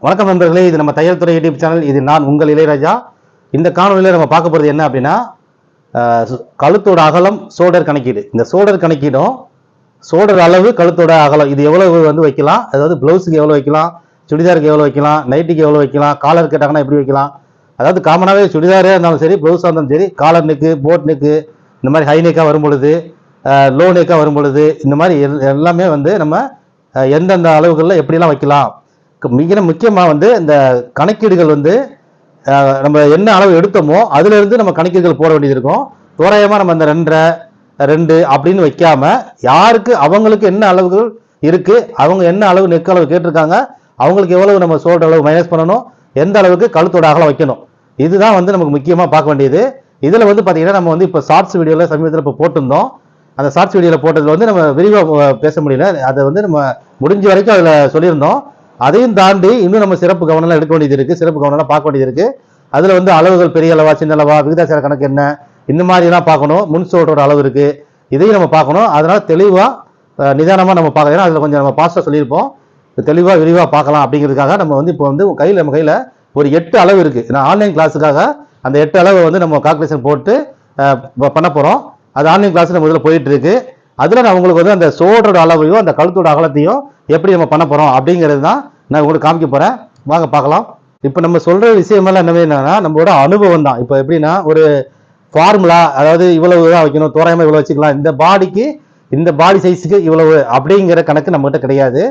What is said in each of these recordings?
வணக்கம் நண்பர்களே, இது நம்ம தையல் துறை யூடியூப் சேனல். இது நான் உங்கள் இளையராஜா. இந்த காணொலியில் நம்ம பார்க்க போகிறது என்ன அப்படின்னா, கழுத்தோட அகலம் ஷோல்டர் கணக்கீடு. இந்த ஷோல்டர் கணக்கீடும் ஷோல்டர் அளவு கழுத்தோட அகலம் இது எவ்வளவு வந்து வைக்கலாம், அதாவது ப்ளவுஸுக்கு எவ்வளோ வைக்கலாம், சுடிதாருக்கு எவ்வளோ வைக்கலாம், நைட்டிக்கு எவ்வளோ வைக்கலாம், காலர் கேட்டாங்கன்னா எப்படி வைக்கலாம். அதாவது காமனாகவே சுடிதாரே இருந்தாலும் சரி, ப்ளவுஸாக இருந்தாலும் சரி, காலர் நெக்கு, போட் நெக்கு, இந்த மாதிரி ஹை நெக்காக வரும் பொழுது, லோ நெக்காக வரும் பொழுது, இந்த மாதிரி எல்லாமே வந்து நம்ம எந்தெந்த அளவுகளில் எப்படிலாம் வைக்கலாம். மிக முக்கியமாக வந்து இந்த கணக்கீடுகள் வந்து நம்ம என்ன அளவு எடுத்தோமோ அதுலேருந்து நம்ம கணக்கீடுகள் போட வேண்டியது இருக்கும். தோராயமாக நம்ம அந்த 2 அப்படின்னு வைக்காம, யாருக்கு அவங்களுக்கு என்ன அளவுகள் இருக்கு, அவங்க என்ன அளவு நெக் அளவு கேட்டிருக்காங்க, அவங்களுக்கு எவ்வளவு நம்ம ஷோல்டர் அளவு மைனஸ் பண்ணணும், எந்த அளவுக்கு கழுத்தோட அகலம் வைக்கணும், இதுதான் வந்து நமக்கு முக்கியமாக பார்க்க வேண்டியது. இதில் வந்து பார்த்தீங்கன்னா நம்ம வந்து இப்போ ஷார்ட்ஸ் வீடியோவில் சமீபத்தில் இப்போ போட்டிருந்தோம். அந்த ஷார்ட்ஸ் வீடியோவில் போட்டதில் வந்து நம்ம விரிவாக பேச முடியல. அதை வந்து நம்ம முடிஞ்ச வரைக்கும் அதில் சொல்லியிருந்தோம். அதையும் தாண்டி இன்னும் நம்ம சிறப்பு கவனம் எடுக்க வேண்டியது இருக்கு, சிறப்பு கவனம் பார்க்க வேண்டியது இருக்கு. அதுல வந்து அளவுகள் பெரிய அளவா சின்ன அளவா, விகிதாச்சார கணக்கு என்ன, இந்த மாதிரி எல்லாம் பார்க்கணும். முன் ஷோல்டரோட அளவு இருக்கு, இதையும் நம்ம பார்க்கணும். அதனால தெளிவா நிதானமா நம்ம பார்க்கலாம். ஏன்னா அதுல கொஞ்சம் நம்ம பாஸ்டா சொல்லியிருப்போம், தெளிவா விரிவா பார்க்கலாம் அப்படிங்கிறதுக்காக நம்ம வந்து இப்போ வந்து நம்ம கையில ஒரு 8 அளவு இருக்கு. நான் ஆன்லைன் கிளாஸுக்காக அந்த 8 அளவு வந்து நம்ம கால்குலேஷன் போட்டு பண்ண போறோம். அது ஆன்லைன் கிளாஸ் நம்ம இதில் போயிட்டு இருக்கு. அதுல நான் உங்களுக்கு வந்து அந்த ஷோல்டரோட அளவையும் அந்த கழுத்தோட அகலத்தையும் எப்படி நம்ம பண்ண போறோம் அப்படிங்கிறது தான் நான் உங்களுக்கு காமிக்க போறேன். வாங்க பார்க்கலாம். இப்போ நம்ம சொல்ற விஷயமெல்லாம் என்னன்னா நம்மளோட அனுபவம் தான். இப்போ எப்படின்னா ஒரு ஃபார்முலா, அதாவது இவ்வளவு தான் வைக்கணும், தோராயமா இவ்வளவு வச்சுக்கலாம், இந்த பாடிக்கு இந்த பாடி சைஸுக்கு இவ்வளவு அப்படிங்கிற கணக்கு நம்ம கிட்ட கிடையாது.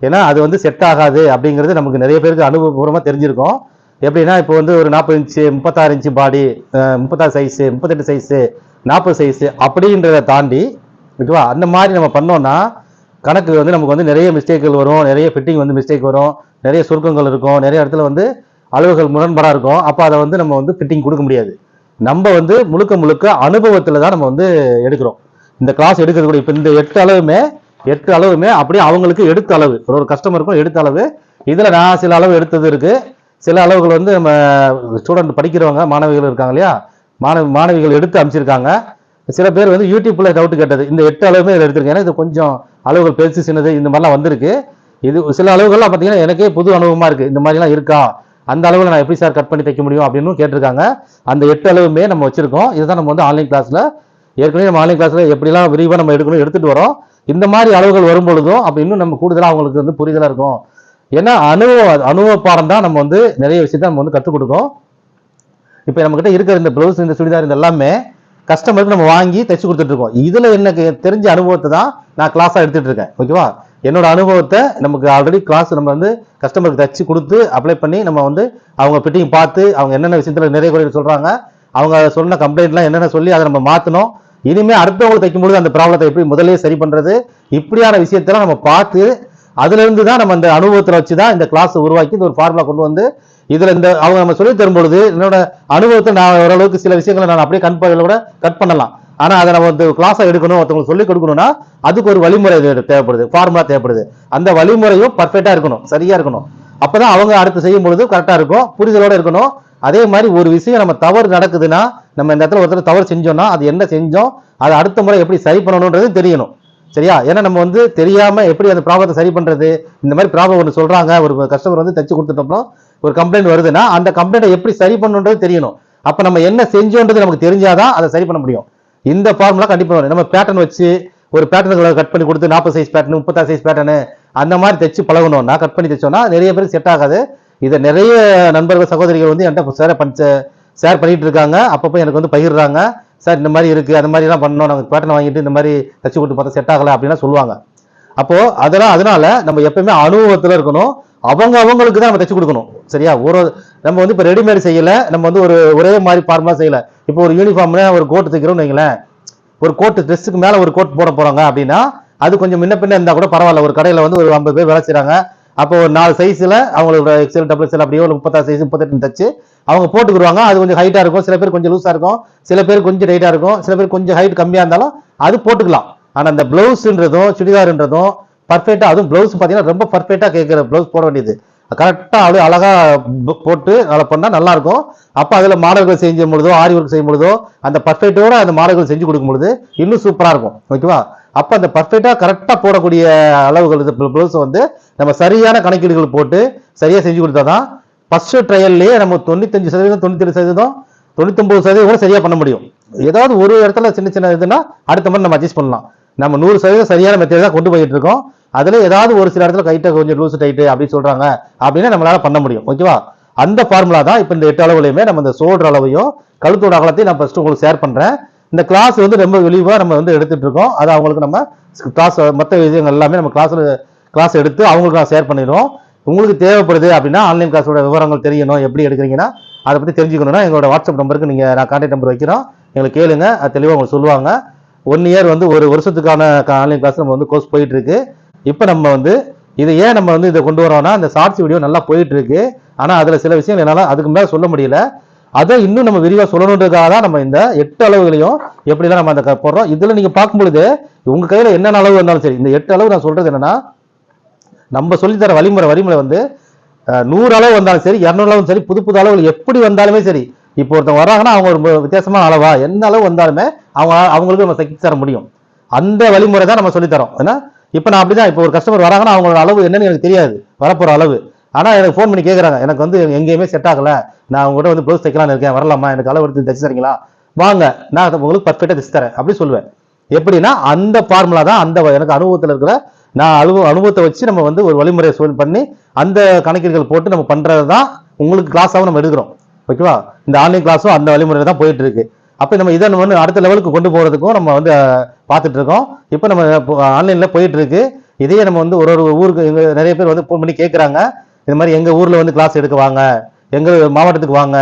ஏன்னா அது வந்து செட் ஆகாது அப்படிங்கிறது நமக்கு நிறைய பேருக்கு அனுபவபூர்வமா தெரிஞ்சிருக்கும். எப்படின்னா இப்போ வந்து ஒரு 40 இன்ச்சு 36 இன்ச்சு பாடி, 36 சைஸு, 38 சைஸு, 40 சைஸு அப்படின்றத தாண்டி ஓகேவா, அந்த மாதிரி நம்ம பண்ணோம்னா கணக்கு வந்து நமக்கு வந்து நிறைய மிஸ்டேக்குகள் வரும், நிறைய ஃபிட்டிங் வந்து மிஸ்டேக் வரும், நிறைய சுருக்கங்கள் இருக்கும், நிறைய இடத்துல வந்து அளவுகள் முரண்பாடாக இருக்கும். அப்போ அதை வந்து நம்ம வந்து ஃபிட்டிங் கொடுக்க முடியாது. நம்ம வந்து முழுக்க அனுபவத்தில் தான் நம்ம வந்து எடுக்கிறோம். இந்த கிளாஸ் எடுக்கிறது கூட இப்போ இந்த 8 அளவுமே அப்படியே அவங்களுக்கு எடுத்த அளவு, ஒரு கஸ்டமருக்கும் எடுத்த அளவு. இதில் நான் சில அளவு எடுத்தது இருக்கு, சில அளவுகள் வந்து நம்ம ஸ்டூடெண்ட் படிக்கிறவங்க மாணவிகள் இருக்காங்க இல்லையா, மாணவிகள் எடுத்து அமைச்சிருக்காங்க. சில பேர் வந்து யூடியூப்ல டவுட் கேட்டது, இந்த 8 அளவுமே இதில் எடுத்திருக்கேன். ஏன்னா இது கொஞ்சம் அளவுகள் பெருசு சின்னது இந்த மாதிரிலாம் வந்திருக்கு. இது சில அளவுகள்லாம் பார்த்தீங்கன்னா எனக்கே புது அனுபவமா இருக்கு. இந்த மாதிரிலாம் இருக்கா, அந்த அளவில் நான் எப்படி சார் கட் பண்ணி தைக்க முடியும் அப்படின்னு கேட்டிருக்காங்க. அந்த 8 அளவுமே நம்ம வச்சிருக்கோம். இதுதான் நம்ம வந்து ஆன்லைன் கிளாஸ்ல ஏற்கனவே நம்ம ஆன்லைன் கிளாஸ்ல எப்படிலாம் விரிவாக நம்ம எடுக்கணும் எடுத்துட்டு வரோம். இந்த மாதிரி அளவுகள் வரும் பொழுதும் அப்படி இன்னும் நம்ம கூடுதலாக அவங்களுக்கு வந்து புரிதலாக இருக்கும். ஏன்னா அனுபவ பாடம் தான் நம்ம வந்து நிறைய விஷயத்த நம்ம வந்து கற்றுக் கொடுக்கும். இப்போ நம்ம கிட்ட இருக்கிற இந்த ப்ளவுஸ், இந்த சுடிதார், இந்த எல்லாமே கஸ்டமருக்கு நம்ம வாங்கி தைச்சு கொடுத்துட்டு இருக்கோம். இதுல எனக்கு தெரிஞ்ச அனுபவத்தை தான் நான் கிளாஸா எடுத்துட்டு இருக்கேன். ஓகேவா, என்னோட அனுபவத்தை நமக்கு ஆல்ரெடி கிளாஸ் நம்ம வந்து கஸ்டமருக்கு தைச்சு கொடுத்து அப்ளை பண்ணி நம்ம வந்து அவங்க ஃபிட்டிங் பார்த்து அவங்க என்னென்ன விஷயத்துல நிறைய குறைகள் சொல்றாங்க, அவங்க சொன்ன கம்ப்ளைண்ட்லாம் என்னென்ன சொல்லி அதை நம்ம மாற்றணும். இனிமே அடுத்தவங்களுக்கு தைக்கும்போது அந்த ப்ராப்ளத்தை எப்படி முதலே சரி பண்றது, இப்படியான விஷயத்தெல்லாம் நம்ம பார்த்து அதுல இருந்து தான் நம்ம அந்த அனுபவத்தில் வச்சுதான் இந்த கிளாஸ் உருவாக்கி இந்த ஒரு ஃபார்முலா கொண்டு வந்து இதுல இந்த அவங்க நம்ம சொல்லி தரும் பொழுது என்னோட அனுபவத்தை நான் ஓரளவுக்கு சில விஷயங்களை நான் அப்படியே கூட கட் பண்ணலாம். ஆனா அதை நம்ம வந்து கிளாஸா எடுக்கணும், ஒருத்தவங்களுக்கு சொல்லிக் கொடுக்கணும்னா அதுக்கு ஒரு வழிமுறை தேவைப்படுது, ஃபார்முலா தேவைப்படுது. அந்த வழிமுறையும் பர்ஃபெக்டா இருக்கணும், சரியா இருக்கணும். அப்பதான் அவங்க அடுத்து செய்யும் பொழுது கரெக்டா இருக்கும், புரிதலோட இருக்கணும். அதே மாதிரி ஒரு விஷயம் நம்ம தவறு நடக்குதுன்னா, நம்ம இந்த இடத்துல ஒருத்தர் தவறு செஞ்சோம்னா அது என்ன செஞ்சோம், அதை அடுத்த முறை எப்படி சரி பண்ணணும்ன்றது தெரியணும். சரியா, ஏன்னா நம்ம வந்து தெரியாம எப்படி அந்த ப்ராப்ளத்தை சரி பண்றது, இந்த மாதிரி ப்ராப்ளம் ஒன்று சொல்றாங்க, ஒரு கஸ்டமர் வந்து தைச்சு கொடுத்துட்டோம்னா ஒரு கம்ப்ளைண்ட் வருதுன்னா அந்த கம்ப்ளைண்ட்டை எப்படி சரி பண்ணணுன்றது தெரியணும். அப்ப நம்ம என்ன செஞ்சோன்றது நமக்கு தெரிஞ்சாதான் அதை சரி பண்ண முடியும். இந்த ஃபார்முலா கண்டிப்பா வரும். நம்ம பேட்டர்ன் வச்சு ஒரு பேட்டர்னுகளை கட் பண்ணி கொடுத்து 40 சைஸ் பேட்டர்ன், 36 சைஸ் பேட்டர்னு அந்த மாதிரி தைச்சு பழகணும்னா, கட் பண்ணி தைச்சோம்னா நிறைய பேருக்கு செட் ஆகாது. இதை நிறைய நண்பர்கள் சகோதரிகள் வந்து என்கிட்ட ஷேர் பண்ணிட்டு இருக்காங்க. அப்பப்போ எனக்கு வந்து பகிர்றாங்க, சார் இந்த மாதிரி இருக்கு, அந்த மாதிரி எல்லாம் பண்ணோம், நாங்கள் பேட்டர்ன் வாங்கிட்டு இந்த மாதிரி தச்சு கொடுத்து பார்த்தா செட் ஆகல அப்படின்னா சொல்லுவாங்க. அப்போ அதனால நம்ம எப்பவுமே அனுபவத்துல இருக்கணும். அவங்களுக்கு தான் நம்ம தைச்சு கொடுக்கணும். சரியா, நம்ம வந்து இப்போ ரெடிமேட் செய்யல, நம்ம வந்து ஒரே மாதிரி ஃபார்முலா செய்யல. இப்போ ஒரு யூனிஃபார்ம்ல ஒரு கோட் தைக்கிறோம்னு வைங்களேன், ஒரு கோட் ட்ரெஸ்ஸுக்கு மேல ஒரு கோட் போட போறாங்க அப்படின்னா அது கொஞ்சம் முன்ன பின்ன இருந்தா கூட பரவாயில்ல. ஒரு கடையில வந்து ஒரு 50 பேர் வேலை செய்யறாங்க. அப்போ ஒரு 4 சைஸ்ல அவங்களோட எக்ஸல் டபுள் எக்ஸல் அப்படியே ஒரு 36 சைஸ் 38 தச்சு அவங்க போட்டுக்குருவாங்க. அது கொஞ்சம் ஹைட்டா இருக்கும், சில பேர் கொஞ்சம் லூஸா இருக்கும், சில பேர் கொஞ்சம் டைட்டா இருக்கும், சில பேர் கொஞ்சம் ஹைட் கம்மியா இருந்தாலும் அது போட்டுக்கலாம். ஆனா அந்த பிளவுஸ்ன்றதும் சுடிதார்ன்றதும் பர்ஃபெக்டா, அதுவும் பிளவுஸ் பாத்தீங்கன்னா ரொம்ப பர்ஃபெக்டா கேட்கிற பிளவுஸ் போட வேண்டியது, கரெக்டா அப்படியே அழகா போட்டு அதை பண்ணா நல்லா இருக்கும். அப்ப அதுல மாடல்கள் செய்யும் பொழுதோ, ஆரி ஒர்க் செய்யும் பொழுதோ அந்த பர்ஃபெக்டோட அந்த மாடல்கள் செஞ்சு கொடுக்கும் பொழுது இன்னும் சூப்பரா இருக்கும். ஓகேவா, அப்போ அந்த பர்ஃபெக்டாக கரெக்டாக போடக்கூடிய அளவுகள் ப்ளவுஸ் வந்து நம்ம சரியான கணக்கீடுகள் போட்டு சரியாக செஞ்சு கொடுத்தா தான் ஃபர்ஸ்ட் ட்ரையல்லையே நம்ம 95%, 97%, 99% கூட சரியாக பண்ண முடியும். ஏதாவது ஒரு இடத்துல சின்ன சின்ன இதுனா அடுத்த மாதிரி நம்ம அட்ஜஸ்ட் பண்ணலாம். நம்ம 100% சரியான மெத்தேட் தான் கொண்டு போயிட்டு இருக்கோம். அதுல ஏதாவது ஒரு சில இடத்துல கைட்டை கொஞ்சம் லூஸ் டைட்டு அப்படின்னு சொல்றாங்க அப்படின்னா நம்மளால பண்ண முடியும். ஓகேவா? அந்த ஃபார்முலா தான் இப்போ இந்த 8 அளவுலையுமே நம்ம இந்த ஷோல்டர் அளவையும் கழுத்தோட அகலத்தையும் நான் ஃபர்ஸ்ட் உங்களுக்கு ஷேர் பண்றேன். இந்த கிளாஸ் வந்து ரொம்ப விரிவாக நம்ம வந்து எடுத்துட்டு இருக்கோம். அதை அவங்களுக்கு நம்ம கிளாஸ் மற்ற விஷயங்கள் எல்லாமே நம்ம கிளாஸ் எடுத்து அவங்களுக்கு நான் ஷேர் பண்ணிடுவோம். உங்களுக்கு தேவைப்படுது அப்படின்னா ஆன்லைன் கிளாஸோட விவரங்கள் தெரியணும், எப்படி எடுக்கிறீங்கன்னா அதை பற்றி தெரிஞ்சுக்கணும்னா எங்களோட வாட்ஸ்அப் நம்பருக்கு நீங்கள் நான் கான்டாக்ட் நம்பர் வைக்கிறோம், எங்களுக்கு கேளுங்க, அது தெளிவாக உங்களுக்கு சொல்லுவாங்க. 1 இயர் வந்து ஒரு வருஷத்துக்கான ஆன்லைன் கிளாஸ் நம்ம வந்து கோர்ஸ் போயிட்டு இருக்கு. இப்போ நம்ம வந்து இது ஏன் நம்ம வந்து இதை கொண்டு வரோம்னா இந்த ஷார்ட்ஸ் வீடியோ நல்லா போயிட்டு இருக்கு. ஆனால் அதில் சில விஷயங்கள் என்னால் அதுக்கு மேலே சொல்ல முடியல. அதை இன்னும் நம்ம விரிவாக சொல்லணுன்றதுக்காக தான் நம்ம இந்த 8 அளவுகளையும் எப்படிலாம் நம்ம அந்த போடுறோம். இதில் நீங்கள் பார்க்கும்பொழுது உங்க கையில் என்னென்ன அளவு வந்தாலும் சரி, இந்த 8 அளவு நான் சொல்றது என்னன்னா நம்ம சொல்லித்தர வழிமுறை வந்து 100 அளவு வந்தாலும் சரி, 200 அளவும் சரி, புது புது அளவுகள் எப்படி வந்தாலுமே சரி. இப்போ ஒருத்தவங்க வர்றாங்கன்னா அவங்க ஒரு வித்தியாசமான அளவா என்ன அளவு வந்தாலுமே அவங்களுக்கு நம்ம தைச்சு தர முடியும். அந்த வழிமுறை தான் நம்ம சொல்லித்தரோம். ஏன்னா இப்போ நான் அப்படிதான், இப்போ ஒரு கஸ்டமர் வராங்கன்னா அவங்களோட அளவு என்னன்னு எனக்கு தெரியாது, வரப்போற அளவு. ஆனால் எனக்கு ஃபோன் பண்ணி கேட்குறாங்க, எனக்கு வந்து எங்கேயுமே செட் ஆகலை, நான் உங்கள்கிட்ட வந்து ப்ளவுஸ் தைக்கலான்னு இருக்கேன், வரலாமா, எனக்கு அளவு எடுத்து தைச்சு தரீங்களா, வாங்க நான் உங்களுக்கு பர்ஃபெக்டாக தைச்சு தரேன் அப்படி சொல்லுவேன். எப்படின்னா அந்த ஃபார்முலா தான் அந்த எனக்கு அனுபவத்தில் இருக்கிற நான் அனுபவத்தை வச்சு நம்ம வந்து ஒரு வழிமுறையை பண்ணி அந்த கணக்கீடுகள் போட்டு நம்ம பண்றது தான் உங்களுக்கு கிளாஸாகவும் நம்ம எடுக்கிறோம். ஓகேவா? இந்த ஆன்லைன் கிளாஸும் அந்த வழிமுறை தான் போயிட்டு இருக்கு. அப்போ நம்ம இதை நம்ம வந்து அடுத்த லெவலுக்கு கொண்டு போகிறதுக்கும் நம்ம வந்து பார்த்துட்டு இருக்கோம். இப்போ நம்ம ஆன்லைனில் போயிட்டு இருக்கு. இதையே நம்ம வந்து ஒரு ஊருக்கு நிறைய பேர் வந்து ஃபோன் பண்ணி கேட்குறாங்க, இது மாதிரி எங்கள் ஊரில் வந்து கிளாஸ் எடுக்க வாங்க, எங்கள் மாவட்டத்துக்கு வாங்க,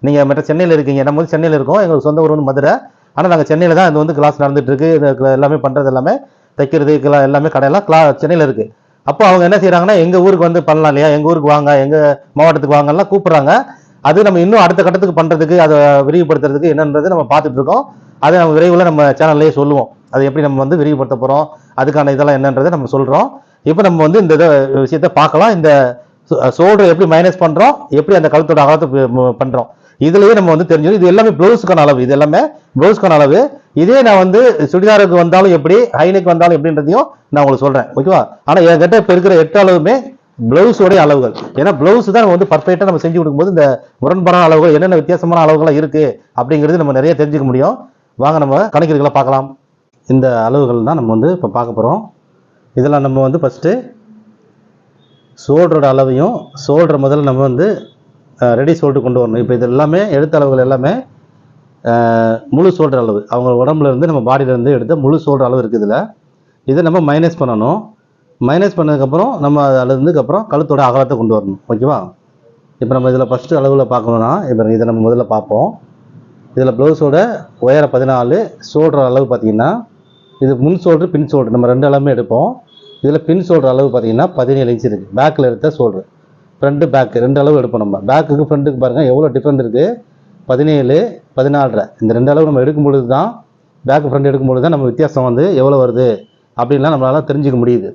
நீங்கள் மற்ற சென்னையில் இருக்கீங்க, நம்ம வந்து சென்னையில் இருக்கோம், எங்களுக்கு சொந்த ஊர் வந்து மதுரை, ஆனால் நாங்கள் சென்னையில் தான் இது வந்து கிளாஸ் நடந்துட்டு இருக்கு, எல்லாமே பண்ணுறது எல்லாமே தைக்கிறது எல்லாமே கடையெல்லாம் சென்னையில் இருக்குது. அப்போ அவங்க என்ன செய்கிறாங்கன்னா எங்கள் ஊருக்கு வந்து பண்ணலாம் இல்லையா, எங்கள் ஊருக்கு வாங்க, எங்கள் மாவட்டத்துக்கு வாங்கலாம் கூப்பிட்றாங்க. அது நம்ம இன்னும் அடுத்த கட்டத்துக்கு பண்ணுறதுக்கு அதை விரிவுபடுத்துறதுக்கு என்னன்றது நம்ம பார்த்துட்டு இருக்கோம். அதை நம்ம விரைவில் நம்ம சேனல்லையே சொல்லுவோம், அது எப்படி நம்ம வந்து விரிவுபடுத்த போகிறோம், அதுக்கான இதெல்லாம் என்னன்றதை நம்ம சொல்கிறோம். இப்போ நம்ம வந்து இந்த விஷயத்தை பார்க்கலாம். இந்த ஷோல்டர் எப்படி மைனஸ் பண்ணுறோம், எப்படி அந்த கழுத்தோட அகலத்தை பண்ணுறோம், இதுலயே நம்ம வந்து தெரிஞ்சது. இது எல்லாமே ப்ளவுஸுக்கான அளவு, இது எல்லாமே ப்ளவுஸ்க்கான அளவு. இதே நான் வந்து சுடிதாருக்கு வந்தாலும் எப்படி, ஹைநெக் வந்தாலும் எப்படின்றதையும் நான் உங்களுக்கு சொல்றேன். ஓகேவா? ஆனா என்கிட்ட இப்போ இருக்கிற 8 அளவுமே பிளவுஸோடைய அளவுகள். ஏன்னா பிளவுஸ் தான் வந்து பர்ஃபெக்டா நம்ம செஞ்சு கொடுக்கும்போது இந்த முரண்பாடான அளவுகள் என்னென்ன வித்தியாசமான அளவுகள் இருக்கு அப்படிங்கிறது நம்ம நிறைய தெரிஞ்சுக்க முடியும். வாங்க நம்ம கணக்கீடுகளை பார்க்கலாம். இந்த அளவுகள் தான் நம்ம வந்து இப்போ பார்க்க போறோம். இதெல்லாம் நம்ம வந்து ஃபர்ஸ்ட் ஷோல்டரோட அளவையும் ஷோல்டர் முதல்ல நம்ம வந்து ரெடி ஷோல்டர் கொண்டு வரணும். இப்போ இது எல்லாமே எடுத்த அளவுகள் எல்லாமே முழு ஷோல்டர் அளவு, அவங்க உடம்புல இருந்து நம்ம பாடியில இருந்து எடுத்த முழு ஷோல்டர் அளவு இருக்குது. இதை நம்ம மைனஸ் பண்ணணும். மைனஸ் பண்ணதுக்கப்புறம் நம்ம அதுக்கப்புறம் கழுத்தோட அகலத்தை கொண்டு வரணும். ஓகேவா? இப்போ நம்ம இதில் ஃபஸ்ட்டு அளவில் பார்க்கணுன்னா இப்போ இதை நம்ம முதல்ல பார்ப்போம். இதில் ப்ளவுஸோட உயரம் 14, ஷோல்டர் அளவு பார்த்தீங்கன்னா இது முன் ஷோல்டர் பின் ஷோல்டர் நம்ம 2 அளவுமே எடுப்போம். இதில் பின் ஷோல்டர் அளவு பார்த்தீங்கன்னா 17 இன்ச் இருக்குது. பேக்கில் எடுத்த ஷோல்டர், ஃப்ரண்ட்டு பேக்கு 2 அளவு எடுப்போம். நம்ம பேக்குக்கு ஃப்ரண்ட்டுக்கு பாருங்கள் எவ்வளோ டிஃப்ரெண்ட் இருக்குது. 17, 14 இந்த 2 அளவு நம்ம எடுக்கும் பொழுது தான், பேக்கு ஃப்ரண்ட் எடுக்கும் பொழுது தான் நம்ம வித்தியாசம் வந்து எவ்வளோ வருது அப்படின்லாம் நம்மளால தெரிஞ்சுக்க முடியுது.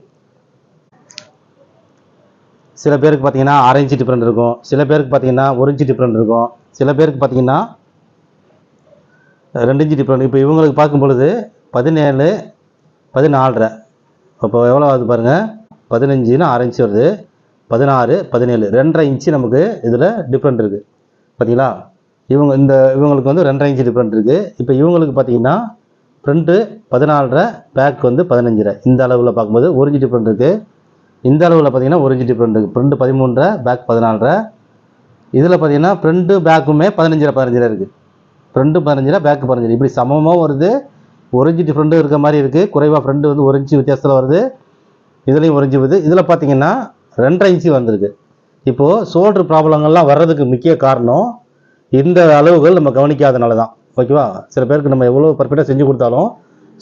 சில பேருக்கு பார்த்தீங்கன்னா 6 இன்ச்சு டிஃப்ரெண்ட் இருக்கும், சில பேருக்கு பார்த்தீங்கன்னா 1 இன்ச்சு டிஃப்ரெண்ட் இருக்கும், சில பேருக்கு பார்த்தீங்கன்னா 2 இன்ச்சு டிஃப்ரெண்ட். இப்போ இவங்களுக்கு பார்க்கும் பொழுது 17, 14 இப்போ எவ்வளோ ஆகுது பாருங்கள். 15ன்னா 6 இன்ச்சு வருது, 16, 17 2.5 இன்ச்சு நமக்கு இதில் டிஃப்ரெண்ட் இருக்குது. பார்த்தீங்களா? இவங்களுக்கு வந்து 2.5 இன்ச்சு டிஃப்ரெண்ட் இருக்குது. இப்போ இவங்களுக்கு பார்த்தீங்கன்னா ஃப்ரண்ட்டு 14, பேக் வந்து 15. இந்த அளவில் பார்க்கும்போது 1 இன்ச்சு டிஃப்ரெண்ட் இருக்குது. இந்த அளவில் பார்த்தீங்கன்னா 1 இன்ச்சு டிஃப்ரெண்ட் இருக்குது. Front 13, back 14. இதில் பார்த்தீங்கன்னா ஃப்ரண்ட்டு பேக்குமே 15 இருக்குது. Front 15, back 15. இப்படி சமமாக வருது. 1 இன்ச்சு டிஃப்ரெண்ட்டு இருக்க மாதிரி இருக்குது. குறைவாக ஃப்ரண்ட்டு வந்து 1 இன்ச்சு வித்தியாசத்தில் வருது. இதுலேயும் 1 இன்ச்சு வருது. இதில் பார்த்தீங்கன்னா 2.5 இன்ச்சு வந்திருக்கு. இப்போது ஷோல்டர் ப்ராப்ளங்கள்லாம் வர்றதுக்கு முக்கிய காரணம் இந்த அளவுகள் நம்ம கவனிக்காதனால தான். ஓகேவா? சில பேருக்கு நம்ம எவ்வளோ பர்ஃபெக்டாக செஞ்சு கொடுத்தாலும்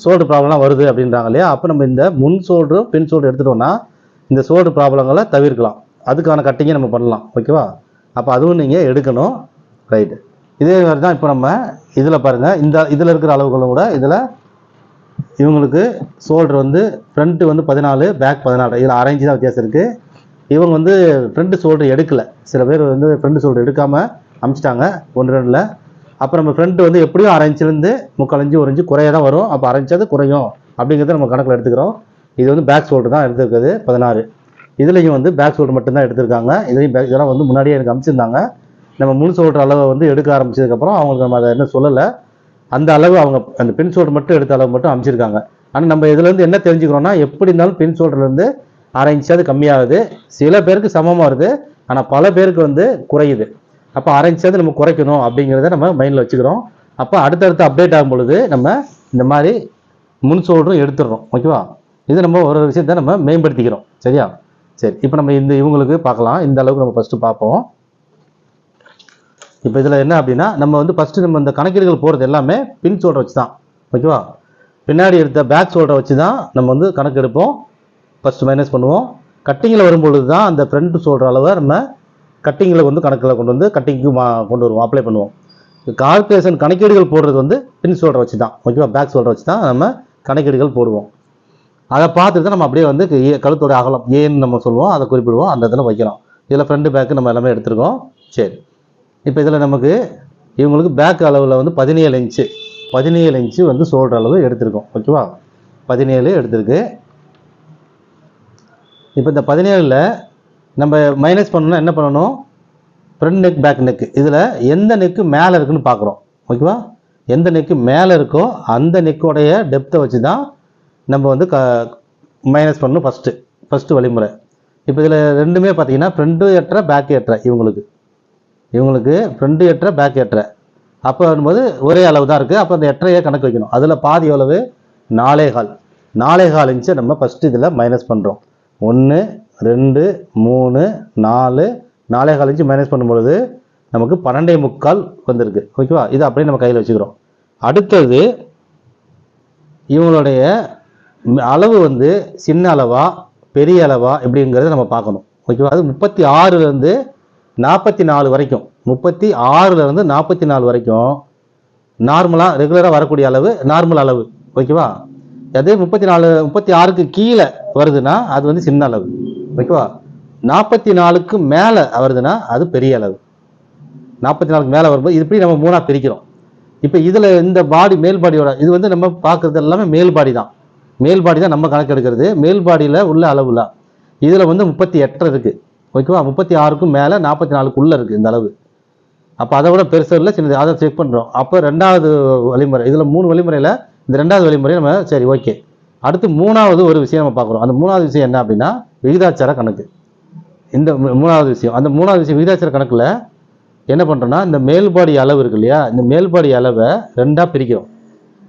ஷோல்டர் ப்ராப்ளம்லாம் வருது அப்படின்றாங்க இல்லையா? அப்போ நம்ம இந்த முன் ஷோல்டரும் பின் ஷோல்டர் எடுத்துட்டோம்னா இந்த ஷோல்டர் ப்ராப்ளங்களை தவிர்க்கலாம். அதுக்கான கட்டிங்கை நம்ம பண்ணலாம். ஓகேவா? அப்போ அதுவும் நீங்கள் எடுக்கணும். ரைட்டு. இதே மாதிரி தான் இப்போ நம்ம இதில் பாருங்கள், இதில் இருக்கிற அளவுகளும் கூட இதில் இவங்களுக்கு ஷோல்டர் வந்து ஃப்ரண்ட்டு வந்து 14, பேக் 16. இதில் 6 இன்ச்சு தான் வித்தியாசம் இருக்குது. இவங்க வந்து ஃப்ரண்ட் ஷோல்டர் எடுக்கலை. சில பேர் வந்து ஃப்ரண்ட் ஷோல்டர் எடுக்காமல் அமிச்சிட்டாங்க 1, 2. அப்போ நம்ம ஃப்ரண்ட் வந்து எப்படியும் 6 இன்ச்சிலேருந்து 3/4 இன்ச்சு 1 இன்ச்சு குறைய தான் வரும். அப்போ 6 இன்ச்சாவது குறையும் அப்படிங்கிறத நம்ம கணக்கில் எடுத்துக்கிறோம். இது வந்து பேக் ஷோல்டர் தான் எடுத்துருக்குது 16. இதுலேயும் வந்து பேக் ஷோல்டர் மட்டும்தான் எடுத்திருக்காங்க. இதெல்லாம் வந்து முன்னாடியே எனக்கு அமைச்சிருந்தாங்க. நம்ம முன் ஷோல்டர் அளவை வந்து எடுக்க ஆரம்பிச்சதுக்கப்புறம் அவங்களுக்கு நம்ம அதை என்ன சொல்லலை. அந்த அளவு அவங்க அந்த பின் ஷோல்டர் மட்டும் எடுத்த அளவு மட்டும் அமைச்சிருக்காங்க. ஆனால் நம்ம இதுலேருந்து என்ன தெரிஞ்சுக்கிறோம்னா, எப்படி இருந்தாலும் பின் ஷோல்டர்லேருந்து 1/2 இன்ச்சாவது கம்மியாகுது. சில பேருக்கு சமமாக வருது, ஆனால் பல பேருக்கு வந்து குறையுது. அப்போ 1/2 இன்ச்சாவது நம்ம குறைக்கணும் அப்படிங்கிறத நம்ம மைண்டில் வச்சுக்கிறோம். அப்போ அடுத்தடுத்து அப்டேட் ஆகும் பொழுது நம்ம இந்த மாதிரி முன் ஷோல்டரும் எடுத்துடுறோம். ஓகேவா? இது நம்ம ஒரு விஷயத்தை நம்ம மேம்படுத்திக்கிறோம். சரியா? சரி, இப்போ நம்ம இவங்களுக்கு பார்க்கலாம். இந்த அளவுக்கு நம்ம ஃபஸ்ட்டு பார்ப்போம். இப்போ இதில் என்ன அப்படின்னா, நம்ம வந்து ஃபஸ்ட்டு நம்ம இந்த கணக்கீடுகள் போகிறது எல்லாமே பின் ஷோல்டர் வச்சு தான். ஓகேவா? பின்னாடி எடுத்த பேக் ஷோல்டரை வச்சு தான் நம்ம வந்து கணக்கு எடுப்போம். ஃபஸ்ட்டு மைனஸ் பண்ணுவோம். கட்டிங்கில் வரும்பொழுது தான் அந்த ஃப்ரண்ட் ஷோல்டர் அளவை நம்ம கட்டிங்கில் வந்து கணக்கில் கொண்டு வந்து கட்டிங்க்கு கொண்டு வருவோம், அப்ளை பண்ணுவோம். கால்குலேஷன் கணக்கீடுகள் போடுறது வந்து பின் ஷோல்டர் வச்சு தான். ஓகேவா? பேக் ஷோல்டர் வச்சு தான் நம்ம கணக்கீடுகள் போடுவோம். அதை பார்த்துட்டு தான் நம்ம அப்படியே வந்து கழுத்தோட அகலம் ஏன்னு நம்ம சொல்லுவோம், அதை குறிப்பிடுவோம், அந்த இதில் வைக்கிறோம். இதில் ஃப்ரண்ட் பேக்கு நம்ம எல்லாமே எடுத்துருக்கோம். சரி, இப்போ இதில் நமக்கு இவங்களுக்கு பேக் அளவில் வந்து 17 இன்ச்சு வந்து ஷோல்டர் அளவு எடுத்திருக்கோம். ஓகேவா? 17 எடுத்திருக்கு. இப்போ இந்த 17ல் நம்ம மைனஸ் பண்ணணும்னா என்ன பண்ணணும்? ஃப்ரண்ட் நெக் பேக் நெக்கு இதில் எந்த நெக்கு மேலே இருக்குன்னு பார்க்குறோம். ஓகேவா? எந்த நெக்கு மேலே இருக்கோ அந்த நெக்கோடைய டெப்த்தை வச்சு தான் நம்ம வந்து மைனஸ் பண்ணணும். ஃபஸ்ட்டு வழிமுறை. இப்போ இதில் ரெண்டுமே பார்த்தீங்கன்னா ஃப்ரண்ட்டு ஏற்ற பேக் ஏற்ற இவங்களுக்கு ஃப்ரண்ட்டு ஏற்ற பேக் ஏற்ற. அப்போ வரும்போது ஒரே அளவு தான் இருக்குது. அப்போ அந்த எட்டரையே கணக்கு வைக்கணும். அதில் பாதி எவ்வளவு? 4.25 இன்ச்சை நம்ம ஃபஸ்ட்டு இதில் மைனஸ் பண்ணுறோம். 1 2 3 4 4.25 இன்ச்சு மைனஸ் பண்ணும்பொழுது நமக்கு 12.25 வந்திருக்கு. ஓகேவா? இது அப்படியே நம்ம கையில் வச்சுக்கிறோம். அடுத்தது இவங்களுடைய அளவு வந்து சின்ன அளவா பெரிய அளவா எப்படிங்கிறத நம்ம பார்க்கணும். ஓகேவா? அது 36லேருந்து 44 வரைக்கும் 36லேருந்து 44 வரைக்கும் நார்மலாக ரெகுலராக வரக்கூடிய அளவு நார்மல் அளவு. ஓகேவா? அதே 36க்கு கீழே வருதுன்னா அது வந்து சின்ன அளவு. ஓகேவா? 44க்கு மேலே வருதுன்னா அது பெரிய அளவு. 44க்கு மேலே வரும்போது இப்படி நம்ம 3ஆக பிரிக்கிறோம். இப்போ இதில் இந்த பாடி மேல் பாடியோட இது வந்து நம்ம பார்க்குறது எல்லாமே மேல் பாடி தான். மேல் பாடி தான் நம்ம கணக்கு எடுக்கிறது. மேல் பாடியில் உள்ள அளவுல இதில் வந்து 38 இருக்குது. ஓகேவா? 36க்கும் மேலே 44க்குள்ளே இருக்குது இந்த அளவு. அப்போ அதை விட பெருசாக இல்லை, சின்னது. அதை செக் பண்ணுறோம். அப்போ 2வது வழிமுறை. இதில் 3 வழிமுறையில் இந்த 2வது வழிமுறை நம்ம சரி ஓகே. அடுத்து 3வது ஒரு விஷயம் நம்ம பார்க்குறோம். அந்த 3வது விஷயம் என்ன அப்படின்னா விகிதாச்சார கணக்கு. இந்த 3வது விஷயம், அந்த 3வது விஷயம் விகிதாச்சார கணக்கில் என்ன பண்ணுறோன்னா, இந்த மேல்பாடி அளவு இருக்கு இல்லையா, இந்த மேல்பாடி அளவை 2ஆக பிரிக்கிறோம்.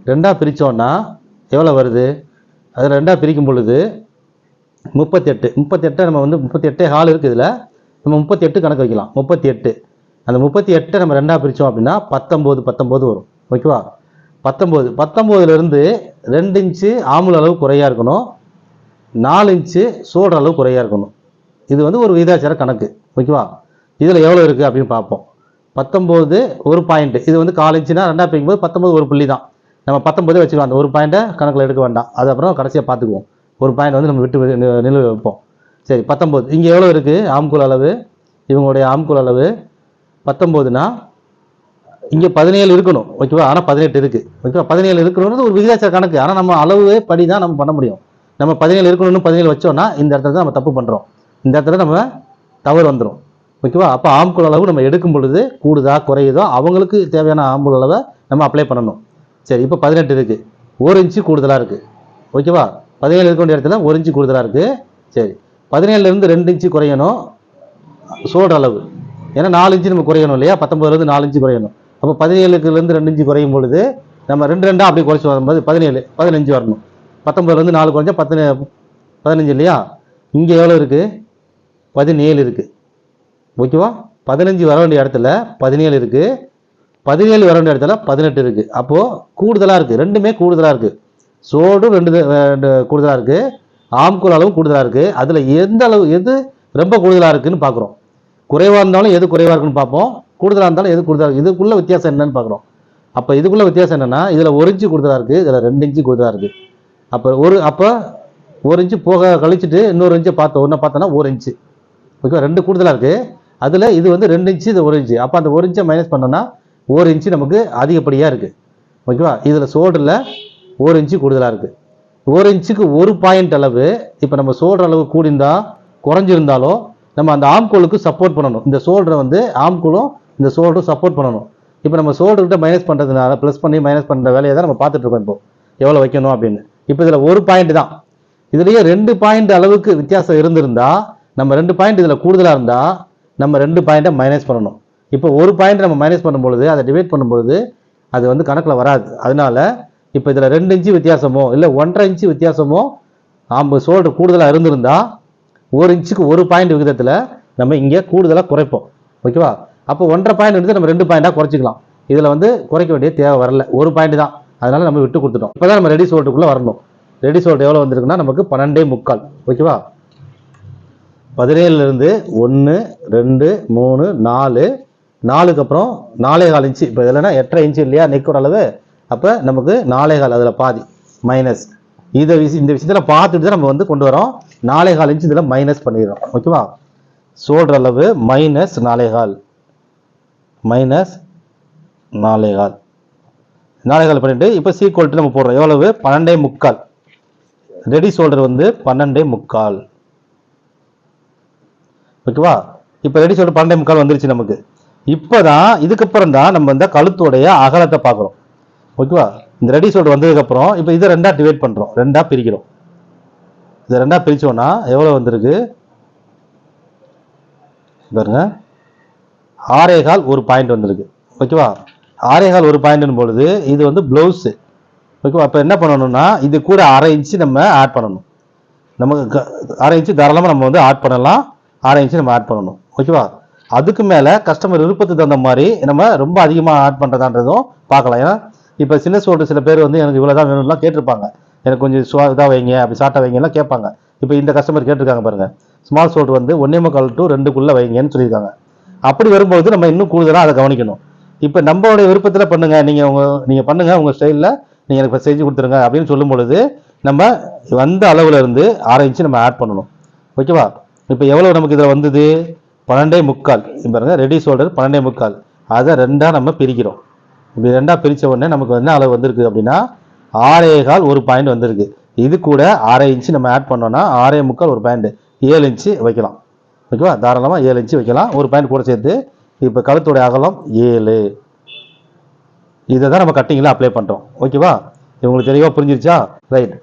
2ஆக பிரித்தோன்னா எவ்வளோ வருது? அது 2ஆக பிரிக்கும் பொழுது 38 நம்ம வந்து 38 ஹால் இருக்குது. இதில் நம்ம 38 கணக்கு வைக்கலாம். 38 அந்த 38 நம்ம 2ஆக பிரித்தோம் அப்படின்னா 19 வரும். ஓகேவா? 19லேருந்து 2 இன்ச்சு ஆமுல் அளவு குறையாக இருக்கணும், 4 இன்ச்சு ஷோல்டர் அளவு குறையாக இருக்கணும். இது வந்து ஒரு விகிதாச்சார கணக்கு. ஓகேவா? இதில் எவ்வளோ இருக்குது அப்படின்னு பார்ப்போம். 19 ஒரு பாயிண்ட். இது வந்து 1/4 இன்ச்சுனா 2ஆக பிரிக்கும்போது 19 ஒரு புள்ளி தான். நம்ம 19 வச்சுக்கலாம். அந்த ஒரு பாயிண்ட்டை கணக்கில் எடுக்க வேண்டாம். அது அப்புறம் கடைசியாக பார்த்துக்குவோம். ஒரு பாயிண்ட் வந்து நம்ம விட்டு நிலுவை வைப்போம். சரி, 19 இங்கே எவ்வளோ இருக்குது? ஆம்கூல் அளவு, இவங்களுடைய ஆம்கூல் அளவு 19னா இங்கே 17 இருக்கணும். ஓகேவா? ஆனால் 18 இருக்குது. ஓகேவா? 17 இருக்கணும்னு ஒரு விகிதாச்சார கணக்கு. ஆனால் நம்ம அளவு படி தான் நம்ம பண்ண முடியும். நம்ம 17 இருக்கணும்னு 17 வச்சோம்னா இந்த இடத்துல தான் நம்ம தப்பு பண்ணுறோம். இந்த இடத்துல நம்ம தவறு வந்துடும். ஓகேவா? அப்போ ஆம்கூல் அளவு நம்ம எடுக்கும் பொழுது கூடுதா குறையுதோ அவங்களுக்கு தேவையான ஆம்கூல் அளவை நம்ம அப்ளை பண்ணணும். சரி, இப்போ 18 இருக்குது, 1 இன்ச்சு கூடுதலாக இருக்குது. ஓகேவா? 17 இருக்க வேண்டிய இடத்துல 1 இன்ச்சு கூடுதலாக இருக்குது. சரி, 17லேருந்து 2 இன்ச்சு குறையணும் ஷோல்டர் அளவு. ஏன்னா 4 இன்ச்சு நம்ம குறையணும் இல்லையா? 19லேருந்து 4 இன்ச்சு குறையணும். அப்போ 17லேருந்து 2 இன்ச்சு குறையும் பொழுது நம்ம 2 அப்படி குறைச்சி வரும்போது 15 வரணும். 19லேருந்து 4 குறைஞ்சா 15 இல்லையா? இங்கே எவ்வளோ இருக்குது? 17 இருக்குது. ஓகேவா? 15 வர வேண்டிய இடத்துல 17 இருக்குது, 17 வர வேண்டிய இடத்துல 18 இருக்குது. அப்போது கூடுதலாக இருக்குது. ரெண்டுமே கூடுதலாக இருக்குது. ஷோல்டரும் 2 கூடுதலாக இருக்குது, ஆம்கூல் அளவும் கூடுதலாக இருக்குது. அதில் எந்த அளவு எது ரொம்ப கூடுதலாக இருக்குதுன்னு பார்க்குறோம். குறைவாக இருந்தாலும் எது குறைவாக இருக்குன்னு பார்ப்போம், கூடுதலாக இருந்தாலும் எது கூடுதலாக இருக்குது. இதுக்குள்ள வித்தியாசம் என்னன்னு பார்க்குறோம். அப்போ இதுக்குள்ள வித்தியாசம் என்னென்னா, இதில் 1 இன்ச்சு கூடுதலாக இருக்குது, இதில் 2 இன்ச்சு கூடுதலாக இருக்குது. அப்போ 1 இன்ச்சு போக கழிச்சுட்டு இன்னொரு இன்ச்சு பார்த்தோன்னா 1 இன்ச்சு. ஓகேவா? 2 கூடுதலாக இருக்குது. அதில் இது வந்து 2 இன்ச்சு, இது 1 இன்ச்சு. அப்போ அந்த 1 இன்ச்சை மைனஸ் பண்ணோன்னா 1 இன்ச்சு நமக்கு அதிகப்படியாக இருக்குது. ஓகேவா? இதில் ஷோல்டரில் 1 இன்ச்சு கூடுதலாக இருக்குது. 1 இன்ச்சுக்கு 1 பாயிண்ட் அளவு இப்போ நம்ம ஷோல்டர் அளவு கூடியிருந்தா குறைஞ்சிருந்தாலும் நம்ம அந்த ஆம்கோலுக்கு சப்போர்ட் பண்ணணும். இந்த ஷோல்டரை வந்து ஆம்கோலும் இந்த ஷோல்டரும் சப்போர்ட் பண்ணணும். இப்போ நம்ம ஷோல்டர்கிட்ட மைனஸ் பண்ணுறதுனால ப்ளஸ் பண்ணி மைனஸ் பண்ணுற வேலையை தான் நம்ம பார்த்துட்டு இருக்கோம். இப்போ எவ்வளோ வைக்கணும் அப்படின்னு. இப்போ இதில் 1 பாயிண்ட் தான். இதுலேயே 2 பாயிண்ட் அளவுக்கு வித்தியாசம் இருந்திருந்தா நம்ம 2 பாயிண்ட் இதில் கூடுதலாக இருந்தால் நம்ம 2 பாயிண்ட்டை மைனஸ் பண்ணணும். இப்போ 1 பாயிண்ட் நம்ம மைனஸ் பண்ணும்பொழுது அதை டிவைட் பண்ணும்பொழுது அது வந்து கணக்கில் வராது. அதனால இப்போ இதில் 2 இன்ச்சு வித்தியாசமோ இல்லை 1.5 இன்ச்சு வித்தியாசமோ ஷோல்டர் கூடுதலாக இருந்திருந்தா 1 இன்ச்சுக்கு 1 பாயிண்ட் விகிதத்தில் நம்ம இங்கே கூடுதலாக குறைப்போம். ஓகேவா? அப்போ 1.5 பாயிண்ட் எடுத்து நம்ம 2 பாயிண்டாக குறைச்சிக்கலாம். இதில் வந்து குறைக்க வேண்டிய தேவை வரல, 1 பாயிண்ட் தான். அதனால நம்ம விட்டு கொடுத்துட்டோம். இப்போ தான் நம்ம ரெடி ஷோல்டருக்குள்ளே வரணும். ரெடி ஷோல்டர் எவ்வளோ வந்திருக்குன்னா நமக்கு 12.25. ஓகேவா? 17லேருந்து 1 2 3 4 4க்கு அப்புறம் 4.25 இன்ச்சு. இப்போ இல்லைன்னா 8.5 இன்ச்சு இல்லையா நெக்கோட அளவு. அப்போ நமக்கு 4.25 அதில் பாதி மைனஸ். இந்த விஷயத்தில் பார்த்துட்டு தான் நம்ம வந்து கொண்டு வரோம். 4.25 இன்ச்சு இதில் மைனஸ் பண்ணிடுறோம். ஓகேவா? ஷோல்டர் அளவு மைனஸ் 4.25 மைனஸ் 4.25 பண்ணிட்டு இப்போ சீக்வல்ட்டு நம்ம போடுறோம். எவ்வளவு? 12.25. ரெடி ஷோல்டர் வந்து 12.25. ஓகேவா? இப்போ ரெடி ஷோல்டர் 12.25 வந்துருச்சு நமக்கு. இப்போதான் இதுக்கப்புறம் தான் நம்ம இந்த கழுத்துடைய அகலத்தை பார்க்குறோம். ஓகேவா? இந்த ரெடி ஷோல்டர் வந்ததுக்கப்புறம் இப்போ இதை 2ஆக டிவைட் பண்ணுறோம், 2ஆக பிரிக்கிறோம். இதை 2ஆக பிரித்தோன்னா எவ்வளோ வந்திருக்கு பாருங்க, 6.25 1 பாயிண்ட் வந்திருக்கு. ஓகேவா? 6.25 1 பாயிண்ட் பொழுது இது வந்து ப்ளவுஸு. ஓகேவா? அப்போ என்ன பண்ணணும்னா இது கூட 1/2 இன்ச்சு நம்ம ஆட் பண்ணணும். நமக்கு 1/2 இன்ச்சு தாராளமாக நம்ம வந்து ஆட் பண்ணலாம். 1/2 இன்ச்சு நம்ம ஆட் பண்ணணும். ஓகேவா? அதுக்கு மேலே கஸ்டமர் விருப்பத்துக்கு தகுந்த மாதிரி நம்ம ரொம்ப அதிகமாக ஆட் பண்ணுறதான்றதும் பார்க்கலாம். ஏன்னா இப்போ சின்ன ஷோல்டர் சில பேர் வந்து எனக்கு இவ்வளோ தான் வேணும்லாம் கேட்டிருப்பாங்க. எனக்கு கொஞ்சம் இதாக வைங்க, அப்படி ஷார்ட்டாக வைங்கலாம் கேட்பாங்க. இப்போ இந்த கஸ்டமர் கேட்டிருக்காங்க பாருங்கள், ஸ்மால் ஷோல்டர் வந்து 1.25 to 2க்குள்ளே வைங்கன்னு சொல்லியிருக்காங்க. அப்படி வரும்போது நம்ம இன்னும் கூடுதலாக அதை கவனிக்கணும். இப்போ நம்மளுடைய விருப்பத்தில் பண்ணுங்கள், நீங்கள் பண்ணுங்கள், உங்கள் ஸ்டைலில் நீங்கள் எனக்கு செஞ்சு கொடுத்துருங்க அப்படின்னு சொல்லும் பொழுது நம்ம வந்த அளவில் இருந்து 1/2 இன்ச்சு நம்ம ஆட் பண்ணணும். ஓகேவா? இப்போ எவ்வளோ நமக்கு இதில் வந்தது? 12.25. பாருங்க, ரெடி ஷோல்டர் 12.25. அதை 2ஆக நம்ம பிரிக்கிறோம். இப்படி 2ஆக பிரித்த உடனே நமக்கு என்ன அளவு வந்திருக்கு அப்படின்னா 6.25 1 பாயிண்ட் வந்திருக்கு. இது கூட 1/2 இன்ச்சு நம்ம ஆட் பண்ணோம்னா 6.25 1 பாயிண்ட் 7 இன்ச்சு வைக்கலாம். ஓகேவா? தாராளமாக 7 இன்ச்சு வைக்கலாம், 1 பாயிண்ட் கூட சேர்த்து. இப்போ கழுத்துடைய அகலம் 7. இதை தான் நம்ம கட்டிங்கில் அப்ளை பண்ணுறோம். ஓகேவா? இவங்களுக்கு தெளிவாக புரிஞ்சிருச்சா? ரைட்.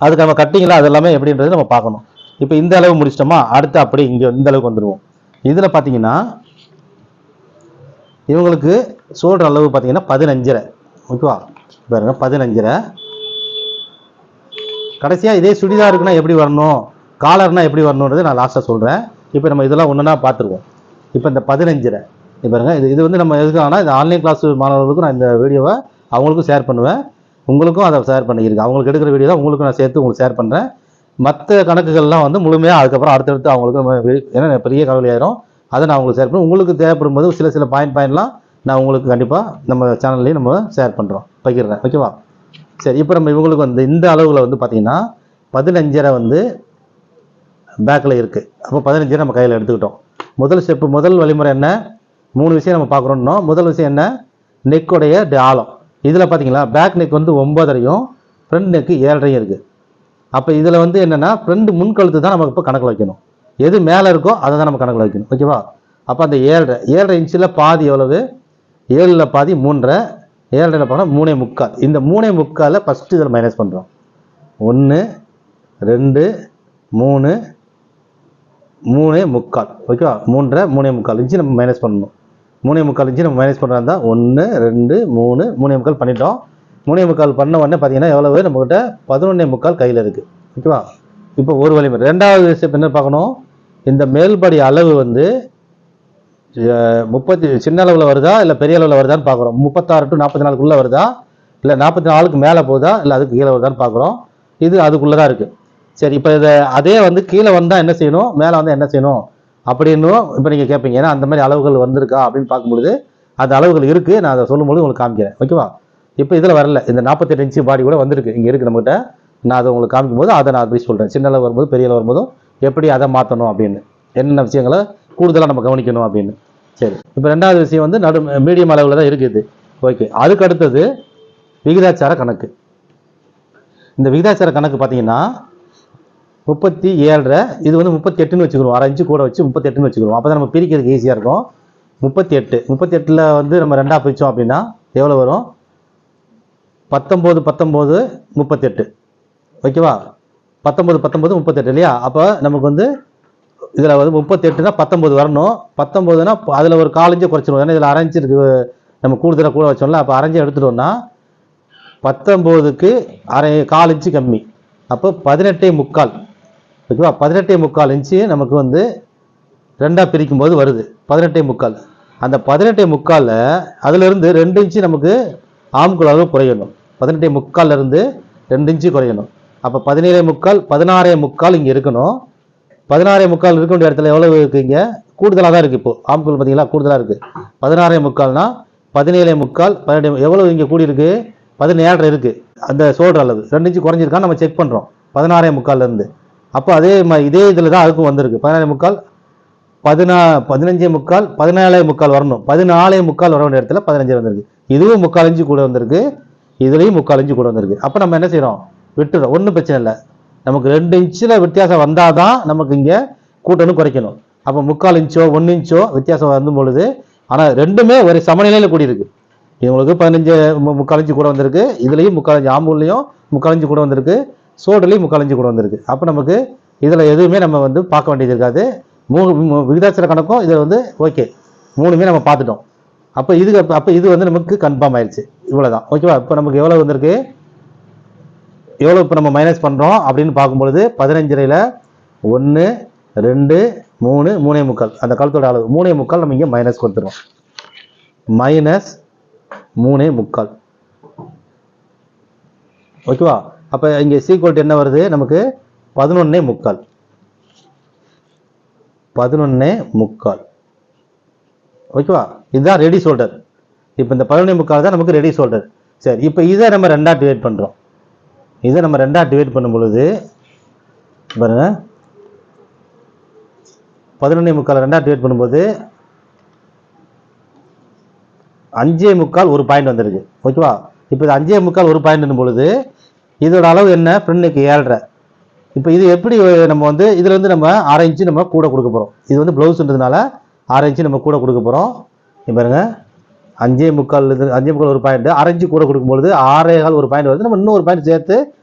அதுக்கு நம்ம கட்டிங்கில் அது எல்லாமே எப்படின்றது நம்ம பார்க்கணும். இப்போ இந்த அளவு முடிச்சிட்டோமா, அடுத்து அப்படி இங்கே இந்த அளவுக்கு வந்துடுவோம். இதில் பார்த்தீங்கன்னா இவங்களுக்கு ஷோல்டர் அளவு பார்த்தீங்கன்னா 15.5. ஓகேவா? பாருங்க 15.5. கடைசியாக இதே சுடிதார் இருக்குன்னா எப்படி வரணும், காலர்னா எப்படி வரணுன்றது நான் லாஸ்ட்டாக சொல்கிறேன். இப்போ நம்ம இதெல்லாம் ஒன்றுனா பார்த்துருவோம். இப்போ இந்த 15.5 பாருங்க, இது வந்து நம்ம எதுக்கானா இந்த ஆன்லைன் கிளாஸ் மாணவர்களுக்கும் நான் இந்த வீடியோவை அவங்களுக்கும் ஷேர் பண்ணுவேன், உங்களுக்கும் அதை ஷேர் பண்ணியிருக்கேன். அவங்களுக்கு எடுக்கிற வீடியோ தான் உங்களுக்கும் நான் சேர்த்து உங்களுக்கு ஷேர் பண்ணுறேன். மற்ற கணக்குகள்லாம் வந்து முழுமையாக அதுக்கப்புறம் அடுத்தடுத்து அவங்களுக்கு ஏன்னா பெரிய கவலை ஆயிரும், அதை நான் உங்களுக்கு ஷேர் பண்ணுவேன். உங்களுக்கு தேவைப்படும் போது சில பாயிண்ட்லாம் நான் உங்களுக்கு கண்டிப்பாக நம்ம சேனல்லையும் நம்ம ஷேர் பண்ணுறோம், பகிர்றேன். ஓகேவா? சரி, இப்போ நம்ம இவங்களுக்கு வந்து இந்த அளவில் வந்து பார்த்தீங்கன்னா 15.5 வந்து பேக்கில் இருக்குது. அப்போ 15 நம்ம கையில் எடுத்துக்கிட்டோம். முதல் ஸ்டெப்பு, முதல் வழிமுறை என்ன? 3 விஷயம் நம்ம பார்க்குறோம்னோ, முதல் விஷயம் என்ன? நெக்குடைய ஆழம். இதில் பார்த்தீங்களா பேக் நெக் வந்து 9.5 ஃப்ரண்ட் நெக்கு 7.5 இருக்குது. அப்போ இதில் வந்து என்னென்னா ஃப்ரண்ட் முன்கழுத்து தான் நமக்கு இப்போ கணக்கில் வைக்கணும். எது மேலே இருக்கோ அதை தான் நம்ம கணக்கில் வைக்கணும். ஓகேவா? அப்போ அந்த 7.5 இன்ச்சில் பாதி எவ்வளவு? 7ல் பாதி 3.5, 7.5 போனால் 3.25. இந்த 3.25 ஃபஸ்ட்டு இதில் மைனஸ் பண்ணுறோம். 1 2 3 3.25. ஓகேவா? 3.5 3.25 இன்ச்சு நம்ம மைனஸ் பண்ணணும். 3.25 இன்ச்சு நம்ம மைனஸ் பண்ணுறதா இருந்தால் 1 2 3 3.25 பண்ணிட்டோம். 3.25 பண்ண உடனே பார்த்தீங்கன்னா எவ்வளவு நம்மகிட்ட 11.25 கையில் இருக்குது. ஓகேவா? இப்போ ஒரு வழிமுறை. ரெண்டாவது ஸ்டெப் என்ன பார்க்கணும்? இந்த மேல்படி அளவு வந்து 30 சின்ன அளவில் வருதா இல்லை பெரிய அளவில் வருதான்னு பார்க்குறோம். 36 to 44க்குள்ளே வருதா இல்லை 44க்கு மேலே போகுதா இல்லை அதுக்கு கீழே வருதான்னு பார்க்குறோம். இது அதுக்குள்ளே தான் இருக்குது. சரி, இப்போ இதை அதே வந்து கீழே வந்தால் என்ன செய்யணும், மேலே வந்தால் என்ன செய்யணும் அப்படின்னும் இப்போ நீங்கள் கேட்பீங்க. ஏன்னா அந்த மாதிரி அளவுகள் வந்திருக்கா அப்படின்னு பார்க்கும்பொழுது அந்த அளவுகள் இருக்குது. நான் அதை சொல்லும்போது உங்களுக்கு காமிக்கிறேன். ஓகேவா? இப்போ இதில் வரல, இந்த 48 இன்ச்சு பாடி கூட வந்திருக்கு, இங்கே இருக்குது நம்மகிட்ட. நான் அதை உங்களுக்கு காமிக்கும்போது அதை நான் அப்படி சொல்கிறேன். சின்ன அளவு வரும்போது பெரிய அளவு வரும்போதும் எப்படி அதை மாற்றணும் அப்படின்னு, என்னென்ன விஷயங்களை கூடுதலாக நம்ம கவனிக்கணும் அப்படின்னு. சரி, இப்போ ரெண்டாவது விஷயம் வந்து மீடியம் அளவில் தான் இருக்குது. ஓகே, அதுக்கு அடுத்தது விகிதாச்சார கணக்கு. இந்த விகிதாச்சார கணக்கு பார்த்தீங்கன்னா 37.5 இது வந்து 38ன்னு வச்சுக்கிறோம். 1/2 இன்ச்சு கூட வச்சு 38ன்னு வச்சுக்கிறோம். அப்போ தான் நம்ம பிரிக்கிறதுக்கு ஈஸியாக இருக்கும். 38 வந்து நம்ம 2ஆக பிரித்தோம் அப்படின்னா எவ்வளோ வரும்? 19 19 38. ஓகேவா? 19 19 38 இல்லையா? அப்போ நமக்கு வந்து இதில் வந்து 38னா 19 வரணும். 19னா அதில் ஒரு 1/4 இன்ச்சு குறைச்சிடுவோம். ஏன்னா இதில் 1/2 இன்ச்சு இருக்கு, நம்ம கூடுதலாக கூட வச்சோம்ல. அப்போ 1/2 இன்ச்சு எடுத்துட்டோம்னா 19க்கு 1/4 இன்ச்சு கம்மி. அப்போ 18.75. ஓகேவா? 18.75 இன்ச்சு நமக்கு வந்து 2ஆக பிரிக்கும் போது வருது 18.75. அந்த 18.75 அதிலிருந்து 2 இன்ச்சு நமக்கு ஆம்குள் அளவு குறையணும். 18.75 2 இன்ச்சு குறையணும். அப்போ 17.75 16.75 இங்கே இருக்கணும். 16.75 இருக்க வேண்டிய இடத்துல எவ்வளவு இருக்கு? இங்கே கூடுதலாக தான் இருக்குது. இப்போ ஆம்குள் பார்த்தீங்களா கூடுதலாக இருக்குது. 16.75னா 17.75 18 எவ்வளவு இங்கே கூடி இருக்கு? 17.5 இருக்கு. அந்த ஷோல்டர் அளவு 2 இன்ச்சு குறைஞ்சிருக்கான்னு நம்ம செக் பண்ணுறோம் 16.75 அப்போ அதே இதே இதில் தான் அதுக்கும் வந்திருக்கு. 16.75 15.75 17.75 வரணும். 14.75 வர வேண்டிய இடத்துல 15 வந்திருக்கு. இதுவும் 3/4 இன்ச்சு கூட வந்திருக்கு, இதுலேயும் 3/4 இன்ச்சு கூட வந்திருக்கு. அப்போ நம்ம என்ன செய்கிறோம்? விட்டுறோம். ஒன்றும் பிரச்சனை இல்லை. நமக்கு 2 இன்ச்சில் வித்தியாசம் வந்தால் தான் நமக்கு இங்கே கூட்டணும் குறைக்கணும். அப்போ 3/4 இன்ச்சோ 1 இன்ச்சோ வித்தியாசம் வரும் பொழுது, ஆனால் ரெண்டுமே ஒரு சமநிலையில் கூடியிருக்கு. இவங்களுக்கு 15 3/4 இன்ச்சு கூட வந்திருக்கு, இதுலேயும் 3/4 இன்ச்சு ஆம்பூர்லேயும் 3/4 இன்ச்சு கூட வந்திருக்கு, சோடுலேயும் 3/4 இன்ச்சு கூட வந்திருக்கு. அப்போ நமக்கு இதில் எதுவுமே நம்ம வந்து பார்க்க வேண்டியது இருக்காது. விகிதாச்சார கணக்கும் இதில் வந்து ஓகே, 3மே நம்ம பார்த்துட்டோம். அப்போ இது வந்து நமக்கு கன்ஃபார்ம் ஆயிடுச்சு. இவ்வளோதான். ஓகேவா? இப்போ நமக்கு எவ்வளோ வந்திருக்கு, எவ்வளோ இப்போ நம்ம மைனஸ் பண்ணுறோம் அப்படின்னு பார்க்கும்பொழுது 15.5ல் 1 2 3 3.75 அந்த கழுத்தோட அளவு 3.75 நம்ம இங்கே மைனஸ் கொடுத்துருவோம். -3.75. ஓகேவா? அப்போ இங்கே சீக்வல்ட் என்ன வருது நமக்கு? 11.75. 11.75. ஓகேவா? இதுதான் ரெடி ஷோல்டர். இப்போ இந்த 11.75 தான் நமக்கு ரெடி ஷோல்டர். சரி, இப்போ இதை நம்ம 2ஆக டிவைட் பண்ணுறோம். இதை நம்ம 2ஆக டிவைட் பண்ணும் பொழுது பாருங்க, 11.75 2ஆக டிவைட் பண்ணும்போது 5.75 ஒரு பாயிண்ட் வந்திருக்கு. ஓகேவா? இப்போ இது 5.75 ஒரு பாயிண்ட் பொழுது இதோட அளவு என்ன? ஃப்ரெண்டுக்கு 7.5. இப்போ இது எப்படி நம்ம வந்து இதுல இருந்து நம்ம 1/2 இன்ச்சு நம்ம கூட கொடுக்க போகிறோம். இது வந்து ப்ளவுஸ்ன்றதுனால 1/2 இன்ச்சு நம்ம கூட கொடுக்க போகிறோம். பாருங்க, 5.75 ஒரு பாயிண்ட், 1/2 இன்ச்சு கூட கொடுக்கும்பொழுது 6.25 ஒரு பாயிண்ட் வருது. நம்ம இன்னொரு பாயிண்ட் சேர்த்து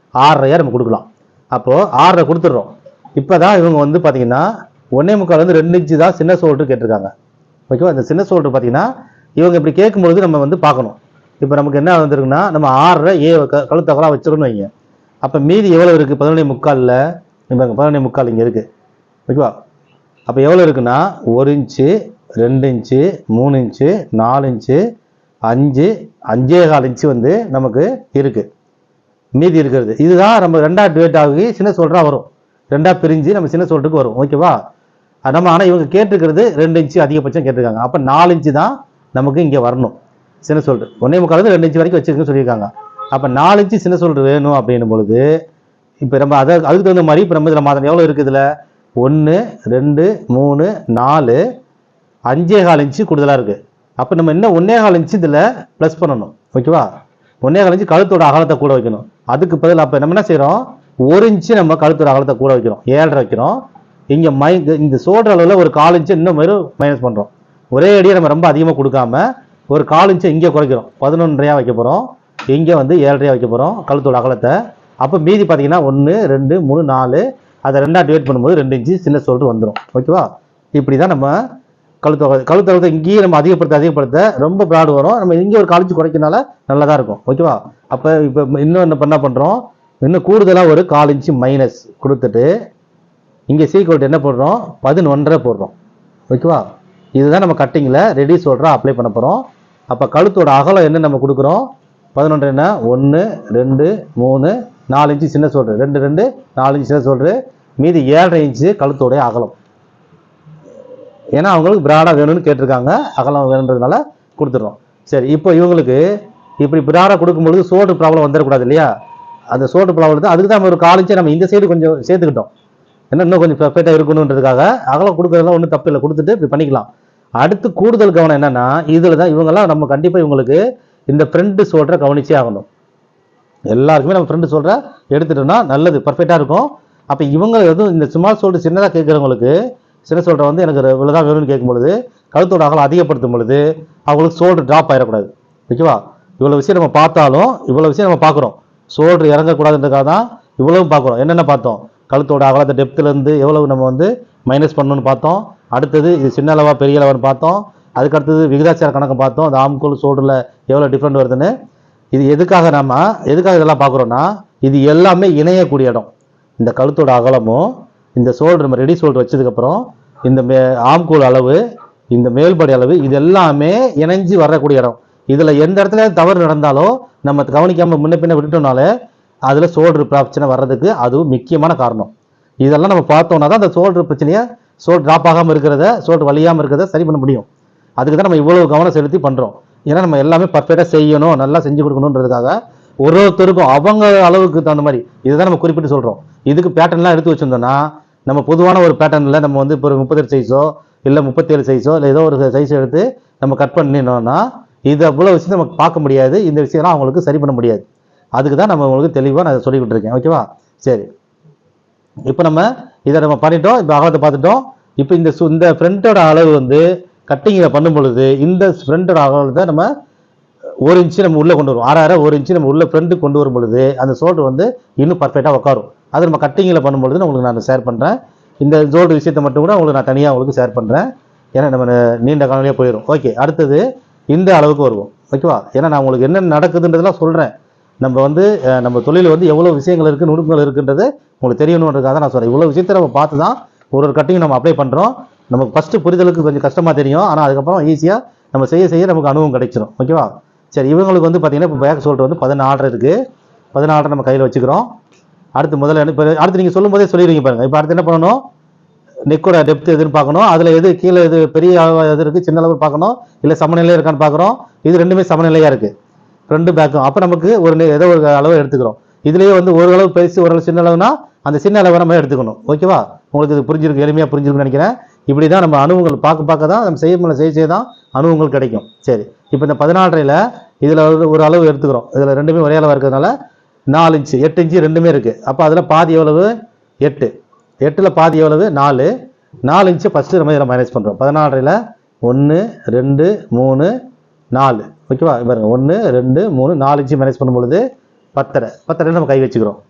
6.5 நம்ம கொடுக்கலாம். அப்போது 6.5 கொடுத்துட்றோம். இப்போ தான் இவங்க வந்து பார்த்தீங்கன்னா 1.75 வந்து 2 இன்ச்சு தான் சின்ன ஷோல்டர் கேட்டிருக்காங்க. ஓகேவா? இந்த சின்ன ஷோல்டர் பார்த்தீங்கன்னா இவங்க இப்படி கேட்கும்பொழுது நம்ம வந்து பார்க்கணும். இப்போ நமக்கு என்ன வந்திருக்குன்னா, நம்ம 6.5 கழுத்தகலாம் வச்சிடணும் வைங்க. அப்போ மீதி எவ்வளோ இருக்குது? 11.75ல் 11.75 இங்கே இருக்குது. ஓகேவா? அப்போ எவ்வளோ இருக்குன்னா 1 inch 2 inch 3 inch 4 inch 5 5.25 inch வந்து நமக்கு இருக்குது. மீதி இருக்கிறது இதுதான் நம்ம 2ஆக டிவைட் ஆகி சின்ன ஷோல்டராக வரும். 2ஆக பிரிஞ்சு நம்ம சின்ன ஷோல்டருக்கு வரும். ஓகேவா? நம்ம ஆனால் இவங்க கேட்டிருக்கிறது 2 இன்ச்சு அதிகபட்சம் கேட்டிருக்காங்க. அப்போ 4 இன்ச்சு தான் நமக்கு இங்கே வரணும் சின்ன ஷோல்டர். 1.75 2 இன்ச்சு வரைக்கும் வச்சிருக்குன்னு சொல்லியிருக்காங்க. அப்போ 4 இன்ச்சு சின்ன ஷோல்டர் வேணும் அப்படின்னும் பொழுது இப்போ நம்ம அதுக்கு தகுந்த மாதிரி இப்போ நம்ம இதில் மாதம் எவ்வளோ இருக்குது? இதில் 1 2 3 4 5.25 இன்ச்சு கூடுதலாக இருக்குது. அப்போ நம்ம இன்னும் 1.25 இன்ச்சு இதில் ப்ளஸ் பண்ணணும். ஓகேவா? 1.25 இன்ச்சு கழுத்தோட அகலத்தை கூட வைக்கணும். அதுக்கு பதில் அப்போ நம்ம என்ன செய்கிறோம்? 1 இன்ச்சு நம்ம கழுத்தோட அகலத்தை கூட வைக்கிறோம், 7.5 வைக்கிறோம். இங்கே இந்த ஷோல்டர் அளவில் ஒரு 1/4 இன்ச்சு இன்னும் மைனஸ் பண்ணுறோம். ஒரே அடியாக நம்ம ரொம்ப அதிகமாக கொடுக்காம ஒரு 1/4 இன்ச்சு இங்கே குறைக்கிறோம். 11.5 வைக்க போகிறோம். இங்கே வந்து 7.5 வைக்க போகிறோம் கழுத்தோட அகலத்தை. அப்போ மீதி பார்த்தீங்கன்னா 1 2 3 4 அதை 2ஆக டிவைட் பண்ணும்போது 2 இன்ச்சு சின்ன ஷோல்டர் வந்துடும். ஓகேவா? இப்படி தான் நம்ம கழுத்தளத்தை இங்கேயே நம்ம அதிகப்படுத்த ரொம்ப ப்ராடு வரும். நம்ம இங்கே ஒரு 1/4 இன்ச்சு குறைக்கிறனால நல்லா தான் இருக்கும். ஓகேவா? அப்போ இப்போ இன்னும் என்ன பண்ணுறோம்? இன்னும் கூடுதலாக ஒரு 1/4 இன்ச்சு மைனஸ் கொடுத்துட்டு இங்கே சீக்வல்ட் என்ன போடுறோம்? 11.5 போடுறோம். ஓகேவா? இதுதான் நம்ம கட்டிங்கில் ரெடி ஷோல்டராக அப்ளை பண்ண போகிறோம். அப்போ கழுத்தோட அகலம் என்ன நம்ம கொடுக்குறோம்? 11 என்ன? 1 2 3 4 இன்ச்சு சின்ன ஷோல்டர், 2 2 4 இன்ச்சு சின்ன ஷோல்டர், மீதி 7.5 இன்ச்சு கழுத்தோடைய அகலம். ஏன்னா அவங்களுக்கு பிராடாக வேணும்னு கேட்டிருக்காங்க, அகலம் வேணுன்றதுனால கொடுத்துட்றோம். சரி, இப்போ இவங்களுக்கு இப்படி பிராடாக கொடுக்கும்பொழுது ஷோல்டர் ப்ராப்ளம் வந்துடக்கூடாது இல்லையா? அந்த ஷோல்டர் ப்ராப்ளம் தான், அதுக்கு தான் நம்ம ஒரு 1/4 இன்ச்சை நம்ம இந்த சைடு கொஞ்சம் சேர்த்துக்கிட்டோம். ஏன்னா இன்னும் கொஞ்சம் பெர்ஃபெக்டாக இருக்கணுன்றதுக்காக அகலம் கொடுக்குறதுலாம் ஒன்றும் தப்பு இல்லை, கொடுத்துட்டு இப்படி பண்ணிக்கலாம். அடுத்து கூடுதல் கவனம் என்னன்னா, இதில் தான் இவங்கெல்லாம் நம்ம கண்டிப்பாக இவங்களுக்கு இந்த ஃப்ரண்ட் ஷோல்டரை கவனிச்சே ஆகணும். எல்லாருக்குமே நம்ம ஃப்ரெண்டு சொல்கிற எடுத்துட்டோம்னா நல்லது, பர்ஃபெக்டாக இருக்கும். அப்போ இவங்க எதுவும் இந்த ஸ்மால் ஷோல்டர் சின்னதாக கேட்குறவங்களுக்கு, சின்ன ஷோல்டர் வந்து எனக்கு இவ்வளோதான் வேணும்னு கேட்கும் பொழுது, கழுத்தோட அகலம் அதிகப்படுத்தும் பொழுது அவங்களுக்கு ஷோல்டர் ட்ராப் ஆகிடக்கூடாது. ஓகேவா? இவ்வளோ விஷயம் நம்ம பார்த்தாலும், இவ்வளோ விஷயம் நம்ம பார்க்குறோம், ஷோல்டர் இறங்கக்கூடாதுன்றதுக்காக தான் இவ்வளவு பார்க்குறோம். என்னென்ன பார்த்தோம்? கழுத்தோட அகலத்தை டெப்த்துலேருந்து எவ்வளவு நம்ம வந்து மைனஸ் பண்ணணும்னு பார்த்தோம். அடுத்தது இது சின்ன அளவா பெரிய அளவான்னு பார்த்தோம். அதுக்கு அடுத்தது விகிதாச்சார கணக்கு பார்த்தோம். அந்த ஆம்கோல் ஷோல்டரில் எவ்வளோ டிஃப்ரெண்ட் வருதுன்னு. இது எதுக்காக இதெல்லாம் பார்க்குறோன்னா, இது எல்லாமே இணையக்கூடிய இடம். இந்த கழுத்தோட அகலமும் இந்த ஷோல்டர் நம்ம ரெடி ஷோல்டர் வச்சதுக்கப்புறம் இந்த ஆம்கோல் அளவு, இந்த மேல்படி அளவு, இது எல்லாமே இணைஞ்சு வரக்கூடிய இடம். இதில் எந்த இடத்துல தவறு நடந்தாலும் நம்ம கவனிக்காமல் முன்ன பின்ன விட்டுட்டோம்னாலே அதில் ஷோல்டர் பிரச்சனை வர்றதுக்கு அதுவும் முக்கியமான காரணம். இதெல்லாம் நம்ம பார்த்தோம்னா தான் அந்த ஷோல்டர் பிரச்சனையை, ஷோல்டர் ட்ராப் ஆகாமல் இருக்கிறத, ஷோல்டர் வலியாமல் இருக்கிறத சரி பண்ண முடியும். அதுக்கு தான் நம்ம இவ்வளவு கவனம் செலுத்தி பண்ணுறோம். ஏன்னா நம்ம எல்லாமே பர்ஃபெக்டாக செய்யணும், நல்லா செஞ்சு கொடுக்கணுன்றதுக்காக ஒருத்தருக்கும் அவங்க அளவுக்கு தகுந்த மாதிரி இதுதான் நம்ம குறிப்பிட்டு சொல்கிறோம். இதுக்கு பேட்டர்ன்லாம் எடுத்து வச்சுருந்தோம்னா நம்ம பொதுவான ஒரு பேட்டர்னில் நம்ம வந்து இப்போ ஒரு 38 சைஸோ இல்லை 37 சைஸோ இல்லை ஏதோ ஒரு சைஸ் எடுத்து நம்ம கட் பண்ணினோம்னா இது அவ்வளோ விஷயம் நமக்கு பார்க்க முடியாது. இந்த விஷயம்லாம் அவங்களுக்கு சரி பண்ண முடியாது. அதுக்கு தான் நம்ம உங்களுக்கு தெளிவாக நான் சொல்லி கொடுத்துருக்கேன். ஓகேவா? சரி, இப்போ நம்ம இதை நம்ம பண்ணிட்டோம். இப்போ அகலத்தை பார்த்துட்டோம். இப்போ இந்த ஃப்ரண்ட்டோட அளவு வந்து கட்டிங்கில் பண்ணும் பொழுது இந்த ஃப்ரண்ட்டோட அகலத்தை நம்ம 1 இன்ச்சு நம்ம உள்ளே கொண்டு வரும். 1 இன்ச்சு நம்ம உள்ள ஃப்ரண்ட்டு கொண்டு வரும் பொழுது அந்த ஷோல்டர் வந்து இன்னும் பர்ஃபெக்டாக உட்காரும். அது நம்ம கட்டிங்கில் பண்ணும்பொழுது உங்களுக்கு நான் ஷேர் பண்ணுறேன். இந்த ஷோல்டர் விஷயத்தை மட்டும் கூட உங்களுக்கு நான் தனியாக உங்களுக்கு ஷேர் பண்ணுறேன். ஏன்னா நம்ம நீண்ட காலையிலே போயிடும். ஓகே, அடுத்தது இந்த அளவுக்கு வருவோம். ஓகேவா? ஏன்னா நான் உங்களுக்கு என்ன நடக்குதுன்றதெல்லாம் சொல்கிறேன். நம்ம வந்து நம்ம தொழில் வந்து எவ்வளோ விஷயங்கள் இருக்குது, நுணுக்கங்கள் இருக்குன்றது உங்களுக்கு தெரியணுன்றதுக்காக தான் நான் சொல்கிறேன். இவ்வளோ விஷயத்தை நம்ம பார்த்து தான் ஒரு கட்டிங் நம்ம அப்ளை பண்ணுறோம். நமக்கு ஃபஸ்ட்டு புரிதலுக்கு கொஞ்சம் கஷ்டமாக தெரியும். ஆனால் அதுக்கப்புறம் ஈஸியாக நம்ம செய்ய நமக்கு அனுபவம் கிடைச்சிடும். ஓகேவா? சரி, இவங்களுக்கு வந்து பார்த்தீங்கன்னா இப்போ பேக் ஷோல்டர் வந்து 14 இருக்குது. 14 நம்ம கையில் வச்சுக்கிறோம். அடுத்து நீங்கள் சொல்லும் போதே சொல்லிடுவீங்க பாருங்கள். இப்போ அடுத்து என்ன பண்ணணும்? நெக்கோட டெப்த் எதுன்னு பார்க்கணும். அதில் எது கீழே எது பெரிய எது இருக்குது, சின்ன அளவு பார்க்கணும், இல்லை சமநிலையாக இருக்கான்னு பார்க்குறோம். இது ரெண்டுமே சமநிலையாக இருக்குது, ஃப்ரண்ட் பேக்கும். அப்போ நமக்கு ஏதோ ஒரு அளவு எடுத்துக்கிறோம். இதுலேயே வந்து ஒரு அளவு பெருசு ஒரு அளவு சின்ன அளவுனா அந்த சின்ன அளவை நம்ம எடுத்துக்கணும். ஓகேவா? உங்களுக்கு இது புரிஞ்சிருக்கு, எளிமையாக புரிஞ்சிருக்குன்னு நினைக்கிறேன். இப்படி தான் நம்ம அனுபவங்கள் பார்க்க தான் நம்ம செய்ய தான் அனுபவங்கள் கிடைக்கும். சரி, இப்போ இந்த 14ல் இதில் ஒரு அளவு எடுத்துக்கிறோம். இதில் ரெண்டுமே ஒரே அளவாக இருக்கிறதுனால 4 இன்ச்சு 8 இன்ச்சு ரெண்டுமே இருக்குது. அப்போ அதில் பாதி எவ்வளவு? 8. 8ல் பாதி எவ்வளவு? 4 இன்ச்சு ஃபஸ்ட்டு நம்ம இதில் மைனஸ் பண்ணுறோம். 14ல் 1 2 3 4. ஓகேவா? பாருங்க, 1 2 3 4 இன்ச்சு மைனஸ் பண்ணும்பொழுது 10.5 நம்ம கை வச்சுக்கிறோம்.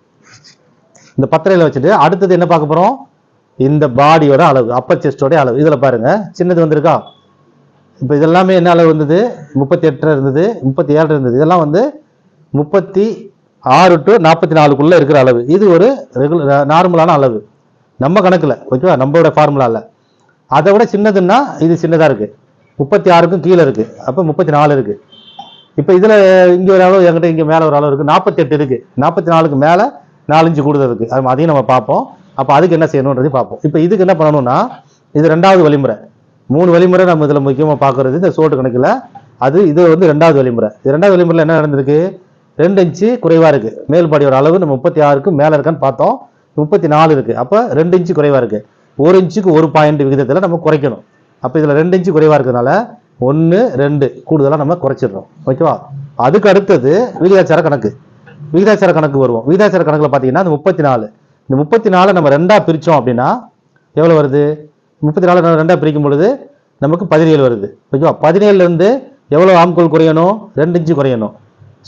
இந்த 10.5 வச்சுட்டு அடுத்தது என்ன பார்க்க போகிறோம்? இந்த பாடியோட அளவு, அப்பர் செஸ்டோட அளவு. இதில் பாருங்க, சின்னது வந்திருக்கா? இப்போ இதெல்லாமே என்ன அளவு இருந்தது? 38 இருந்தது, 37 இருந்தது. இதெல்லாம் வந்து 36 to 44க்குள்ளே இருக்கிற அளவு. இது ஒரு நார்மலான அளவு நம்ம கணக்கில். ஓகேவா? நம்மளோட ஃபார்முலாவில் அதை விட சின்னதுன்னா இது சின்னதாக இருக்குது, 36க்கும் கீழே இருக்குது. அப்போ 34 இருக்குது. இப்போ இதில் இங்கே ஒரு அளவு, என்கிட்ட இங்கே மேலே ஒரு அளவு இருக்குது, 48 இருக்குது. 44க்கு மேலே 4 இன்ச்சு கூடுதல் இருக்குது. அது அதையும் நம்ம பார்ப்போம். அப்போ அதுக்கு என்ன செய்யணுன்றதையும் பார்ப்போம். இப்போ இதுக்கு என்ன பண்ணணும்னா, இது 2வது வழிமுறை. 3 வழிமுறை நம்ம இதில் முக்கியமாக பார்க்குறது இந்த ஷோல்டர் கணக்கில். இது வந்து 2வது வழிமுறை. இது 2வது வழிமுறையில் என்ன நடந்திருக்கு? 2 இன்ச்சு குறைவாக இருக்குது. மேல்பாடியோட அளவு நம்ம 36க்கு மேலே இருக்கான்னு பார்த்தோம், 34 இருக்குது. அப்போ 2 இன்ச்சு குறைவாக இருக்குது. 1 இன்ச்சுக்கு 1 பாயிண்ட் விகிதத்தில் நம்ம குறைக்கணும். அப்போ இதில் 2 இன்ச்சு குறைவாக இருக்கிறதுனால 1 2 கூடுதலாக நம்ம குறைச்சிடுறோம். ஓகேவா? அதுக்கு அடுத்தது விகிதாச்சார கணக்கு வருவோம். விகிதாச்சார கணக்கில் பார்த்தீங்கன்னா இந்த 34, இந்த 34 நம்ம 2ஆக பிரித்தோம் அப்படின்னா எவ்வளோ வருது? 34 நம்ம 2ஆக பிரிக்கும் பொழுது நமக்கு 17 வருது. ஓகேவா? 17லேருந்து எவ்வளோ ஆம்கோல் குறையணும்? 2 இன்ச்சு குறையணும்.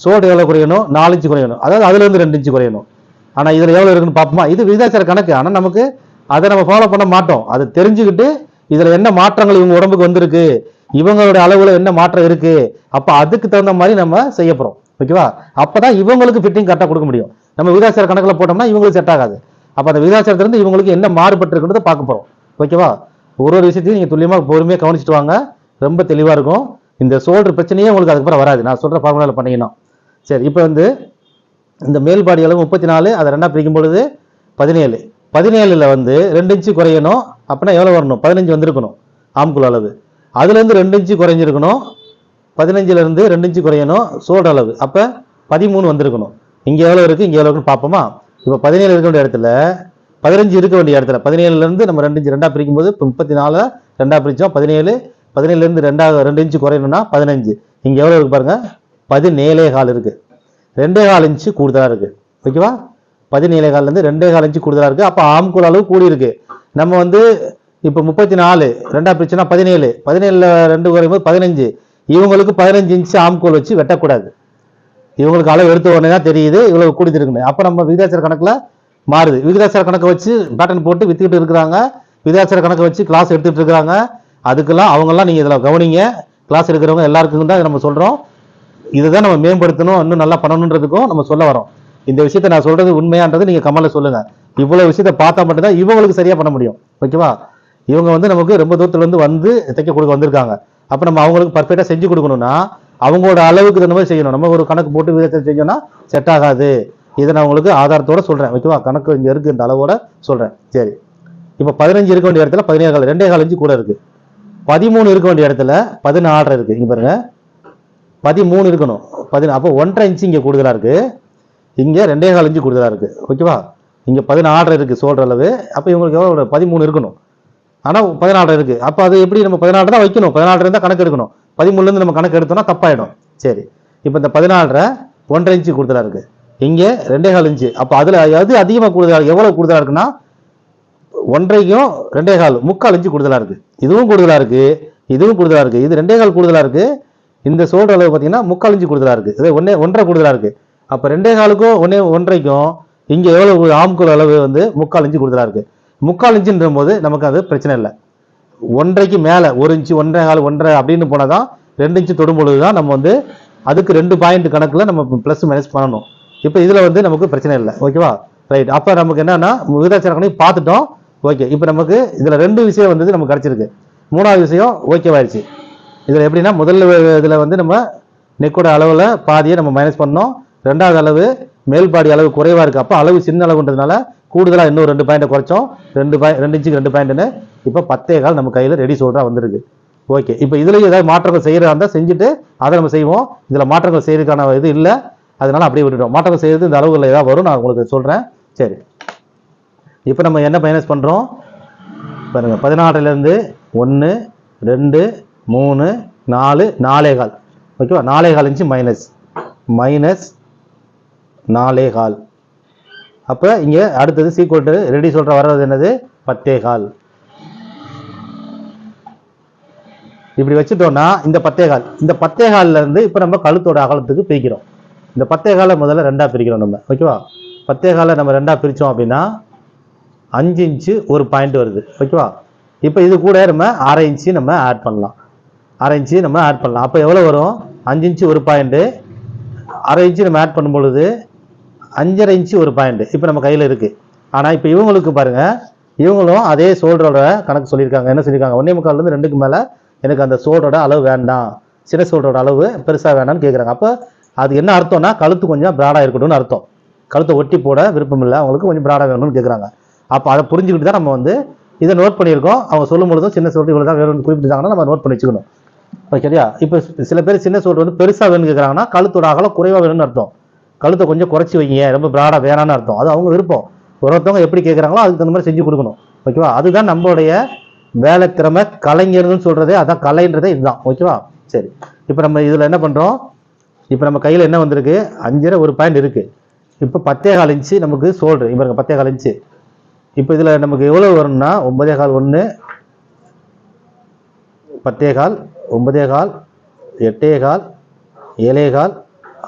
ஷோல்டர் எவ்வளோ குறையணும்? 4 இன்ச்சு குறையணும். அதாவது அதுலேருந்து 2 இன்ச்சு குறையணும். ஆனால் இதில் எவ்வளோ இருக்குன்னு பார்ப்போமா? இது விகிதாச்சார கணக்கு. ஆனால் நமக்கு அதை நம்ம ஃபாலோ பண்ண மாட்டோம். அதை தெரிஞ்சுக்கிட்டு இதில் என்ன மாற்றங்கள் இவங்க உடம்புக்கு வந்திருக்கு, இவங்களோட அளவில் என்ன மாற்றம் இருக்கு, அப்போ அதுக்கு தகுந்த மாதிரி நம்ம செய்ய போகிறோம். ஓகேவா? அப்பதான் இவங்களுக்கு ஃபிட்டிங் கரெக்டாக கொடுக்க முடியும். நம்ம விகிதாச்சார கணக்கில் போட்டோம்னா இவங்களுக்கு செட் ஆகாது. அப்போ அந்த விகிதாச்சாரத்திலிருந்து இவங்களுக்கு என்ன மாறுபட்டு இருக்குன்றதை பார்க்க போகிறோம். ஓகேவா? ஒரு விஷயத்தையும் நீங்கள் துல்லியமாக பொறுமையாக கவனிச்சுட்டு வாங்க, ரொம்ப தெளிவாக இருக்கும். இந்த ஷோல்டர் பிரச்சனையே உங்களுக்கு அதுக்கப்புறம் வராது, நான் சொல்கிற ஃபார்முலாவில் பண்ணீங்கன்னா. சரி, இப்போ வந்து இந்த மேல்பாடி அளவு 34, அதை 2ஆக பிரிக்கும் பொழுது 17. 17ல் வந்து 2 இன்ச்சு குறையணும். அப்படின்னா எவ்வளோ வரணும்? 15 வந்திருக்கணும் ஆம்குள் அளவு. அதுலேருந்து 2 இன்ச்சு குறைஞ்சிருக்கணும். 15லேருந்து 2 இன்ச்சு குறையணும் ஷோல்டர் அளவு. அப்போ 13 வந்திருக்கணும். இங்கே எவ்வளோ இருக்குது, இங்கே எவ்வளோ இருக்குன்னு பார்ப்போமா? இப்போ 17 இருக்க வேண்டிய இடத்துல 15 இருக்க வேண்டிய இடத்துல 17லேருந்து நம்ம 2 இன்ச்சு 2ஆக பிரிக்கும் போது 34 2ஆக பிரித்தோம். 17லேருந்து 2 இன்ச்சு குறையணும்னா 15. இங்கே எவ்வளோ இருக்கு பாருங்க? 17.25 இருக்குது. 2.25 இன்ச்சு கூடுதலாக இருக்குது. ஓகேவா? 17.25லேருந்து 2.25 இன்ச்சு கூடுதலாக இருக்குது. அப்போ ஆம்கோல் அளவு கூடி இருக்கு. நம்ம வந்து இப்போ 34 ரெண்டா பிரிச்சுன்னா 17, 17ல் 2 குறையும்போது 15. இவங்களுக்கு 15 இன்ச்சு ஆம்கோல் வச்சு வெட்டக்கூடாது. இவங்களுக்கு அளவு எடுத்த உடனே தான் தெரியுது இவ்வளவு கூடியிருக்குன்னு. அப்போ நம்ம விகிதாச்சார கணக்கில் மாறுது. விகிதாச்சார கணக்கை வச்சு பேட்டர்ன் போட்டு வித்துக்கிட்டு இருக்கிறாங்க. விகிதாச்சார கணக்கை வச்சு கிளாஸ் எடுத்துகிட்டு இருக்கிறாங்க. அதுக்கெல்லாம் அவங்கெல்லாம் நீங்கள் இதில் கவனிங்க. கிளாஸ் எடுக்கிறவங்க எல்லாருக்கும் தான் நம்ம சொல்கிறோம். இதை தான் நம்ம மேம்படுத்தணும், இன்னும் நல்லா பண்ணணுன்றதுக்கும் நம்ம சொல்ல வரோம். இந்த விஷயத்தை நான் சொல்றது உண்மையான்றது நீங்கள் கமெண்ட்ல சொல்லுங்க. இவ்வளவு விஷயத்தை பார்த்தா மட்டும்தான் இவங்களுக்கு சரியா பண்ண முடியும். ஓகேவா? இவங்க வந்து நமக்கு ரொம்ப தூரத்துல வந்து தைக்க கொடுக்க வந்திருக்காங்க. அப்போ நம்ம அவங்களுக்கு பர்ஃபெக்டாக செஞ்சு கொடுக்கணும்னா அவங்களோட அளவுக்கு தகுந்த மாதிரி செய்யணும். நம்ம ஒரு கணக்கு போட்டு விதத்தை செஞ்சோம்னா செட் ஆகாது. இதை நான் உங்களுக்கு ஆதாரத்தோட சொல்றேன். ஓகேவா? கணக்கு இங்கே இருக்கு, இந்த அளவோட சொல்றேன். சரி, இப்போ 15 இருக்க வேண்டிய இடத்துல 17, 2.25 இன்ச்சு கூட இருக்கு. 13 இருக்க வேண்டிய இடத்துல 14 இருக்கு. இங்க பாருங்க, 13 இருக்கணும். அப்போ 1.5 இன்ச்சு இங்கே கூடுதலா இருக்கு. இங்கே 2.25 இன்ச்சு கூடுதலா இருக்கு. ஓகேவா? இங்கே 16 இருக்கு சொல்ற அளவு. அப்போ இவங்களுக்கு எவ்வளோ? 13 இருக்கணும். ஆனால் 14 இருக்கு. அப்போ அது எப்படி? நம்ம 14 தான் வைக்கணும். 14 இருந்தால் கணக்கு எடுக்கணும். 13லேருந்து நம்ம கணக்கு எடுத்தோம்னா தப்பாயிடும். சரி, இப்போ இந்த 14 1.5 இன்ச்சு கூடுதலா இருக்கு. இங்கே 2.25 இன்ச்சு. அப்போ அதில் எது அதிகமாக கூடுதலா? எவ்வளவு கூடுதலா இருக்குன்னா 1.5க்கும் 2.25 3/4 இன்ச்சு கூடுதலா இருக்கு. இதுவும் கூடுதலா இருக்கு, இதுவும் கூடுதலா இருக்கு. இது 2.25 கூடுதலா இருக்கு. இந்த சோல்டர் அளவு பார்த்தீங்கன்னா 3/4 இன்ச்சு கூடுதலா இருக்கு. இது 1.5 கூடுதலா இருக்கு. அப்போ 2.25க்கும் 1.5க்கும் இங்கே எவ்வளவு ஆம்கோல் அளவு வந்து 3/4 இன்ச்சு கூடுதலா இருக்கு. 3/4 இன்ச்சுன்ற போது நமக்கு அது பிரச்சனை இல்லை. 1.5க்கு மேலே 1 இன்ச்சு 1.25 1.5 அப்படின்னு போனால் தான் 2 இன்ச்சு தொடும் பொழுது தான் நம்ம வந்து அதுக்கு 2 பாயிண்ட் கணக்கில் நம்ம ப்ளஸ் மைனஸ் பண்ணணும். இப்போ இதில் வந்து நமக்கு பிரச்சனை இல்லை. ஓகேவா? ரைட். அப்போ நமக்கு என்னன்னா விகிதாச்சார கணக்கு பார்த்துட்டோம். ஓகே, இப்போ நமக்கு இதில் 2 விஷயம் வந்து நமக்கு கிடச்சிருக்கு. 3வது விஷயம் ஓகேவாயிருச்சு. இதில் எப்படின்னா முதல்ல இதில் வந்து நம்ம நெக்கோட அளவில் பாதியை நம்ம மைனஸ் பண்ணோம். 2வது அளவு மேல்பாடி அளவு குறைவாக இருக்குது. அப்போ அளவு சின்ன அளவுன்றதுனால கூடுதலாக இன்னும் 2 பாயிண்ட்டை குறைச்சோம். 2 இன்ச்சுக்கு 2 பாயிண்ட்டுன்னு இப்போ 10.25 நம்ம கையில் ரெடி சோல்டரா வந்திருக்கு. ஓகே, இப்போ இதுலேயும் ஏதாவது மாற்றங்கள் செய்கிறதா இருந்தால் செஞ்சுட்டு அதை நம்ம செய்வோம். இதில் மாற்றங்கள் செய்யறதுக்கான இது இல்லை, அதனால அப்படியே விட்டுட்டோம். மாற்றங்கள் செய்யறது இந்த அளவுகளில் ஏதாவது வரும், நான் உங்களுக்கு சொல்கிறேன். சரி, இப்போ நம்ம என்ன மைனஸ் பண்ணுறோம் பாருங்க. 16லேருந்து 1 2 3 4 4.25. ஓகேவா? 4.25 இன்ச்சு மைனஸ் 4.25. அப்போ இங்கே அடுத்தது சீக்வல் ரெடி சொல்ற வர்றது என்னது? 10.25. இப்படி வச்சுட்டோம்னா இந்த 10.25, இந்த 10.25ல இருந்து இப்போ நம்ம கழுத்தோட அகலத்துக்கு பிரிக்கிறோம். இந்த 10.25 முதல்ல 2ஆ பிரிக்கிறோம் நம்ம. ஓகேவா? 10.25 நம்ம 2ஆ பிரித்தோம் அப்படின்னா 5 இன்ச்சு ஒரு பாயிண்ட் வருது. ஓகேவா? இப்போ இது கூட நம்ம 1/2 இன்ச்சு நம்ம ஆட் பண்ணலாம். 1/2 இன்ச்சு நம்ம ஆட் பண்ணலாம். அப்போ எவ்வளோ வரும்? 5 இன்ச்சு ஒரு பாயிண்ட்டு, 1/2 இன்ச்சு நம்ம ஆட் பண்ணும் பொழுது 5.5 இன்ச்சு ஒரு பாயிண்ட் இப்போ நம்ம கையில் இருக்குது. ஆனால் இப்போ இவங்களுக்கு பாருங்க, இவங்களும் அதே சோல்டரோட கணக்கு சொல்லியிருக்காங்க. என்ன சொல்லியிருக்காங்க? 1.25லேருந்து 2க்கு மேலே எனக்கு அந்த சோல்டரோட அளவு வேண்டாம், சின்ன சோல்டரோட அளவு பெருசாக வேண்டாம்னு கேட்குறாங்க. அப்போ அது என்ன அர்த்தம்னா கழுத்து கொஞ்சம் பிராடாக இருக்கட்டும்னு அர்த்தம். கழுத்தை ஒட்டி போட விருப்பம் இல்லை, அவங்களுக்கு கொஞ்சம் பிராடாக வேணும்னு கேட்குறாங்க. அப்போ அதை புரிஞ்சுக்கிட்டு தான் நம்ம வந்து இதை நோட் பண்ணியிருக்கோம். அவங்க சொல்லும் பொழுதும் சின்ன சோல்டர் இவ்வளோ தான் வேணும்னு குறிப்பிட்டாங்கன்னா நம்ம நோட் பண்ணி வச்சுக்கணும். ஓகேயா? இப்போ சில பேர் சின்ன சோல்டர் வந்து பெருசாக வேணும்னு கேட்குறாங்கன்னா கழுத்தோட அகலம் குறைவாக வேணும்னு அர்த்தம். கழுத்தை கொஞ்சம் குறைச்சி வைங்க, ரொம்ப பிராடாக வேணான்னு அர்த்தம். அது அவங்க விருப்பம். ஒருத்தவங்க எப்படி கேட்குறாங்களோ அதுக்கு தகுந்த மாதிரி செஞ்சு கொடுக்கணும். ஓகேவா? அதுதான் நம்மளுடைய வேலை திறமை. கலைஞர்னு சொல்றதே அதான், கலைன்றதே இதுதான். ஓகேவா? சரி, இப்போ நம்ம இதில் என்ன பண்ணுறோம்? இப்போ நம்ம கையில் என்ன வந்திருக்கு? 5.5 ஒரு பாயிண்ட் இருக்கு. இப்போ 10.25 இன்ச்சு நமக்கு சோல்டர். இப்போ 10.25 இன்ச்சு. இப்போ இதில் நமக்கு எவ்வளோ வரும்னா 9.25 1 10.25 9.25 8.25 7.25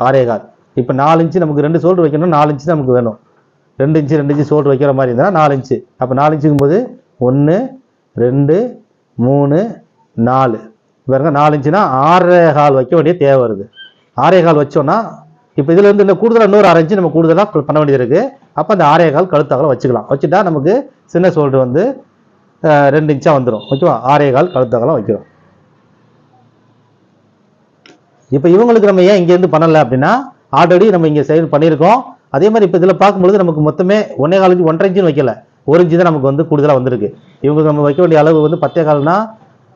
6.25. இப்போ 4 இன்ச்சு நமக்கு 2 சோல்டர் வைக்கணும். 4 இன்ச்சு நமக்கு வேணும். 2 இன்ச்சு சோல்டர் வைக்கிற மாதிரி இருந்தால் 4 இன்ச்சு. அப்போ 4 இன்ச்சுக்கும் போது 1 2 3 4 பாருங்க. 4 இன்ச்சுனா 6.25 வைக்க வேண்டிய தேவை வருது. 6.25 வச்சோம்னா இப்போ இதுல இருந்து இன்னும் கூடுதலாக இன்னொரு 1/2 இன்ச்சு நம்ம கூடுதலாக பண்ண வேண்டியது இருக்கு. அப்போ அந்த 6.25 கழுத்தாகலாம் வச்சுக்கலாம். வச்சுட்டா நமக்கு சின்ன சோல்டர் வந்து 2 இன்ச்சா வந்துடும். ஓகேவா? 6.25 கழுத்தாகலாம் வைக்கிறோம். இப்போ இவங்களுக்கு நம்ம ஏன் இங்கேருந்து பண்ணலை அப்படின்னா ஆல்ரெடி நம்ம இங்கே சைடு பண்ணியிருக்கோம். அதே மாதிரி இப்போ இதில் பார்க்கும்பொழுது நமக்கு மொத்தமே 1.25 இன்ச்சு 1.5 இன்ச்சுன்னு வைக்கல, 1 இன்ச்சு தான் நமக்கு வந்து கூடுதலாக வந்திருக்கு. இவங்க நம்ம வைக்க வேண்டிய அளவு வந்து 10.25னா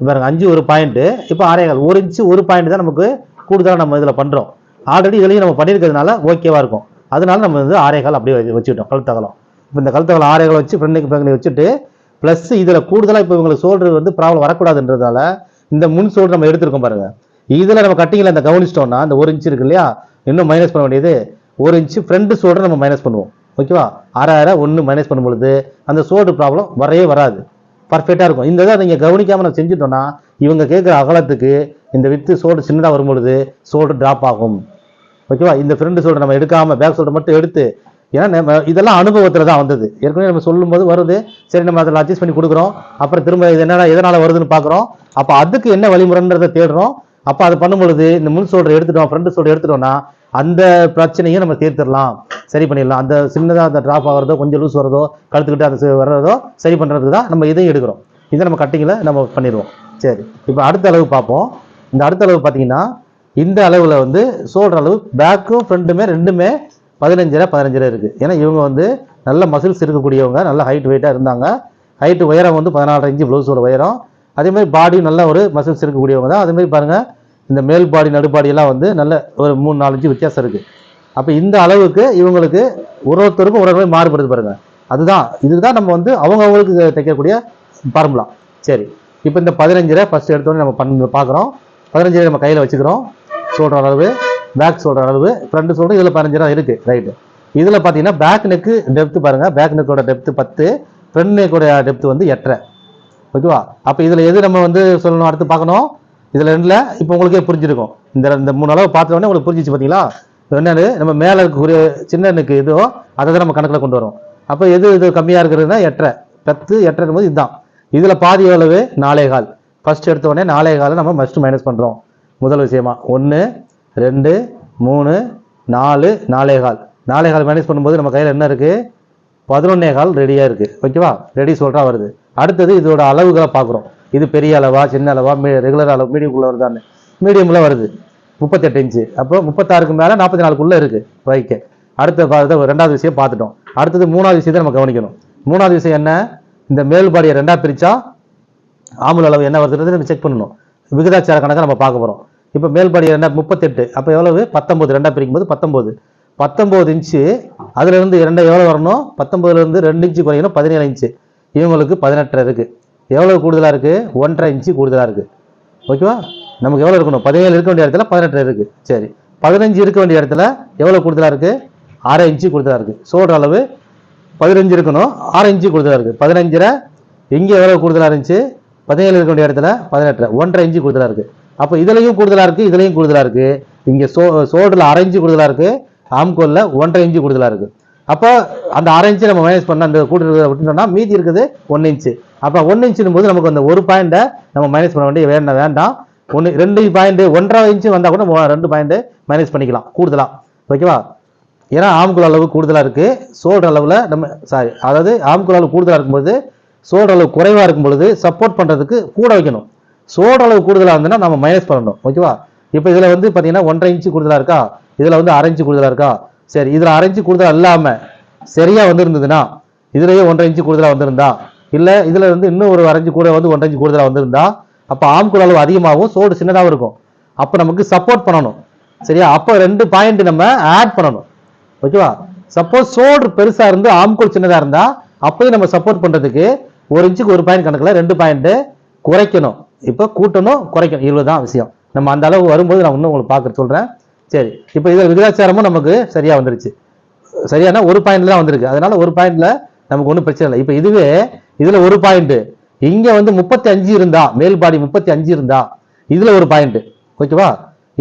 பாருங்க 5 ஒரு பாயிண்ட்டு. இப்போ 6.25 1 இன்ச்சு ஒரு பாயிண்ட் தான் நமக்கு கூடுதலாக நம்ம இதில் பண்ணுறோம். ஆல்ரெடி இதுலையும் நம்ம பண்ணியிருக்கிறதுனால ஓகேவா இருக்கும். அதனால நம்ம வந்து 6.25 அப்படியே வச்சுக்கிட்டோம் கழுத்தகலம். இப்போ இந்த கழுத்தகலம் 6.25 வச்சு ஃப்ரெண்டுக்கு பேங்க் வச்சுட்டு ப்ளஸ் இதில் கூடுதலாக இப்போ இவங்களுக்கு சோல்டர் வந்து ப்ராப்ளம் வரக்கூடாதுன்றதால இந்த முன் சோல்டர் நம்ம எடுத்துருக்கோம் பாருங்க. இதில் நம்ம கட்டிங்கில் இந்த கவனிச்சிட்டோம்னா இந்த 1 இன்ச்சு இருக்கு இல்லையா, இன்னும் மைனஸ் பண்ண வேண்டியது 1 இன்ச்சு ஃப்ரண்ட் ஷோல்டர் நம்ம மைனஸ் பண்ணுவோம். ஓகேவா? 6 1 மைனஸ் பண்ணும் பொழுது அந்த ஷோல்டர் ப்ராப்ளம் வரவே வராது, பர்ஃபெக்டாக இருக்கும். இந்த இதை நீங்கள் கவனிக்காமல் நம்ம செஞ்சுட்டோம்னா இவங்க கேட்குற அகலத்துக்கு இந்த வித்து ஷோல்டர் சின்னதாக வரும்பொழுது ஷோல்டர் ட்ராப் ஆகும். ஓகேவா? இந்த ஃப்ரண்ட் ஷோல்டர் நம்ம எடுக்காமல் பேக் ஷோல்டர் மட்டும் எடுத்து, ஏன்னா நம்ம இதெல்லாம் அனுபவத்தில் தான் வந்தது. ஏற்கனவே நம்ம சொல்லும்போது வருது, சரி நம்ம அதில் அட்ஜஸ்ட் பண்ணி கொடுக்குறோம், அப்புறம் திரும்ப இது என்ன எதனால் வருதுன்னு பார்க்குறோம், அப்போ அதுக்கு என்ன வழிமுறைன்றதை தேடுறோம். அப்போ அது பண்ணும்பொழுது இந்த முன் ஷோல்டர் எடுத்துட்டோம், ஃப்ரண்ட் ஷோல்டர் எடுத்துட்டோம்னா அந்த பிரச்சனையும் நம்ம தீர்த்திடலாம், சரி பண்ணிடலாம். அந்த சின்னதாக அந்த ட்ராப் ஆகிறதோ, கொஞ்சம் லூஸ் வரதோ, கழுத்துக்கிட்டு அது வர்றதோ சரி பண்ணுறதுக்கு தான் நம்ம இதையும் எடுக்கிறோம். இதை நம்ம கட்டிங்கில் நம்ம பண்ணிடுவோம். சரி, இப்போ அடுத்த அளவு பார்ப்போம். இந்த அடுத்த அளவு பார்த்தீங்கன்னா இந்த அளவில் வந்து ஷோல்டர் அளவு பேக்கும் ஃப்ரண்ட்டுமே ரெண்டுமே 15.5 இருக்குது. ஏன்னா இவங்க வந்து நல்ல மசில்ஸ் இருக்கக்கூடியவங்க, நல்ல ஹைட் வெயிட்டாக இருந்தாங்க. ஹைட்டு உயரம் வந்து 14 இன்ச்சு ப்ளவுஸோட உயரம். அதேமாதிரி பாடியும் நல்ல ஒரு மசில்ஸ் இருக்கக்கூடியவங்க தான். அதேமாதிரி பாருங்கள், இந்த மேல் பாடி நடுப்பாடியெல்லாம் வந்து நல்ல ஒரு 3-4 இன்ச்சு வித்தியாசம் இருக்குது. அப்போ இந்த அளவுக்கு இவங்களுக்கு ஒருத்தருக்கும் ஒரு அளவு மாறுபடுது பாருங்கள். இதுதான் நம்ம வந்து அவங்களுக்கு தைக்கக்கூடிய ஃபார்முலா. சரி, இப்போ இந்த 15 ஃபஸ்ட் எடுத்தோடனே நம்ம பார்க்குறோம். 15 நம்ம கையில் வச்சுக்கிறோம். ஷோல்டர் அளவு, பேக் ஷோல்டர் அளவு, ஃப்ரண்ட் ஷோல்டர் இதில் 15 இருக்குது. ரைட்டு. இதில் பார்த்தீங்கன்னா பேக் நெக்கு டெப்த்து பாருங்கள். பேக் நெக்கோட டெப்த்து 10, ஃப்ரண்ட் நெக்கோட டெப்த்து வந்து 8.5. ஓகேவா? அப்போ இதில் எது நம்ம வந்து சொல்லணும், அடுத்து பார்க்கணும். இதில் ரெண்டில் இப்போ உங்களுக்கே புரிஞ்சிருக்கும். இந்த 3 அளவு பார்த்தோன்னே உங்களுக்கு புரிஞ்சிச்சு பார்த்தீங்களா? என்னது நம்ம மேலே இருக்கக்கூடிய சின்ன நெக்கு இதோ அதை தான் நம்ம கணக்கில் கொண்டு வரோம். அப்போ இது கம்மியாக இருக்கிறதுனா 8.5, 10, 8.5 போது இதுதான். இதில் பாதி அளவு 4.25. ஃபர்ஸ்ட் எடுத்தோடனே 4.25 நம்ம மஸ்ட் மைனஸ் பண்ணுறோம். முதல் விஷயமா 1 2 3 4 4.25. 4.25 மைனஸ் பண்ணும்போது நம்ம கையில் என்ன இருக்குது? 11.25 ரெடியாக இருக்குது. ஓகேவா? ரெடி சொல்கிறா வருது. அடுத்தது இதோட அளவுகளை பார்க்குறோம். இது பெரிய அளவா, சின்ன அளவா, ரெகுலர் அளவு, மீடியம்குள்ளே வருதான்னு. மீடியமில் வருது 38 இன்ச்சு. அப்போ 36க்கு மேலே 44க்குள்ளே இருக்குது வைக்க. அடுத்த ரெண்டாவது விஷயம் பார்த்துட்டோம். அடுத்தது மூணாவது விஷயத்தை நம்ம கவனிக்கணும். மூணாவது விஷயம் என்ன? இந்த மேல் பாடியை ரெண்டாக பிரித்தா ஆம்பல் அளவு என்ன வருதுன்றது நம்ம செக் பண்ணணும். விகிதாச்சார கணக்கை நம்ம பார்க்க போகிறோம். இப்போ மேல் பாடி 38, அப்போ எவ்வளவு? 19. ரெண்டாக பிரிக்கும்போது 19 இன்ச்சு. அதுலேருந்து 2 எவ்வளோ வரணும்? 19லேருந்து 2 இன்ச்சு குறையணும், 17 இன்ச்சு. இவங்களுக்கு 18 இருக்குது. எவ்வளோ கூடுதலாக இருக்குது? 1.5 இன்ச்சு கூடுதலாக இருக்குது. ஓகேவா? நமக்கு எவ்வளோ இருக்கணும்? 17 இருக்க வேண்டிய இடத்துல 18 இருக்குது. சரி, 15 இருக்க வேண்டிய இடத்துல எவ்வளோ கூடுதலாக இருக்குது? 6 இன்ச்சு கூடுதலாக இருக்குது. ஷோல்டர் அளவு 15 இருக்கணும், 6 இன்ச்சு கூடுதலாக இருக்குது. 15 இங்கே எவ்வளோ கூடுதலாக இருந்துச்சு? 17 இருக்க வேண்டிய இடத்துல 18, 1.5 இன்ச்சு கூடுதலாக இருக்குது. அப்போ இதுலையும் கூடுதலாக இருக்குது, இதுலையும் கூடுதலாக இருக்குது. இங்கே ஷோல்டரில் 6 இன்ச்சு கூடுதலாக இருக்குது, ஆம்கோலில் 1.5 இன்ச்சு கூடுதலாக இருக்குது. அப்போ அந்த 6 இன்ச்சு நம்ம மைனஸ் பண்ண அந்த கூடுதல் விட்டுட்டோம்னா மீதி இருக்குது 1 இன்ச்சு. அப்போ 1 இன்ச்சுன்னு போது நமக்கு அந்த ஒரு பாயிண்ட்டை நம்ம மைனஸ் பண்ண வேண்டிய வேண்டாம். 2 பாயிண்ட் 1.5 இன்ச்சு வந்தால் கூட 2 பாயிண்ட் மைனஸ் பண்ணிக்கலாம் கூடுதலாக. ஓகேவா? ஏன்னா ஆம்குள் அளவு கூடுதலாக இருக்குது, ஷோல்டர் அளவில் அதாவது ஆம்குள் அளவு கூடுதலாக இருக்கும்போது ஷோல்டர் அளவு குறைவாக இருக்கும் பொழுது சப்போர்ட் பண்ணுறதுக்கு கூட வைக்கணும். ஷோல்டர் அளவு கூடுதலாக இருந்ததுன்னா நம்ம மைனஸ் பண்ணணும். ஓகேவா? இப்போ இதில் வந்து பார்த்தீங்கன்னா 1.5 இன்ச்சு கூடுதலாக இருக்கா, இதில் வந்து 6 இன்ச்சு கூடுதலாக இருக்கா. சரி, இதில் 6 இன்ச்சு கூடுதலாக இல்லாமல் சரியாக வந்துருந்ததுன்னா இதுலேயே 1.5 இன்ச்சு கூடுதலாக வந்திருந்தா, இல்லை இதில் இருந்து இன்னும் ஒரு 1 இன்ச்சு கூட வந்து 1.5 இன்ச்சு கூடுதலாக வந்திருந்தா, அப்போ ஆம்குள் அளவு அதிகமாகவும் ஷோல்டர் சின்னதாகவும் இருக்கும். அப்போ நமக்கு சப்போர்ட் பண்ணணும். சரியா? அப்போ 2 பாயிண்ட் நம்ம ஆட் பண்ணணும். ஓகேவா? சப்போஸ் ஷோல்டர் பெருசாக இருந்து ஆம்குள் சின்னதாக இருந்தால் அப்போயும் நம்ம சப்போர்ட் பண்ணுறதுக்கு 1 இன்ச்சுக்கு 1 பாயிண்ட் கணக்கில் 2 பாயிண்ட் குறைக்கணும். இப்போ கூட்டணும், குறைக்கணும், இவ்வளோதான் விஷயம். நம்ம அந்த அளவு வரும்போது நான் இன்னும் உங்களுக்கு பார்க்க சொல்கிறேன். சரி, இப்போ இதில் விகிதாச்சாரமும் நமக்கு சரியாக வந்துருச்சு. சரியான ஒரு பாயிண்ட்ல தான் வந்திருக்கு. அதனால ஒரு பாயிண்ட்ல நமக்கு ஒன்றும் பிரச்சனை இல்லை. இப்போ இதுவே இதில் ஒரு பாயிண்ட், இங்கே வந்து 35 இருந்தா, மேல் பாடி 35 இருந்தா இதில் ஒரு பாயிண்ட். ஓகேவா?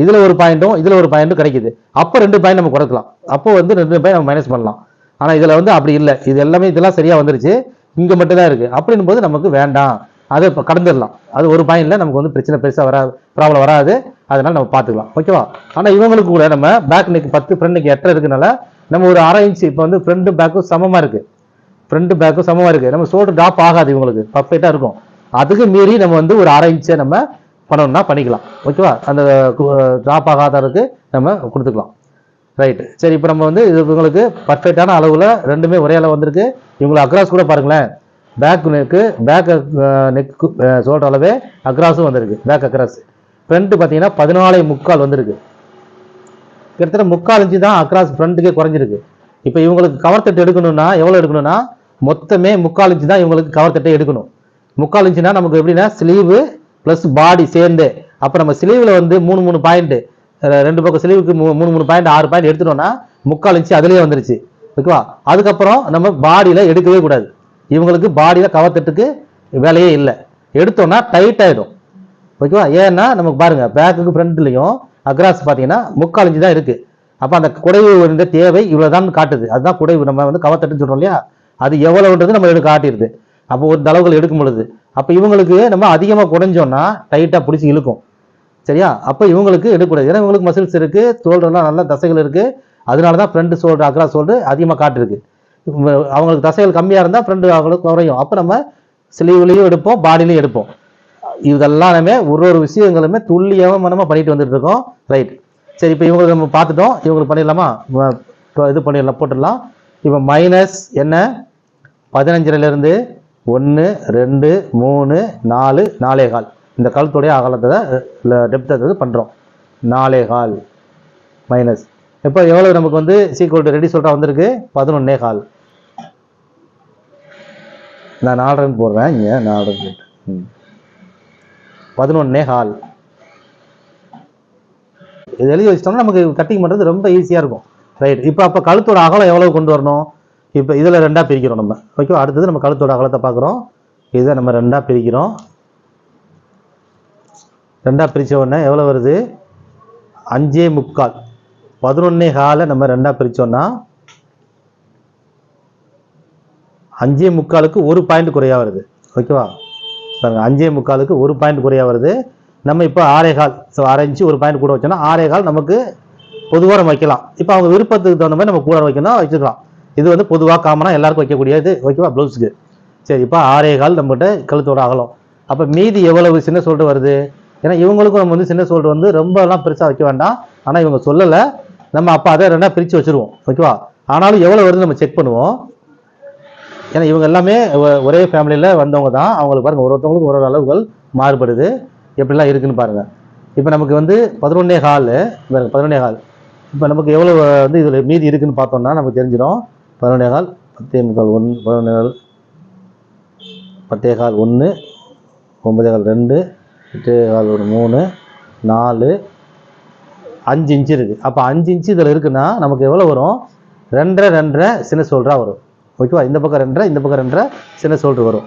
இதில் ஒரு பாயிண்ட்டும் இதில் ஒரு பாயிண்ட்டும் கிடைக்குது. அப்போ 2 பாயிண்ட் நம்ம குறைக்கலாம். அப்போ வந்து 2 பாயிண்ட் நம்ம மைனஸ் பண்ணலாம். ஆனால் இதில் வந்து அப்படி இல்லை. இது எல்லாமே இதெல்லாம் சரியாக வந்துருச்சு, இங்கே மட்டும் தான் இருக்குது. அப்படின்னும் போது நமக்கு வேண்டாம், அதை இப்போ கடந்துடலாம். அது ஒரு பாயிண்ட்ல நமக்கு வந்து பிரச்சனை பெருசாக வராது, ப்ராப்ளம் வராது. அதனால நம்ம பார்த்துக்கலாம். ஓகேவா? ஆனால் இவங்களுக்கு கூட நம்ம பேக் நெக் 10, ஃப்ரண்ட் நெக் 8 இருக்குனால நம்ம ஒரு 1/2 இன்ச்சு இப்போ வந்து ஃப்ரண்ட் பேக்கும் சமமாக இருக்குது. ஃப்ரண்ட் பேக்கும் சமமாக இருக்குது. நம்ம ஷோல்டர் ட்ராப் ஆகாது, இவங்களுக்கு பர்ஃபெக்டாக இருக்கும். அதுக்கு மீறி நம்ம வந்து ஒரு 1/2 இன்ச்சை நம்ம பண்ணணும்னா பண்ணிக்கலாம். ஓகேவா? அந்த ட்ராப் ஆகாததுக்கு நம்ம கொடுத்துக்கலாம். ரைட்டு. சரி, இப்போ நம்ம வந்து இது இவங்களுக்கு பர்ஃபெக்டான அளவில் ரெண்டுமே ஒரே அளவு வந்திருக்கு. இவங்களுக்கு அக்ராஸ் கூட பாருங்களேன், பேக் நெக்கு ஷோல்டர் அளவே அக்ராஸும் வந்திருக்கு. Back across. ஃப்ரண்ட் பார்த்தீங்கன்னா 14.25 வந்திருக்கு. கிட்டத்தட்ட 3/4 இன்ச்சு தான் அக்ராஸ் ஃப்ரண்ட்டுக்கே குறைஞ்சிருக்கு. இப்போ இவங்களுக்கு கவர் தட்டு எடுக்கணும்னா எவ்வளோ எடுக்கணும்னா மொத்தமே 3/4 இன்ச்சு தான் இவங்களுக்கு கவர் தட்டை எடுக்கணும். 3/4 இன்ச்சுனா நமக்கு எப்படின்னா ஸ்லீவு ப்ளஸ் பாடி சேர்ந்து. அப்போ நம்ம ஸ்லீவில் வந்து 3 பாயிண்ட் ரெண்டு பக்கம் ஸ்லீவுக்கு 3 பாயிண்ட் 6 பாயிண்ட் எடுத்துட்டோம்னா 3/4 இன்ச்சு அதுலேயே வந்துருச்சு. ஓகேவா? அதுக்கப்புறம் நம்ம பாடியில் எடுக்கவே கூடாது. இவங்களுக்கு பாடியில் கவர் தட்டுக்கு வேலையே இல்லை. எடுத்தோம்னா டைட் ஆகிடும். ஓகேவா? ஏன்னா நமக்கு பாருங்க பேக்குக்கு ஃப்ரண்ட்லையும் அக்ராஸ் பார்த்தீங்கன்னா 3/4 இன்ச்சு தான் இருக்குது. அப்போ அந்த குடைவு தேவை இவ்வளோதான் காட்டுது. அதுதான் குடைவு. நம்ம வந்து கவர் தட்டுன்னு சொல்கிறோம் இல்லையா, அது எவ்வளவுன்றது நம்ம காட்டிடுது. அப்போ ஒரு அளவுகள் எடுக்கும் பொழுது அப்போ இவங்களுக்கு நம்ம அதிகமாக குறைஞ்சோம்னா டைட்டாக பிடிச்சி இழுக்கும். சரியா? அப்போ இவங்களுக்கு எடுக்கக்கூடாது. ஏன்னா இவங்களுக்கு மசில்ஸ் இருக்குது, ஷோல்டர்லாம் நல்ல தசைகள் இருக்குது. அதனால தான் ஃப்ரண்ட் ஷோல்டர் அக்ராஸ் ஷோல்டர் அதிகமாக காட்டிருக்கு. அவங்களுக்கு தசைகள் கம்மியாக இருந்தால் ஃப்ரண்ட் அவங்களுக்கு குறையும். அப்போ நம்ம ஸ்லீவ்லையும் எடுப்போம், பாடிலையும் எடுப்போம். இதெல்லாமே ஒரு விஷயங்களுமே துல்லியமாக நம்ம பண்ணிட்டு வந்துட்டு இருக்கோம். ரைட். சரி, இப்போ இவங்களுக்கு நம்ம பார்த்துட்டோம். இவங்களுக்கு பண்ணிடலாமா? இது பண்ணிடலாம், போட்டுடலாம். இப்போ மைனஸ் என்ன 15லேருந்து 1 2 3 4 4.25 இந்த கழுத்துடைய அகலத்தை டெப்த்தை பண்ணுறோம். 4.25 மைனஸ் இப்போ எவ்வளோ நமக்கு வந்து சீக்வல் ரெடி சொல்கிறா வந்திருக்கு 11.25. நான் 4 போடுறேன் இங்கே 4 11.25. இது எழுதி வச்சிட்டோம்னா நமக்கு கட்டிங் பண்ணுறது ரொம்ப ஈஸியாக இருக்கும். ரைட். இப்போ அப்போ கழுத்தோட அகலம் எவ்வளவு கொண்டு வரணும்? இப்போ இதில் 2ஆக பிரிக்கிறோம் நம்ம. ஓகே, அடுத்தது நம்ம கழுத்தோட அகலத்தை பார்க்குறோம். இதை நம்ம 2ஆக பிரிக்கிறோம். 2ஆக பிரித்த உடனே எவ்வளோ வருது? 5.25. 11.25 நம்ம 2ஆக பிரித்தோம்னா 5.25க்கு 1 பாயிண்ட் குறையாக வருது. ஓகேவா? பாருங்க 5.25க்கு 1 பாயிண்ட் குறையாக வருது. நம்ம இப்போ 6.25, ஸோ 1/2 இன்ச்சு 1 பாயிண்ட் கூட வச்சோம்னா 6.25 நமக்கு பொதுவாக நம்ம வைக்கலாம். இப்போ அவங்க விருப்பத்துக்கு தகுந்த மாதிரி நம்ம கூட வைக்கணும், வச்சுக்கலாம். இது வந்து பொதுவாக காமனாக எல்லாருக்கும் வைக்கக்கூடியது. ஓகேவா? ப்ளவுஸுக்கு. சரி, இப்போ 6.25 நம்மகிட்ட கழுத்தோட அகலம். அப்போ மீதி எவ்வளவு சின்ன ஷோல்டர் வருது? ஏன்னா இவங்களுக்கும் நம்ம வந்து சின்ன ஷோல்டர் வந்து ரொம்பலாம் பெருசாக வைக்க வேண்டாம். ஆனால் இவங்க சொல்லலை. நம்ம அப்போ அதை 2ஆக பிரித்து வச்சுருவோம். ஓகேவா? ஆனாலும் எவ்வளோ வருது நம்ம செக் பண்ணுவோம். ஏன்னா இவங்க எல்லாமே ஒரே ஃபேமிலியில் வந்தவங்க தான். அவங்களுக்கு பாருங்கள் ஒருத்தவங்களுக்கு ஒரு அளவுகள் மாறுபடுது. எப்படிலாம் இருக்குன்னு பாருங்கள். இப்போ நமக்கு வந்து 11.25 11.25. இப்போ நமக்கு எவ்வளோ வந்து இதில் மீதி இருக்குன்னு பார்த்தோம்னா நமக்கு தெரிஞ்சிடும். 11.25 10.25 1 11.25 10.25 1 9.25 2 8.25 1 3 4 5 இன்ச்சு இருக்குது. அப்போ 5 இன்ச்சு இதில் இருக்குன்னா நமக்கு எவ்வளோ வரும்? 2.5 சின்ன ஷோல்டராக வரும். ஓகேவா? இந்த பக்கம் 2, இந்த பக்கம் 2 சின்ன ஷோல்டர் வரும்.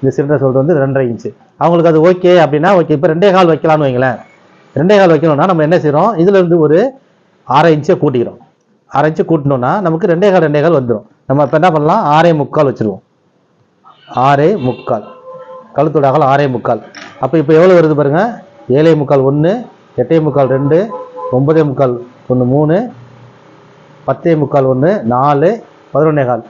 இந்த சின்ன ஷோல்டர் வந்து 2.5 இன்ச்சு. அவங்களுக்கு அது ஓகே அப்படின்னா ஓகே. இப்போ 2.25 வைக்கலான்னு வைங்களேன். 2.25 வைக்கணும்னா நம்ம என்ன செய்கிறோம்? இதிலேருந்து ஒரு 1/2 இன்ச்சை கூட்டிக்கிறோம். 1/2 இன்ச்சு கூட்டினோன்னா நமக்கு 2.25 வந்துடும். நம்ம இப்போ என்ன பண்ணலாம்? 6.25 வச்சுருவோம். 6.25 கழுத்தோட அகலம் 6.25. அப்போ இப்போ எவ்வளோ வருது பாருங்கள்? 7.25 1 8.25 2 9.25 1 3 10.25 1 4 11.25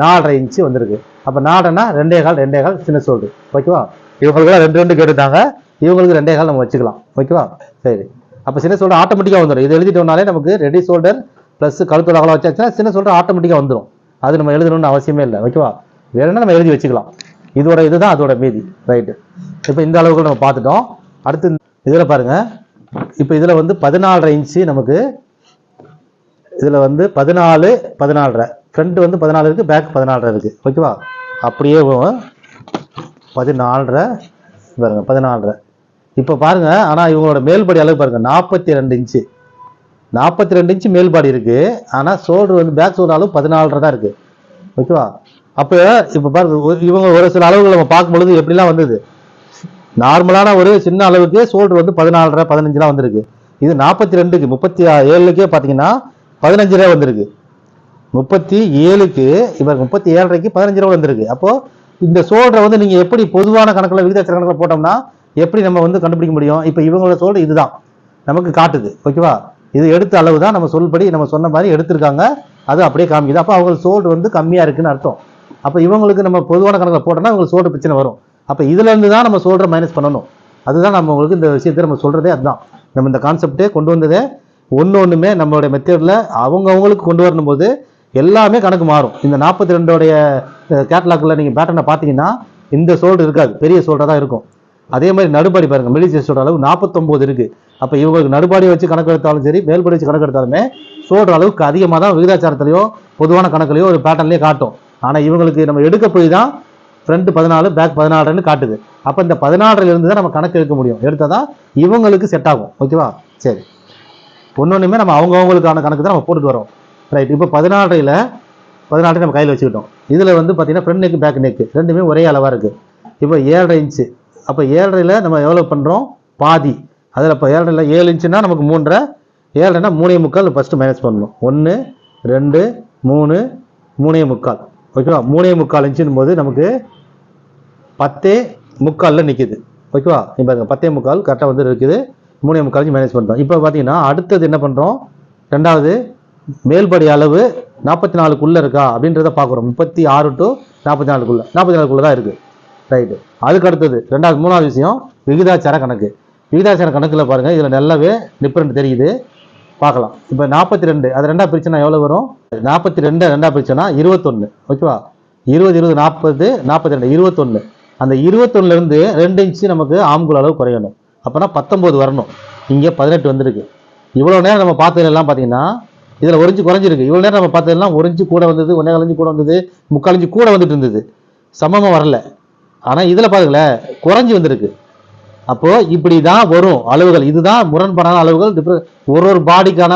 4.5 இன்ச்சு வந்திருக்கு. அப்போ 4னா 2.25 சின்ன ஷோல்டர். ஓகேவா? இவங்களுக்குலாம் 2 கேட்டுட்டாங்க. இவங்களுக்கு 2.25 நம்ம வச்சுக்கலாம். ஓகேவா? சரி. அப்போ சின்ன ஷோல்டர் ஆட்டோமேட்டிக்காக வந்துடும். இது எழுதிட்டோம்னாலே நமக்கு ரெடி ஷோல்டர் ப்ளஸ் கழுத்தோட அகலம் வச்சாச்சுன்னா சின்ன ஷோல்டர் ஆட்டோமேட்டிக்காக வந்துடும். அது நம்ம எழுதணும்னு அவசியமே இல்லை. ஓகேவா? வேணும்னா நம்ம எழுதி வச்சுக்கலாம். இதோட இதுதான் அதோட மீதி. ரைட்டு. இப்போ இந்த அளவுக்கு நம்ம பார்த்துட்டோம். அடுத்து இதில் பாருங்கள். இப்போ இதில் வந்து 14.5 இன்ச்சு நமக்கு. இதில் வந்து 14 14.5 ஃப்ரண்ட் வந்து 14 இருக்குது, பேக் 14.5 இருக்குது. ஓகேவா? அப்படியே 14.5 பாருங்கள் 14.5. இப்போ பாருங்கள். ஆனால் இவங்களோட மேல்படி அளவு பாருங்கள் 42 இன்ச்சு. 42 இன்ச்சு மேல்பாடி இருக்குது. ஆனால் ஷோல்டர் வந்து பேக் ஷோல்டர் அளவு 14.5 தான் இருக்குது. ஓகேவா? அப்போ இப்போ பாருங்க இவங்க ஒரு சில அளவுகள் நம்ம பார்க்கும்பொழுது எப்படிலாம் வந்தது? நார்மலான ஒரு சின்ன அளவுக்கு ஷோல்டர் வந்து 14.5 15 வந்திருக்கு. இது 42க்கு 37க்கே பார்த்தீங்கன்னா 15 வந்திருக்கு. 37க்கு இப்போ 37.5க்கு 15 வந்திருக்கு. அப்போது இந்த ஷோல்டரை வந்து நீங்கள் எப்படி பொதுவான கணக்கில் விகிதாச்சார கணக்கில் போட்டோம்னா எப்படி நம்ம வந்து கண்டுபிடிக்க முடியும்? இப்போ இவங்களோட ஷோல்டர் இதுதான் நமக்கு காட்டுது. ஓகேவா? இது எடுத்த அளவு தான் நம்ம சொல்படி நம்ம சொன்ன மாதிரி எடுத்திருக்காங்க. அது அப்படியே காமிக்குது. அப்போ அவங்க ஷோல்டர் வந்து கம்மியாக இருக்குன்னு அர்த்தம். அப்போ இவங்களுக்கு நம்ம பொதுவான கணக்கில் போட்டோம்னா இவங்களுக்கு ஷோல்டர் பிரச்சனை வரும். அப்போ இதுலேருந்து தான் நம்ம ஷோல்டரை மைனஸ் பண்ணணும். அதுதான் நம்ம உங்களுக்கு இந்த விஷயத்தை நம்ம சொல்கிறதே. அதுதான் நம்ம இந்த கான்செப்டே கொண்டு வந்ததே. ஒன்றுமே நம்மளுடைய மெத்தடில் அவங்களுக்கு கொண்டு வரணும் போது எல்லாமே கணக்கு மாறும். இந்த 42 கேட்டலாக்கில் நீங்கள் பேட்டர்னை பார்த்தீங்கன்னா இந்த ஷோல்டர் இருக்காது, பெரிய ஷோல்டர் தான் இருக்கும். அதே மாதிரி நடுபாடி பாருங்கள், மிடில் செஸ்டோட அளவு 49 இருக்குது. அப்போ இவங்களுக்கு நடுபாடி வச்சு கணக்கு எடுத்தாலும் சரி, மேல்படி வச்சு கணக்கு எடுத்தாலுமே ஷோல்டர் அளவுக்கு அதிகமாக தான் விகிதாச்சாரத்திலையோ பொதுவான கணக்குலையோ ஒரு பேட்டர்லேயே காட்டும். ஆனால் இவங்களுக்கு நம்ம எடுக்க போய் தான் ஃப்ரண்ட் 14 பேக் 16ன்னு காட்டுது. அப்போ இந்த 16லேருந்து தான் நம்ம கணக்கு எடுக்க முடியும். எடுத்தால் தான் இவங்களுக்கு செட் ஆகும். ஓகேவா? சரி. ஒன்னொன்றுமே நம்ம அவங்கவுங்களுக்கான கணக்கு தான் நம்ம போட்டுட்டு வரோம். ரைட். இப்போ 14 நம்ம கையில் வச்சுக்கிட்டோம். இதில் வந்து பார்த்தீங்கன்னா ஃப்ரண்ட் நெக் பேக் நெக் ரெண்டுமே ஒரே அளவாக இருக்குது. இப்போ 7.5 இன்ச்சு. அப்போ 7.5ல் நம்ம எவ்வளோ பண்ணுறோம்? பாதி. அதில் இப்போ 7.5 7 இன்ச்சுன்னா நமக்கு 3.5, 7.5னா 3.25 ஃபஸ்ட்டு மைனஸ் பண்ணணும். 1 2 3 3.25. ஓகேவா? 3.25 இன்ச்சுன்னு போது நமக்கு 10.25 நிற்கிது. ஓகேவா? இப்போ 10.25 கரெக்டாக வந்து இருக்குது. 3.25 மைனஸ் பண்ணுறோம். இப்போ பார்த்தீங்கன்னா அடுத்தது என்ன பண்ணுறோம்? ரெண்டாவது மேல்படி அளவு 44க்குள்ளே இருக்கா அப்படின்றத பார்க்குறோம். 36 to 44க்குள்ளே 44க்குள்ளே தான் இருக்குது. ரைட்டு. அதுக்கு அடுத்தது மூணாவது விஷயம் விகிதாச்சார கணக்கு. விகிதாச்சார கணக்கில் பாருங்கள், இதில் நல்லாவே டிஃப்ரெண்ட் தெரியுது. பார்க்கலாம். இப்போ 42 அது ரெண்டாக பிரிச்சுன்னா எவ்வளோ வரும்? 42 ரெண்டாக பிரிச்சுன்னா 21. ஓகேவா? 20 20 40 42 21. அந்த 21லேருந்து 2 இன்ச்சு நமக்கு ஆம்குள் அளவு குறையணும். அப்போனா 19 வரணும். இங்கே 18 வந்துருக்கு. இவ்வளோ நேரம் நம்ம பார்த்ததெல்லாம் பார்த்தீங்கன்னா இதில் 1 இன்ச்சு குறைஞ்சிருக்கு. இவ்வளோ நேரம் நம்ம பார்த்ததெல்லாம் 1 இன்ச்சு கூட வந்தது, 1.25 இன்ச்சு கூட வந்தது, 3/4 இன்ச்சு கூட வந்துட்டு இருந்தது, சமமாக வரல. ஆனால் இதில் பாருங்களேன் குறைஞ்சி வந்திருக்கு. அப்போது இப்படி தான் வரும் அளவுகள். இதுதான் முரண்பாடான அளவுகள். ஒரு பாடிக்கான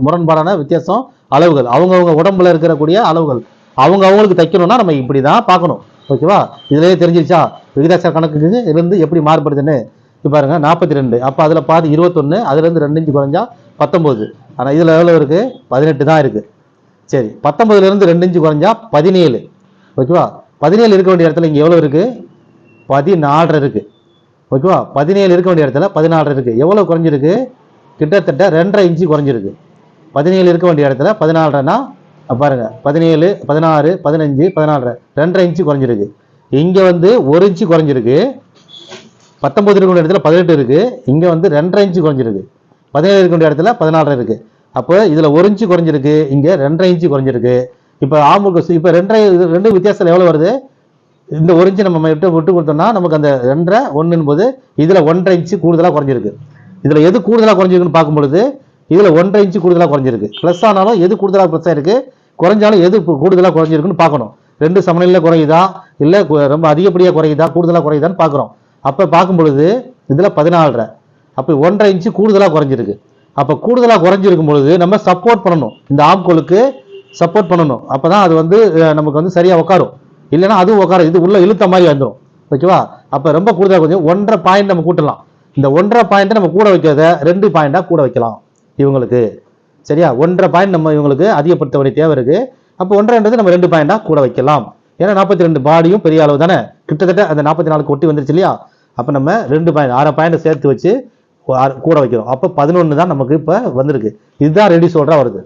முரண்பாடான வித்தியாசம் அளவுகள். அவங்கவுங்க உடம்புல இருக்கக்கூடிய அளவுகள் அவங்களுக்கு தைக்கணும்னா நம்ம இப்படி தான் பார்க்கணும். ஓகேவா? இதுலேயே தெரிஞ்சிருச்சா விகிதாச்சார கணக்குக்கு இருந்து எப்படி மாறுபடுதுன்னு? இப்போ பாருங்க 42. அப்போ அதில் பாதி 21, அதுலேருந்து 2 இன்ச்சு குறைஞ்சா 19. ஆனால் இதில் எவ்வளோ இருக்குது? 18 தான் இருக்குது. சரி, 19லேருந்து 2 இன்ச்சு குறைஞ்சா 17. ஓகேவா? 17 இருக்க வேண்டிய இடத்துல இங்கே எவ்வளோ இருக்குது? 14 இருக்குது. ஓகேவா? 17 இருக்க வேண்டிய இடத்துல 14 இருக்குது. எவ்வளோ குறைஞ்சிருக்கு? கிட்டத்தட்ட 2.5 இன்ச்சு குறைஞ்சிருக்கு. 17 இருக்க வேண்டிய இடத்துல 14னா பாருங்க 17 16 15 14 2.5 இன்ச்சு குறைஞ்சிருக்கு. இங்கே வந்து 1 இன்ச்சு குறைஞ்சிருக்கு. 19 இருக்க வேண்டிய இடத்துல 18 இருக்குது. இங்கே வந்து 2.5 இன்ச்சு குறைஞ்சிருக்கு. 17 இருக்க வேண்டிய இடத்துல 14 இருக்குது. அப்போ இதில் 1 இன்ச்சு குறைஞ்சிருக்கு, இங்கே 2.5 இன்ச்சு குறைஞ்சிருக்கு. இப்போ ஆமுக்கு இப்போ 2 வித்தியாசத்தில் எவ்வளோ வருது? இந்த 1 இன்ச்சு நம்ம விட்டு கொடுத்தோம்னா நமக்கு அந்த 2 1 போது இதில் 1.5 இன்ச்சு கூடுதலாக குறைஞ்சிருக்கு. இதில் எது கூடுதலாக குறைஞ்சிருக்குன்னு பார்க்கும்பொழுது இதில் 1.5 இன்ச்சு கூடுதலாக குறைஞ்சிருக்கு. ப்ளஸ் ஆனாலும் எது கூடுதலாக ப்ளஸ் ஆயிருக்கு, குறைஞ்சாலும் எது கூடுதலாக குறைஞ்சிருக்குன்னு பார்க்கணும். 2 சமநிலையில் குறையுதா, இல்லை ரொம்ப அதிகப்படியாக குறையுதா, கூடுதலாக குறையுதான்னு பார்க்குறோம். அப்போ பார்க்கும் பொழுது இதில் 14. அப்போ 1.5 இன்ச்சு கூடுதலாக குறைஞ்சிருக்கு. அப்போ கூடுதலாக குறைஞ்சிருக்கும் பொழுது நம்ம சப்போர்ட் பண்ணணும். இந்த ஆம்கோலுக்கு சப்போர்ட் பண்ணணும். அப்போ தான் அது வந்து நமக்கு வந்து சரியாக உட்காரும். இல்லைன்னா அதுவும் உட்காரும். இது உள்ள இழுத்த மாதிரி வந்துடும். ஓகேவா? அப்போ ரொம்ப கூடுதலாக கொஞ்சம் 1.5 பாயிண்ட் நம்ம கூட்டலாம். இந்த 1.5 பாயிண்ட்டை நம்ம கூட வைக்கிறத 2 பாயிண்டாக கூட வைக்கலாம் இவங்களுக்கு. சரியா? 1.5 பாயிண்ட் நம்ம இவங்களுக்கு அதிகப்படுத்த வேண்டிய தேவை இருக்குது. அப்போ 1.5ன்றது நம்ம 2 பாயிண்டாக கூட வைக்கலாம். ஏன்னா 42 பாடியும் பெரிய அளவு தானே, கிட்டத்தட்ட அந்த 44 ஒட்டி வந்துருச்சு இல்லையா? அப்போ நம்ம 2 பாயிண்ட் 6 பாயிண்ட் சேர்த்து வச்சு கூட வைக்கிறோம். அப்போ 11 தான் நமக்கு இப்போ வந்திருக்கு. இதுதான் ரெடி ஷோல்டராக வருது.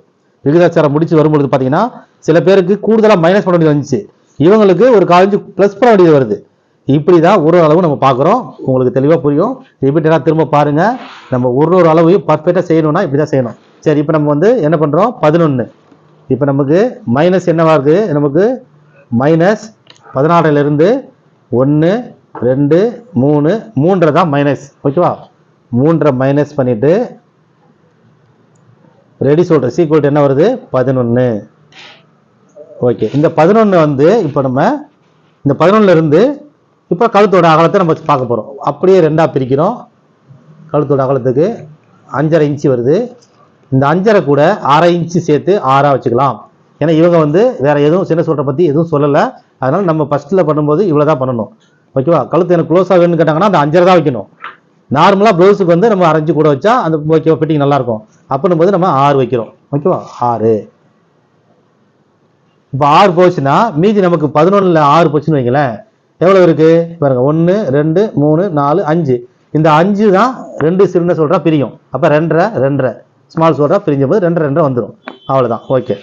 விகிதாச்சாரம் முடிச்சு வரும்பொழுது பார்த்தீங்கன்னா சில பேருக்கு கூடுதலாக மைனஸ் பண்ண வேண்டியது வந்துச்சு, இவங்களுக்கு ஒரு 1/4 இன்ச்சு ப்ளஸ் பண்ண வேண்டியது வருது. இப்படி தான் ஒரு அளவு நம்ம பார்க்குறோம். உங்களுக்கு தெளிவாக புரியும். ரிப்பீட்டடாக திரும்ப பாருங்கள். நம்ம ஒரு அளவையும் பர்ஃபெக்டாக செய்யணும்னா இப்படி தான் செய்யணும். சரி, இப்போ நம்ம வந்து என்ன பண்ணுறோம்? 11. இப்போ நமக்கு மைனஸ் என்னவா இருக்குது? நமக்கு மைனஸ் 16லேருந்து 1 2 3 3 தான் மைனஸ். ஓகேவா? 3 மைனஸ் பண்ணிவிட்டு ரெடி சொல்கிற சீக்வல்ட் என்ன வருது? 11. ஓகே, இந்த 11 வந்து இப்போ நம்ம இந்த 11லேருந்து இப்போ கழுத்தோட அகலத்தை நம்ம பார்க்க போகிறோம். அப்படியே 2ஆக பிரிக்கிறோம். கழுத்தோட அகலத்துக்கு 5.5 இன்ச்சு வருது. இந்த 5.5 கூட 1/2 இன்ச்சு சேர்த்து 6ஆக வச்சுக்கலாம். ஏன்னா இவங்க வந்து வேற எதுவும் சின்ன சொல்கிற பற்றி எதுவும் சொல்லலை. அதனால் நம்ம ஃபஸ்ட்டில் பண்ணும்போது இவ்வளோ தான் பண்ணணும். ஓகேவா? கழுத்து எனக்கு க்ளோஸாக வேணும்னு கேட்டாங்கன்னா அந்த 5.5 தான் வைக்கணும். நார்மலாக ப்ளவுஸுக்கு வந்து நம்ம 1/2 கூட வச்சா அந்த ஓகேவா ஃபிட்டிங் நல்லாயிருக்கும். அப்படின்னும் போது நம்ம 6 வைக்கிறோம். ஓகேவா? 6. இப்போ 6 போச்சுன்னா மீதி நமக்கு 11ல் 6 போச்சுன்னு வைங்களேன், எவ்வளோ இருக்குது பாருங்க? 1 2 3 4 5. இந்த 5 தான் 2 சின்ன சொல்கிறா பிரியும். அப்போ 2.5 2.5 ஸ்மால் சொல்கிறா பிரிஞ்ச போது 2 2 வந்துடும். அவ்வளோதான். ஓகே,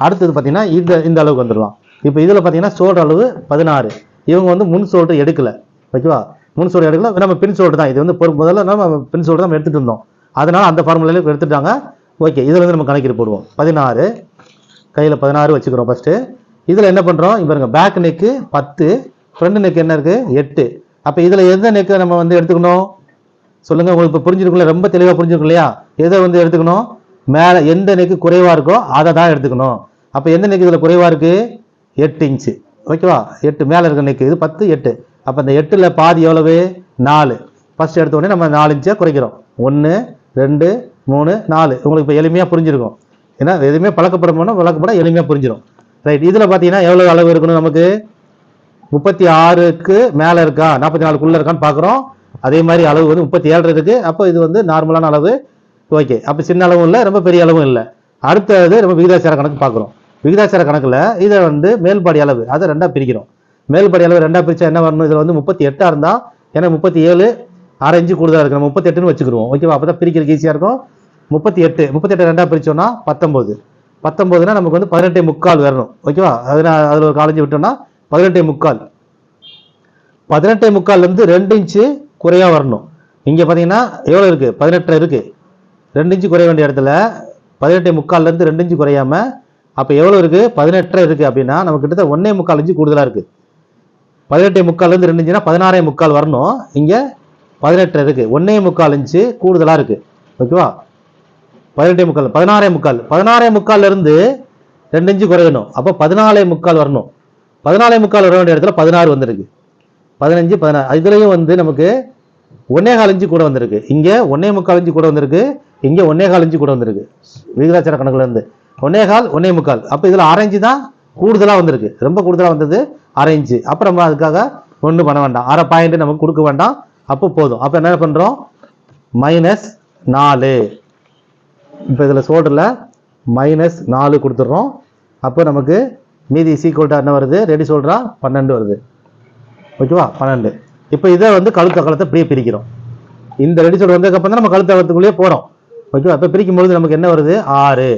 அடுத்தது பார்த்தீங்கன்னா இந்த அளவுக்கு வந்துடலாம். இப்போ இதில் பார்த்தீங்கன்னா சோல்டர் அளவு 16. இவங்க வந்து முன் சோல்டர் எடுக்கலை. ஓகேவா? முன் சோல்டர் எடுக்கல, நம்ம பின் சோல்டர் தான். இது வந்து முதல்ல நம்ம பின் சோல்டர் நம்ம எடுத்துகிட்டு இருந்தோம். அதனால் அந்த ஃபார்முலையில் எடுத்துட்டாங்க. ஓகே, இதில் வந்து நம்ம கணக்கிட்டு போடுவோம். 16 கையில் 16 வச்சுக்கிறோம் ஃபஸ்ட்டு. இதில் என்ன பண்ணுறோம்? இப்போ பேக் நெக்கு 10, ஃப்ரண்ட் நெக் என்ன இருக்குது? 8. அப்போ இதில் எந்த நெக்கை நம்ம வந்து எடுத்துக்கணும் சொல்லுங்கள்? உங்களுக்கு இப்போ புரிஞ்சிருக்குல்ல, ரொம்ப தெளிவாக புரிஞ்சிருக்கும் இல்லையா? எதை வந்து எடுத்துக்கணும்? மேலே எந்த நெக்கு குறைவாக இருக்கோ அதை தான் எடுத்துக்கணும். அப்போ எந்த நெக்கு இதில் குறைவாக இருக்குது? 8 இன்ச்சு. ஓகேவா? 8 மேலே இருக்க நெக்கு இது 10 8. அப்போ இந்த 8ல் பாதி எவ்வளவு? 4. ஃபஸ்ட் எடுத்த உடனே நம்ம 4 இன்ச்சை குறைக்கிறோம். 1 2 3 4 உங்களுக்கு இப்போ எளிமையாக புரிஞ்சிருக்கும். ஏன்னா எதுவுமே பழக்கப்பட எளிமையாக புரிஞ்சிடும். ரைட். இதில் பார்த்தீங்கன்னா எவ்வளோ அளவு இருக்கணும் நமக்கு? 36க்கு மேலே இருக்கா 44க்குள்ளே இருக்கான்னு பார்க்குறோம். அதே மாதிரி அளவு வந்து 37 இருக்குது. அப்போ இது வந்து நார்மலான அளவு. ஓகே. அப்போ சின்ன அளவும் இல்லை, ரொம்ப பெரிய அளவும் இல்லை. அடுத்தது நம்ம விகிதாச்சார கணக்கு பார்க்குறோம். விகிதாச்சார கணக்கில் இதை வந்து மேல்பாடி அளவு அதை 2ஆக பிரிக்கிறோம். மேல்பாடி அளவு 2ஆக பிரித்தா என்ன வரணும்? இதில் வந்து 38 இருந்தால், ஏன்னா 37 6 இன்ச்சு கூடுதலாக இருக்கு, நம்ம 38ன்னு வச்சுக்கிடுவோம். ஓகேவா? அப்போ தான் பிரிக்கிறதுக்கு ஈஸியாக இருக்கும். 38 2ஆக பிரித்தோம்னா 19னா நமக்கு வந்து 18.25 வரணும். ஓகேவா? அதில் ஒரு காலேஜ் விட்டோம்னா 18.25. 18.25லேருந்து 2 இன்ச்சு குறையாக வரணும். இங்கே பார்த்தீங்கன்னா எவ்வளோ இருக்குது? 18 இருக்குது. 2 இன்ச்சு குறைய வேண்டிய இடத்துல 18.25லேருந்து 2 இன்ச்சு குறையாமல் அப்போ எவ்வளோ இருக்குது? 18 இருக்குது. அப்படின்னா நமக்கு கிட்ட 1.25 இன்ச்சு கூடுதலாக இருக்குது. 18.25லேருந்து 2 இன்ச்சுனா 16.25 வரணும். இங்கே 18 இருக்குது, 1.25 இன்ச்சு கூடுதலாக இருக்குது. ஓகேவா? 16.25 16.25லேருந்து 2 இன்ச்சு குறையணும். அப்போ 14.25 வரணும். 14.25 வர வேண்டிய இடத்துல 16 வந்திருக்கு. 15 16 இதுலேயும் வந்து நமக்கு 1.25 இன்ச்சு கூட வந்திருக்கு. இங்கே 1.25 இன்ச்சு கூட வந்திருக்கு, இங்கே 1.25 இன்ச்சு கூட வந்திருக்கு. விகிதாச்சார கணக்குல இருந்து 1.25 1.25. அப்போ இதில் 6 இன்ச்சு தான் கூடுதலாக வந்திருக்கு. ரொம்ப கூடுதலாக வந்தது 6 இன்ச்சு. அப்போ நம்ம அதுக்காக ஒன்றும் பண்ண வேண்டாம், அரை பாயிண்ட் நமக்கு கொடுக்க வேண்டாம். அப்போ போதும். அப்போ என்ன பண்ணுறோம்? -4. இப்போ இதில் சோல்டரில் -4 கொடுத்துட்றோம். அப்போ நமக்கு மீதி சீக்வல்ட்டாக என்ன வருது? ரெடி சோல்டரா 12 வருது. ஓகேவா? 12. இப்போ இதை வந்து கழுத்து அகலத்தை இப்படியே பிரிக்கிறோம். இந்த ரெடி சோல்டர் வந்ததுக்கப்புறம் தான் நம்ம கழுத்து அகலத்துக்குள்ளேயே போகிறோம். ஓகேவா? இப்போ பிரிக்கும்பொழுது நமக்கு என்ன வருது? 6.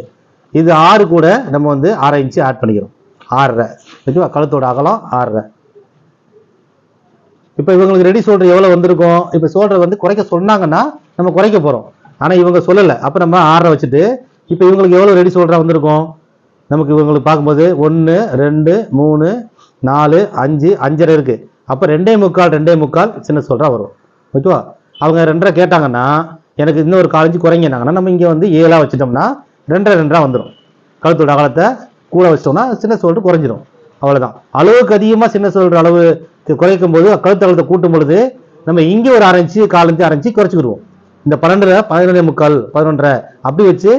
இது 6 கூட நம்ம வந்து 1/2 இன்ச்சு ஆட் பண்ணிக்கிறோம். 6.5. ஓகேவா? கழுத்தோட அகலம் 6.5. இப்போ இவங்களுக்கு ரெடி சோல்டர் எவ்வளோ வந்திருக்கும்? இப்போ சோல்டர் வந்து குறைக்க சொன்னாங்கன்னா நம்ம குறைக்க போகிறோம். ஆனால் இவங்க சொல்லலை. அப்போ நம்ம 6.5 வச்சுட்டு இப்போ இவங்களுக்கு எவ்வளோ ரெடி சோல்டராக வந்திருக்கும்? நமக்கு இவங்களுக்கு பார்க்கும்போது 1 2 3 4 5 5.5 இருக்குது. அப்போ 2.25 சின்ன சோல்டராக வரும். ஓகேவா? அவங்க 2.5 கேட்டாங்கன்னா எனக்கு இன்னொரு 1/4 இன்ச்சு குறைங்கினாங்கன்னா நம்ம இங்கே வந்து 7 வச்சுட்டோம்னா 2.5 வந்துடும். கழுத்தோட அகலத்தை கூட வச்சிட்டோம்னா சின்ன சோல்டர் குறைஞ்சிடும். அவ்வளோதான். அளவுக்கு அதிகமாக சின்ன சோல்டர் அளவு குறைக்கும் போது கழுத்து அகலத்தை கூட்டும் பொழுது நம்ம இங்கே ஒரு 1/2 இன்ச்சு 1/4 இன்ச்சு 1/2 இன்ச்சு குறைச்சிக்கிடுவோம். இந்த 12 11.25 11.5 அப்படி வச்சு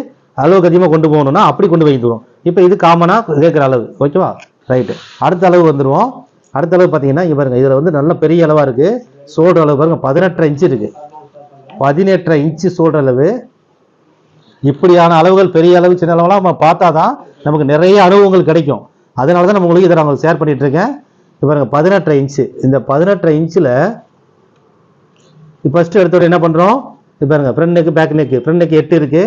அளவுக்கு அதிகமாக கொண்டு போகணும்னா அப்படி கொண்டு வைத்துருவோம். இப்போ இது காமனாக கேட்குற அளவு. ஓகேவா? ரைட்டு. அடுத்த அளவு வந்துடுவோம். அடுத்த அளவு பார்த்தீங்கன்னா இங்கே பாருங்க, இதில் வந்து நல்ல பெரிய அளவாக இருக்குது. சோல்டர் அளவு பாருங்க 18.5 இன்ச்சு இருக்குது. 18.5 இன்ச்சு சோல்டர் அளவு. இப்படியான அளவுகள் பெரிய அளவு சின்ன அளவுலாம் நம்ம பார்த்தா தான் நமக்கு நிறைய அனுபவங்கள் கிடைக்கும். அதனால தான் நம்ம உங்களுக்கு இதை நான் ஷேர் பண்ணிட்டு இருக்கேன். இப்போ பாருங்க 18.5 இன்ச்சு. இந்த 18.5 இன்ச்சில் இப்போ ஃபஸ்ட்டு எடுத்தோட என்ன பண்ணுறோம்? இப்போ பாருங்க front neck back neck. Front neck 8 இருக்குது.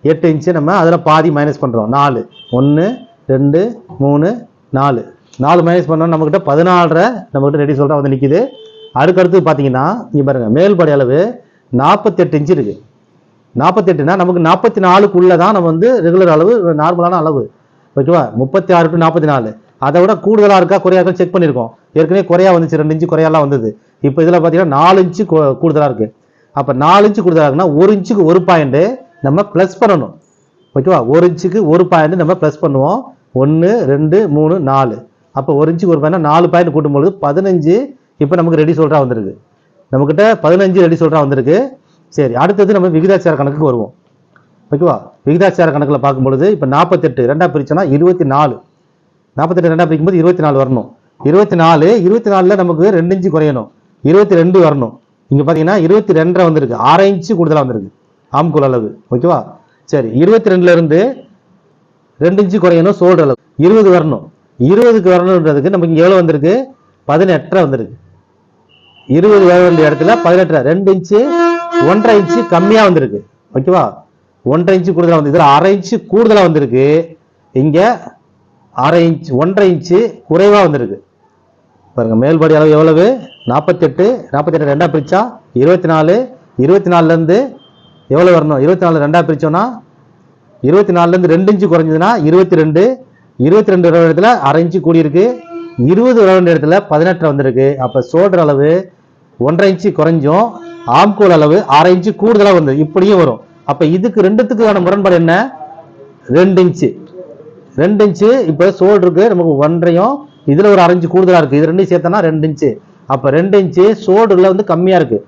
8 இன்ச்சு நம்ம அதில் பாதி மைனஸ் பண்ணுறோம். 4 1 2 3 4 4 மைனஸ் பண்ணோம். நம்மக்கிட்ட 14.5 நம்மக்கிட்ட ரெடி சோல்டராக வந்து நிற்கிது. அதுக்கடுத்து பார்த்தீங்கன்னா இங்கே பாருங்கள் மேல்படி அளவு 48 இன்ச்சு இருக்குது. 48னா நமக்கு 44க்குள்ளே தான் நம்ம வந்து ரெகுலர் அளவு, நார்மலான அளவு. ஓகேவா? 36 to 44 அதை விட கூடுதலாக இருக்கா குறையா இருக்கா செக் பண்ணியிருக்கோம். ஏற்கனவே குறையா வந்துச்சு, 2 இன்ச்சு குறையாலாம் வந்தது. இப்போ இதில் பார்த்தீங்கன்னா 4 இன்ச்சு கூடுதலாக இருக்குது. அப்போ 4 இன்ச்சு கூடுதலாக இருக்குன்னா 1 இன்ச்சுக்கு 1 பாயிண்ட் நம்ம ப்ளஸ் பண்ணணும். ஓகேவா? 1 இன்ச்சுக்கு 1 பாயிண்ட் நம்ம ப்ளஸ் பண்ணுவோம். 1 2 3 4. அப்போ 1 இன்ச்சுக்கு 1 பாயிண்ட் 4 பாயிண்ட் கூட்டும்பொழுது 15. இப்போ நமக்கு ரெடி சோல்டராக வந்திருக்கு. நம்மக்கிட்ட 15 ரெடி சோல்டராக வந்திருக்கு. சரி, அடுத்தது நம்ம விகிதாச்சார கணக்குக்கு வருவோம். ஓகேவா? விகிதாச்சார கணக்கில் பார்க்கும்பொழுது இப்போ 48 2ஆக பிரிச்சோன்னா 24. 48 2ஆக பிரிக்கும்போது 24 வரணும். 24ல் நமக்கு 2 இன்ச்சு குறையணும். 22 வரணும். இங்கே பார்த்தீங்கன்னா 22.5 வந்திருக்கு. 6 இன்ச்சு கூடுதலாக வந்திருக்கு ஆம்கூல் அளவு. ஓகேவா? சரி, 22லேருந்து 2 இன்ச்சு குறையணும் சோல்டர் அளவு. 20 வரணும். 20க்கு வரணுன்றதுக்கு நமக்கு இங்கே எவ்வளோ வந்திருக்கு? 18 வந்திருக்கு. 20 வர வேண்டிய இடத்துல 18 2 இன்ச்சு 1.5 இன்ச்சு கம்மியாக வந்திருக்கு. ஓகேவா? 1.5 இன்ச்சு கூடுதலாக வந்து இதில் 1/2 இன்ச்சு கூடுதலாக வந்திருக்கு. இங்கே 1/2 இன்ச்சு 1.5 இன்ச்சு குறைவாக வந்திருக்கு. பாருங்க மேல்படி அளவு எவ்வளவு? 48 48 2ஆக பிரிச்சா 24. 24லேருந்து எவ்வளோ வரணும்? 24 2ஆக பிரிச்சோன்னா 24லேருந்து 2 இன்ச்சு குறைஞ்சதுன்னா 22. 22 வர இடத்துல 1/2 இன்ச்சு கூடியிருக்கு. 20 வர வேண்டிய இடத்துல 18 வந்திருக்கு. அப்போ சோல்டர் அளவு 1.5 இன்ச்சு குறைஞ்சும் ஆம்கோல் அளவு 1/2 இன்ச்சு கூடுதலாக வந்து இப்படியும் வரும். அப்போ இதுக்கு ரெண்டுத்துக்கான முரண்பாடு என்ன? 2 இன்ச்சு. 2 இன்ச்சு. இப்போ சோல்டருக்கு நமக்கு 1.5 இதில் ஒரு 1/2 இன்ச்சு கூடுதலாக இருக்குது. இது 2 சேர்த்தனா 2 இன்ச்சு. அப்போ 2 இன்ச்சு சோல்டரில் வந்து கம்மியாக இருக்குது,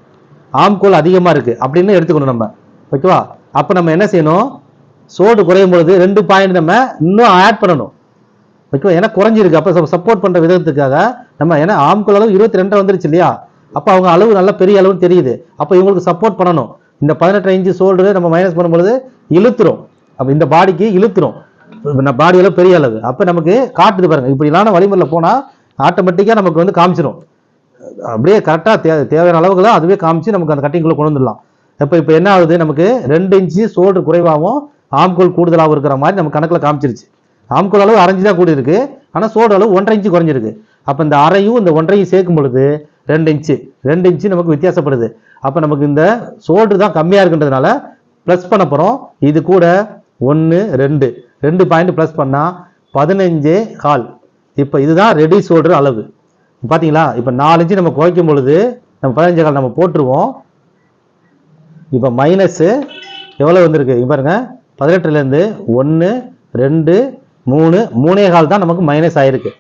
ஆம்கோல் அதிகமாக இருக்குது அப்படின்னு எடுத்துக்கணும் நம்ம. ஓகேவா? அப்போ நம்ம என்ன செய்யணும், சோடு குறையும் பொழுது 2 பாயிண்ட் நம்ம இன்னும் ஆட் பண்ணணும். ஓகேவா, ஏன்னா குறைஞ்சிருக்கு. அப்போ சப்போர்ட் பண்ணுற விதத்துக்காக நம்ம ஏன்னா ஆம்கோல் அளவு 22 வந்துருச்சு இல்லையா, அப்போ அவங்க அளவு நல்லா பெரிய அளவு தெரியுது. அப்போ இவங்களுக்கு சப்போர்ட் பண்ணணும். இந்த 18 இன்ச்சு சோல்டரு நம்ம மைனஸ் பண்ணும்பொழுது இழுத்துரும். அப்போ இந்த பாடிக்கு இழுத்துரும், பாடி அளவு பெரிய அளவு. அப்போ நமக்கு காட்டுது பாருங்க. இப்படிலான வழிமுறையில் போனால் ஆட்டோமேட்டிக்காக நமக்கு வந்து காமிச்சிடும். அப்படியே கரெக்டாக தேவையான அளவுகளை அதுவே காமிச்சு நமக்கு அந்த கட்டிங்குள்ளே கொண்டு வந்துடலாம். இப்போ என்ன ஆகுது, நமக்கு 2 இன்ச்சு சோல்டர் குறைவாகவும் ஆம்கோல் கூடுதலாகவும் இருக்கிற மாதிரி நம்ம கணக்கில் காமிச்சிருச்சு. ஆம்கோல் அளவு 1/2 இன்ச்சு தான் கூடி இருக்கு, ஆனால் சோல்டர் அளவு 1.5 இன்ச்சு குறைஞ்சிருக்கு. அப்போ இந்த அரையும் இந்த 1.5 சேர்க்கும் பொழுது 2 இன்ச்சு நமக்கு வித்தியாசப்படுது. அப்போ நமக்கு இந்த சோல்டர் தான் கம்மியாக இருக்குன்றதுனால ப்ளஸ் பண்ண போகிறோம். இது கூட 1 2 பாயிண்ட் ப்ளஸ் பண்ணால் 15.25. இப்போ இதுதான் ரெடி சோல்டர் அளவு. பார்த்தீங்களா, இப்போ 4 இன்ச்சு நம்ம குறைக்கும் பொழுது நம்ம 15.25 நம்ம போட்டுருவோம். இப்போ மைனஸ் எவ்வளோ வந்திருக்கு பாருங்க, 18லேருந்து 1 2 3 3.25 தான் நமக்கு மைனஸ் ஆயிருக்கு.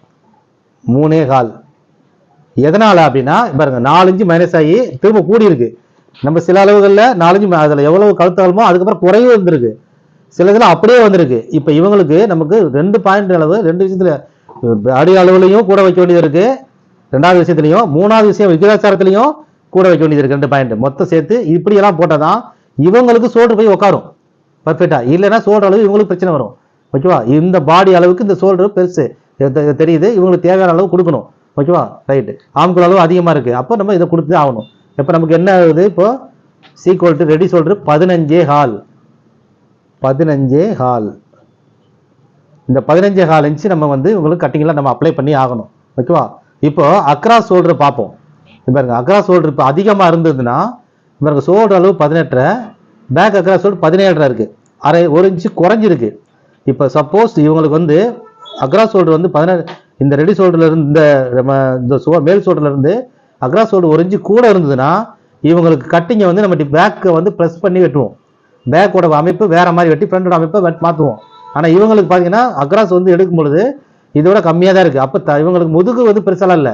3.25 எதனால அப்படின்னா பாருங்க, 4 இன்ச்சு மைனஸ் ஆகி திரும்ப கூடி இருக்கு. நம்ம சில அளவுகளில் 4 இன்ச்சு அதில் எவ்வளவு கழுத்தாலுமோ அதுக்கப்புறம் குறைவு வந்திருக்கு, சில இதில் அப்படியே வந்திருக்கு. இப்போ இவங்களுக்கு நமக்கு 2 பாயிண்ட் அளவு 2 விஷயத்துல அடி அளவுலையும் கூட வைக்க வேண்டியது இருக்கு, 2வது விஷயத்துலையும் 3வது விஷயம் விகிதாச்சாரத்திலையும் கூட வைக்க வேண்டியது இருக்கு. 2 பாயிண்ட் மொத்தம் சேர்த்து இப்படியெல்லாம் போட்டால் தான் இவங்களுக்கு சோல்டர் போய் உட்காரும் பர்ஃபெக்டா. இல்லைன்னா சோல்டர் அளவு இவங்களுக்கு பிரச்சனை வரும். ஓகேவா, இந்த பாடி அளவுக்கு இந்த சோல்டர் பெருசு தெரியுது, இவங்களுக்கு தேவையான அளவு கொடுக்கணும். ஓகேவா, ரைட்டு. ஆம்கோல் அளவு அதிகமாக இருக்கு, அப்போ நம்ம இதை கொடுத்து ஆகணும். இப்போ நமக்கு என்ன ஆகுது, இப்போ சீக்வல் டு ரெடி சோல்டர் 15.25. இந்த 15.25 இன்ச்சு நம்ம வந்து உங்களுக்கு கட்டிங்லாம் நம்ம அப்ளை பண்ணி ஆகணும். ஓகேவா, இப்போ அக்ராஸ் சோல்டர் பார்ப்போம். பாருங்க, அக்ராஸ் சோல்டர் இப்போ அதிகமாக இருந்ததுன்னா பாருங்க, சோல்டர் அளவு 18, பேக் அக்ராஸ் சோல்டர் 17 இருக்கு, 1 இன்ச்சு குறைஞ்சிருக்கு. இப்போ சப்போஸ் இவங்களுக்கு வந்து அக்ராஸ் சோல்டர் வந்து 17, இந்த ரெடி சோல்டர்ல இருந்து இந்த மேல் சோல்டர்ல இருந்து அக்ராஸ் சோல்டர் 1 இன்ச்சு கூட இருந்ததுன்னா இவங்களுக்கு கட்டிங்கை வந்து நம்ம பேக்கை வந்து ப்ரெஸ் பண்ணி வெட்டுவோம். பேக்கோட அமைப்பு வேற மாதிரி வெட்டி ஃப்ரண்டோட அமைப்பை மாற்றுவோம். ஆனால் இவங்களுக்கு பார்த்தீங்கன்னா அக்ராஸ் வந்து எடுக்கும் பொழுது இதோட கம்மியாக தான் இருக்கு. அப்போ இவங்களுக்கு முதுகு வந்து பெருசாலாம் இல்லை,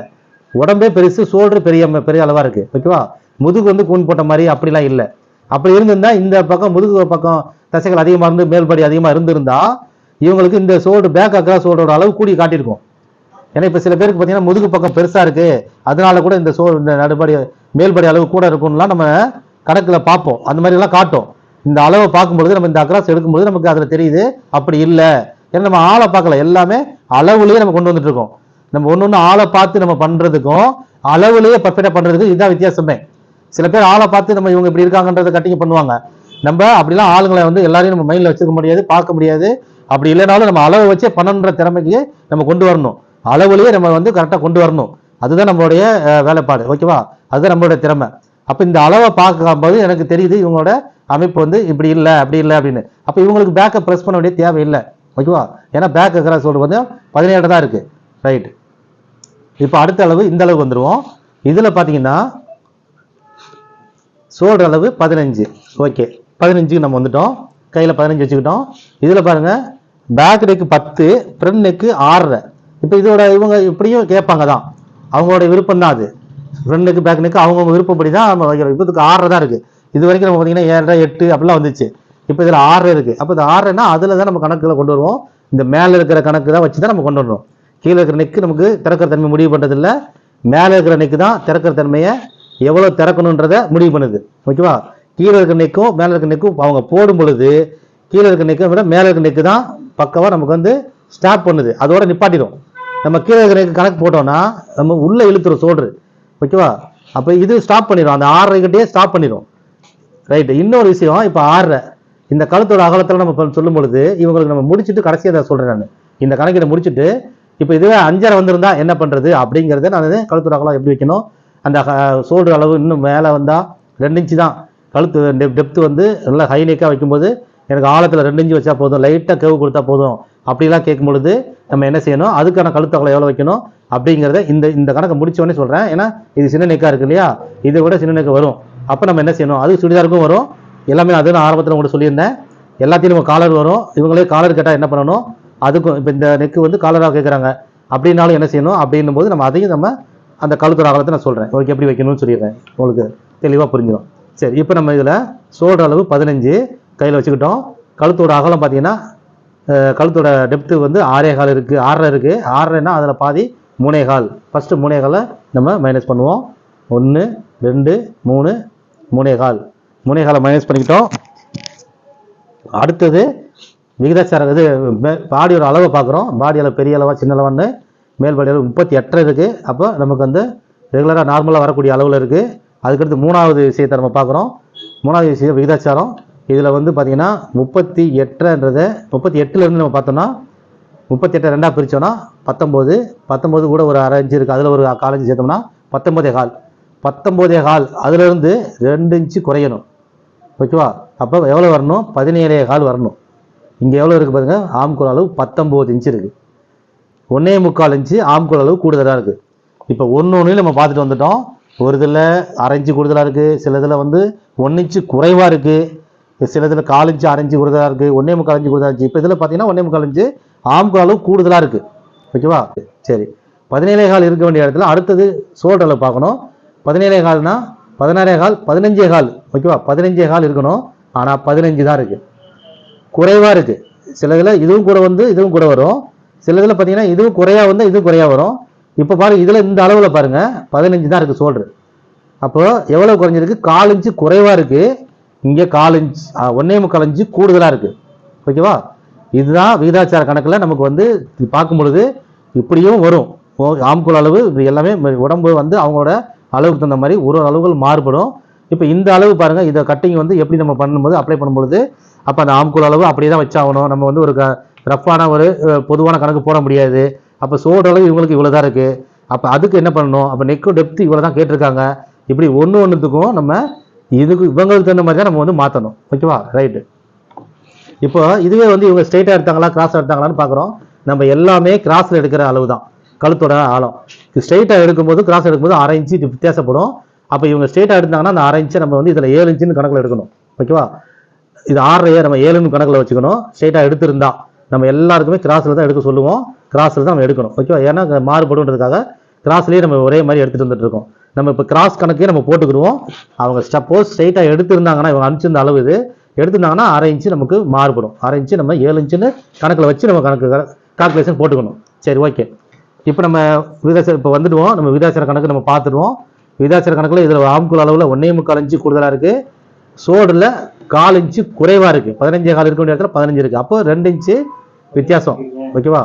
உடம்பே பெருசு, சோல்டர் பெரிய அளவாக இருக்கு. ஓகேவா, முதுகு வந்து கூன் போட்ட மாதிரி அப்படிலாம் இல்லை. அப்படி இருந்திருந்தா இந்த பக்கம் முதுகு பக்கம் தசைகள் அதிகமாக இருந்து மேல்படி அதிகமாக இருந்திருந்தா இவங்களுக்கு இந்த சோல்டர் பேக் அக்ராஸ் சோல்டரோட அளவு கூடி காட்டியிருக்கும். ஏன்னா இப்போ சில பேருக்கு பார்த்தீங்கன்னா முதுகு பக்கம் பெருசாக இருக்கு, அதனால கூட இந்த இந்த நடுபடி மேல்படி அளவு கூட இருக்கும்லாம் நம்ம கணக்கில் பார்ப்போம். அந்த மாதிரிலாம் காட்டும். இந்த அளவை பார்க்கும்பொழுது நம்ம இந்த அக்ராஸ் எடுக்கும்போது நமக்கு அதில் தெரியுது அப்படி இல்லை. ஏன்னா நம்ம ஆளை பார்க்கல, எல்லாமே அளவுலேயே நம்ம கொண்டு வந்துட்டு இருக்கோம். நம்ம ஒன்று ஆளை பார்த்து நம்ம பண்ணுறதுக்கும் அளவுலேயே பர்ஃபெக்டாக பண்ணுறதுக்கும் இதுதான் வித்தியாசமே. சில பேர் ஆளை பார்த்து நம்ம இவங்க இப்படி இருக்காங்கன்றதை கட்டிங் பண்ணுவாங்க. நம்ம அப்படிலாம் ஆளுங்களை வந்து எல்லாரையும் நம்ம மைண்டில் வச்சுக்க முடியாது, பார்க்க முடியாது. அப்படி இல்லைனாலும் நம்ம அளவை வச்சே பண்ணணுன்ற திறமைக்கு நம்ம கொண்டு வரணும். அளவுலேயே நம்ம வந்து கரெக்டாக கொண்டு வரணும். அதுதான் நம்மளுடைய வேலைப்பாடு. ஓகேவா, அதுதான் நம்மளுடைய திறமை. அப்போ இந்த அளவை பார்க்கும்போது எனக்கு தெரியுது இவங்களோட அமைப்பு வந்து இப்படி இல்லை அப்படி இல்லை அப்படின்னு. அப்போ இவங்களுக்கு பேக்கை ப்ரெஸ் பண்ண வேண்டிய தேவையில்லை. ஓகேவா, ஏன்னா பேக் அக்ராஸ் சோல்டர் வந்து 17 தான் இருக்கு. ரைட். இப்போ அடுத்த அளவு இந்த அளவுக்கு வந்துடுவோம். இதில் பார்த்தீங்கன்னா சோல்டர் அளவு 15. ஓகே, 15க்கு நம்ம வந்துட்டோம், கையில் 15 வச்சுக்கிட்டோம். இதில் பாருங்க, பேக் நெக்கு 10, ஃப்ரண்ட் நெக்கு 6. இப்போ இதோட இவங்க இப்படியும் கேட்பாங்க தான், அவங்களோட விருப்பம் தான் அது. ஃப்ரண்ட் நெக்கு பேக் நெக்கு அவங்கவுங்க விருப்பப்படி தான் நம்ம வைக்கிறோம். இப்போ இதுக்கு 6 தான் இருக்கு. இது வரைக்கும் நம்ம பார்த்தீங்கன்னா 7, 8 அப்படிலாம் வந்துச்சு. இப்போ இதில் 6 இருக்கு. அப்போ இந்த 6னா அதில் தான் நம்ம கணக்கில் கொண்டு வருவோம். இந்த மேலே இருக்கிற கணக்கு தான் வச்சு தான் நம்ம கொண்டு வரணும். கீழே இருக்கிற நெக்கு நமக்கு திறக்கிற தன்மை முடிவு பண்ணுறதில்ல, மேலே இருக்கிற நெக்கு தான் திறக்கிற தன்மையை எவ்வளோ திறக்கணுன்றதை முடிவு பண்ணுது. ஓகேவா, கீழே இருக்கிற நெக்கும் மேலே இருக்கிற நெக்கும் அவங்க போடும் பொழுது கீழே இருக்கிற நெக்கை விட மேலே இருக்கிற நெக்கு தான் பக்கவாக நமக்கு வந்து ஸ்டாப் பண்ணுது, அதோட நிப்பாட்டிடும். நம்ம கீழே இருக்கிற நெக்கு கணக்கு போட்டோம்னா நம்ம உள்ளே இழுத்துரும் சோல்டர். ஓகேவா, அப்போ இது ஸ்டாப் பண்ணிடும், அந்த 6 கிட்டே ஸ்டாப் பண்ணிடும். ரைட்டு. இன்னொரு விஷயம், இப்போ 6 இந்த கழுத்தோட அகலத்தில் நம்ம சொல்லும் பொழுது இவங்களுக்கு நம்ம முடிச்சுட்டு கடைசியாக அதை சொல்கிறேன் நான். இந்த கணக்கில் முடிச்சுட்டு இப்போ இதுவே 5.5 வந்திருந்தா என்ன பண்ணுறது அப்படிங்கிறத நான் கழுத்தோட அகலம் எப்படி வைக்கணும். அந்த சோல்டர் அளவு இன்னும் மேலே வந்தால் 2 இன்ச்சு தான் கழுத்து டெப்த்து வந்து நல்லா ஹை நெக்காக வைக்கும்போது எனக்கு ஆழத்தில் 2 இன்ச்சு வச்சா போதும், லைட்டாக கேவு கொடுத்தா போதும் அப்படிலாம் கேட்கும் பொழுது நம்ம என்ன செய்யணும், அதுக்கான கழுத்து அகலம் எவ்வளோ வைக்கணும் அப்படிங்கிறத இந்த கணக்கை முடிச்சோடனே சொல்கிறேன். ஏன்னா இது சின்ன நெக்காக இருக்கு இல்லையா, இதை விட சின்ன நெக்கு வரும். அப்போ நம்ம என்ன செய்யணும், அது சுடிதாருக்கும் வரும் எல்லாமே. அது நான் ஆரம்பத்தில் கூட சொல்லியிருந்தேன், எல்லாத்தையும் நம்ம காலர் வரும். இவங்களே காலர் கேட்டால் என்ன பண்ணணும், அதுக்கும் இப்போ இந்த நெக்கு வந்து காலராக கேட்குறாங்க அப்படின்னாலும் என்ன செய்யணும் அப்படின்னும் போது நம்ம அதையும் நம்ம அந்த கழுத்தோட அகலத்தை நான் சொல்கிறேன். ஓகே, எப்படி வைக்கணும்னு சொல்லிடுறேன், உங்களுக்கு தெளிவாக புரிஞ்சிடும். சரி, இப்போ நம்ம இதில் சோல்டர் அளவு 15, கையில் வச்சுக்கிட்டோம். கழுத்தோட அகலம் பார்த்தீங்கன்னா கழுத்தோட டெப்த்து வந்து 6.25 இருக்குது, 6.5 இருக்குது. 6.5னா அதில் பாதி 3.25. ஃபஸ்ட்டு 3.25 நம்ம மைனஸ் பண்ணுவோம். 1 2 3 3.25 3.25 மைனஸ் பண்ணிக்கிட்டோம். அடுத்தது விகிதாச்சாரம் இது பாடியோட அளவை பார்க்குறோம். பாடி அளவு பெரிய அளவா சின்ன அளவான்னு. மேல் பாடி அளவு 38 இருக்குது. அப்போ நமக்கு வந்து ரெகுலராக நார்மலாக வரக்கூடிய அளவில் இருக்குது. அதுக்கடுத்து 3வது விஷயத்தை நம்ம பார்க்குறோம். 3வது விஷயம் விகிதாச்சாரம். இதில் வந்து பார்த்தீங்கன்னா 38ன்றதை 38லேருந்து நம்ம பார்த்தோம்னா 38 2ஆக பிரித்தோன்னா 19. 19 கூட ஒரு அரை இன்ச்சு இருக்குது. அதில் ஒரு 1/4 இன்ச்சு சேர்த்தோம்னா 19.25. 19.25 அதிலிருந்து 2 இன்ச்சு குறையணும். ஓகேவா? அப்போ எவ்வளோ வரணும்? 17.25 வரணும். இங்கே எவ்வளோ இருக்குது பாருங்கள். ஆம்கோல் அளவு 19 இன்ச்சு இருக்குது. 1.25 இன்ச்சு ஆம்கோல் அளவு கூடுதலாக இருக்குது. இப்போ ஒன்று நம்ம பார்த்துட்டு வந்துட்டோம். ஒரு இதில் அரை இன்ச்சு கூடுதலாக இருக்குது, சில இதில் வந்து 1 இன்ச்சு குறைவாக இருக்குது, சில இதில் 1/4 இன்ச்சு அரை இன்ச்சு கூடுதலாக இருக்குது, 1.25 இன்ச்சு கூடுதலாக இருந்துச்சு. இப்போ இதில் பார்த்தீங்கன்னா 1.25 இன்ச்சு ஆம்கோல் அளவு கூடுதலாக இருக்குது. ஓகேவா? சரி, 17.25 இருக்க வேண்டிய இடத்துல அடுத்தது ஷோல்டர் அளவு பார்க்கணும். 17.25னா 16.25 15.25. ஓகேவா? 15.25 இருக்கணும். ஆனால் 15 தான் இருக்குது, குறைவாக இருக்குது. சில இதில் இதுவும் கூட வந்து இதுவும் கூட வரும், சில இதில் பார்த்தீங்கன்னா இதுவும் குறையாக வந்து இதுவும் குறையாக வரும். இப்போ பாருங்கள், இதில் இந்த அளவில் பாருங்கள் 15 தான் இருக்குது ஷோல்டர். அப்போ எவ்வளோ குறைஞ்சிருக்கு? 1/4 இன்ச்சு குறைவாக இருக்குது. இங்கே 1/4 இன்ச் 1.25 இன்ச்சு கூடுதலாக இருக்குது. ஓகேவா? இதுதான் விகிதாச்சார கணக்கில் நமக்கு வந்து பார்க்கும் பொழுது இப்படியும் வரும். ஆம்கோல் அளவு இது எல்லாமே உடம்பு வந்து அவங்களோட அளவுக்கு தகுந்த மாதிரி ஒரு அளவுகள் மாறுபடும். இப்போ இந்த அளவு பாருங்கள், இதை கட்டிங் வந்து எப்படி நம்ம பண்ணும்போது அப்ளை பண்ணும்பொழுது அப்போ அந்த ஆம்கோல் அளவு அப்படியே தான் வச்சாகணும். நம்ம வந்து ஒரு ரஃப்பான ஒரு பொதுவான கணக்கு போட முடியாது. அப்போ ஷோல்டர் அளவு இவங்களுக்கு இவ்வளோ தான் இருக்குது. அப்போ அதுக்கு என்ன பண்ணணும்? அப்போ நெக்கு டெப்த் இவ்வளோ தான் கேட்டிருக்காங்க. இப்படி ஒன்றுத்துக்கும் நம்ம இதுக்கு இவங்களுக்கு தகுந்த மாதிரி தான் நம்ம வந்து மாற்றணும். ஓகேவா? ரைட்டு. இப்போ இதுவே வந்து இவங்க ஸ்ட்ரைட்டாக எடுத்தாங்களா கிராஸாக எடுத்தாங்களான்னு பார்க்குறோம். நம்ம எல்லாமே கிராஸில் எடுக்கிற அளவு தான் கழுத்தோட ஆழம். ஸ்ட்ரைட்டாக எடுக்கும்போது கிராஸ் எடுக்கும்போது அரை இன்ச்சு வித்தியாசப்படும். அப்போ இவங்க ஸ்ட்ரைட்டாக எடுத்தாங்கன்னா அந்த அரை இன்ச்சை நம்ம வந்து இதில் 7 இன்ச்சுன்னு கணக்கில் எடுக்கணும். ஓகேவா? இது 6.5 நம்ம 7ன்னு கணக்கில் வச்சுக்கணும். ஸ்ட்ரைட்டாக எடுத்திருந்தா நம்ம எல்லாருக்குமே கிராஸில் தான் எடுக்க சொல்லுவோம். கிராஸில் தான் நம்ம எடுக்கணும். ஓகேவா? ஏன்னா மாறுபடுன்றதுக்காக கிராஸ்லேயே நம்ம ஒரே மாதிரி எடுத்துகிட்டு வந்துட்டு இருக்கோம். நம்ம இப்போ கிராஸ் கணக்கே நம்ம போட்டுக்கிடுவோம். அவங்க சப்போஸ் ஸ்ட்ரைட்டாக எடுத்திருந்தாங்கன்னா இவங்க அனுப்பிச்சிருந்த அளவு இது எடுத்திருந்தாங்கன்னா அரை இன்ச்சு நமக்கு மாறுபடும். அரை இன்ச்சு நம்ம 7 இன்ச்சுன்னு கணக்கில் வச்சு நம்ம கால்குலேஷன் போட்டுக்கணும். சரி, ஓகே. இப்போ நம்ம விகிதாச்சாரம் இப்போ வந்துடுவோம். நம்ம விகிதாச்சார கணக்கு நம்ம பார்த்துடுவோம். விகிதாச்சார கணக்கில் இதில் ஆம்கோல் அளவில் 1.25 இன்ச்சு கூடுதலாக இருக்குது, ஷோல்டரில் 1/4 இன்ச்சு குறைவாக இருக்குது. 15.25 இருக்க வேண்டிய இடத்துல 15 இருக்குது. அப்போ 2 இன்ச்சு வித்தியாசம். ஓகேவா?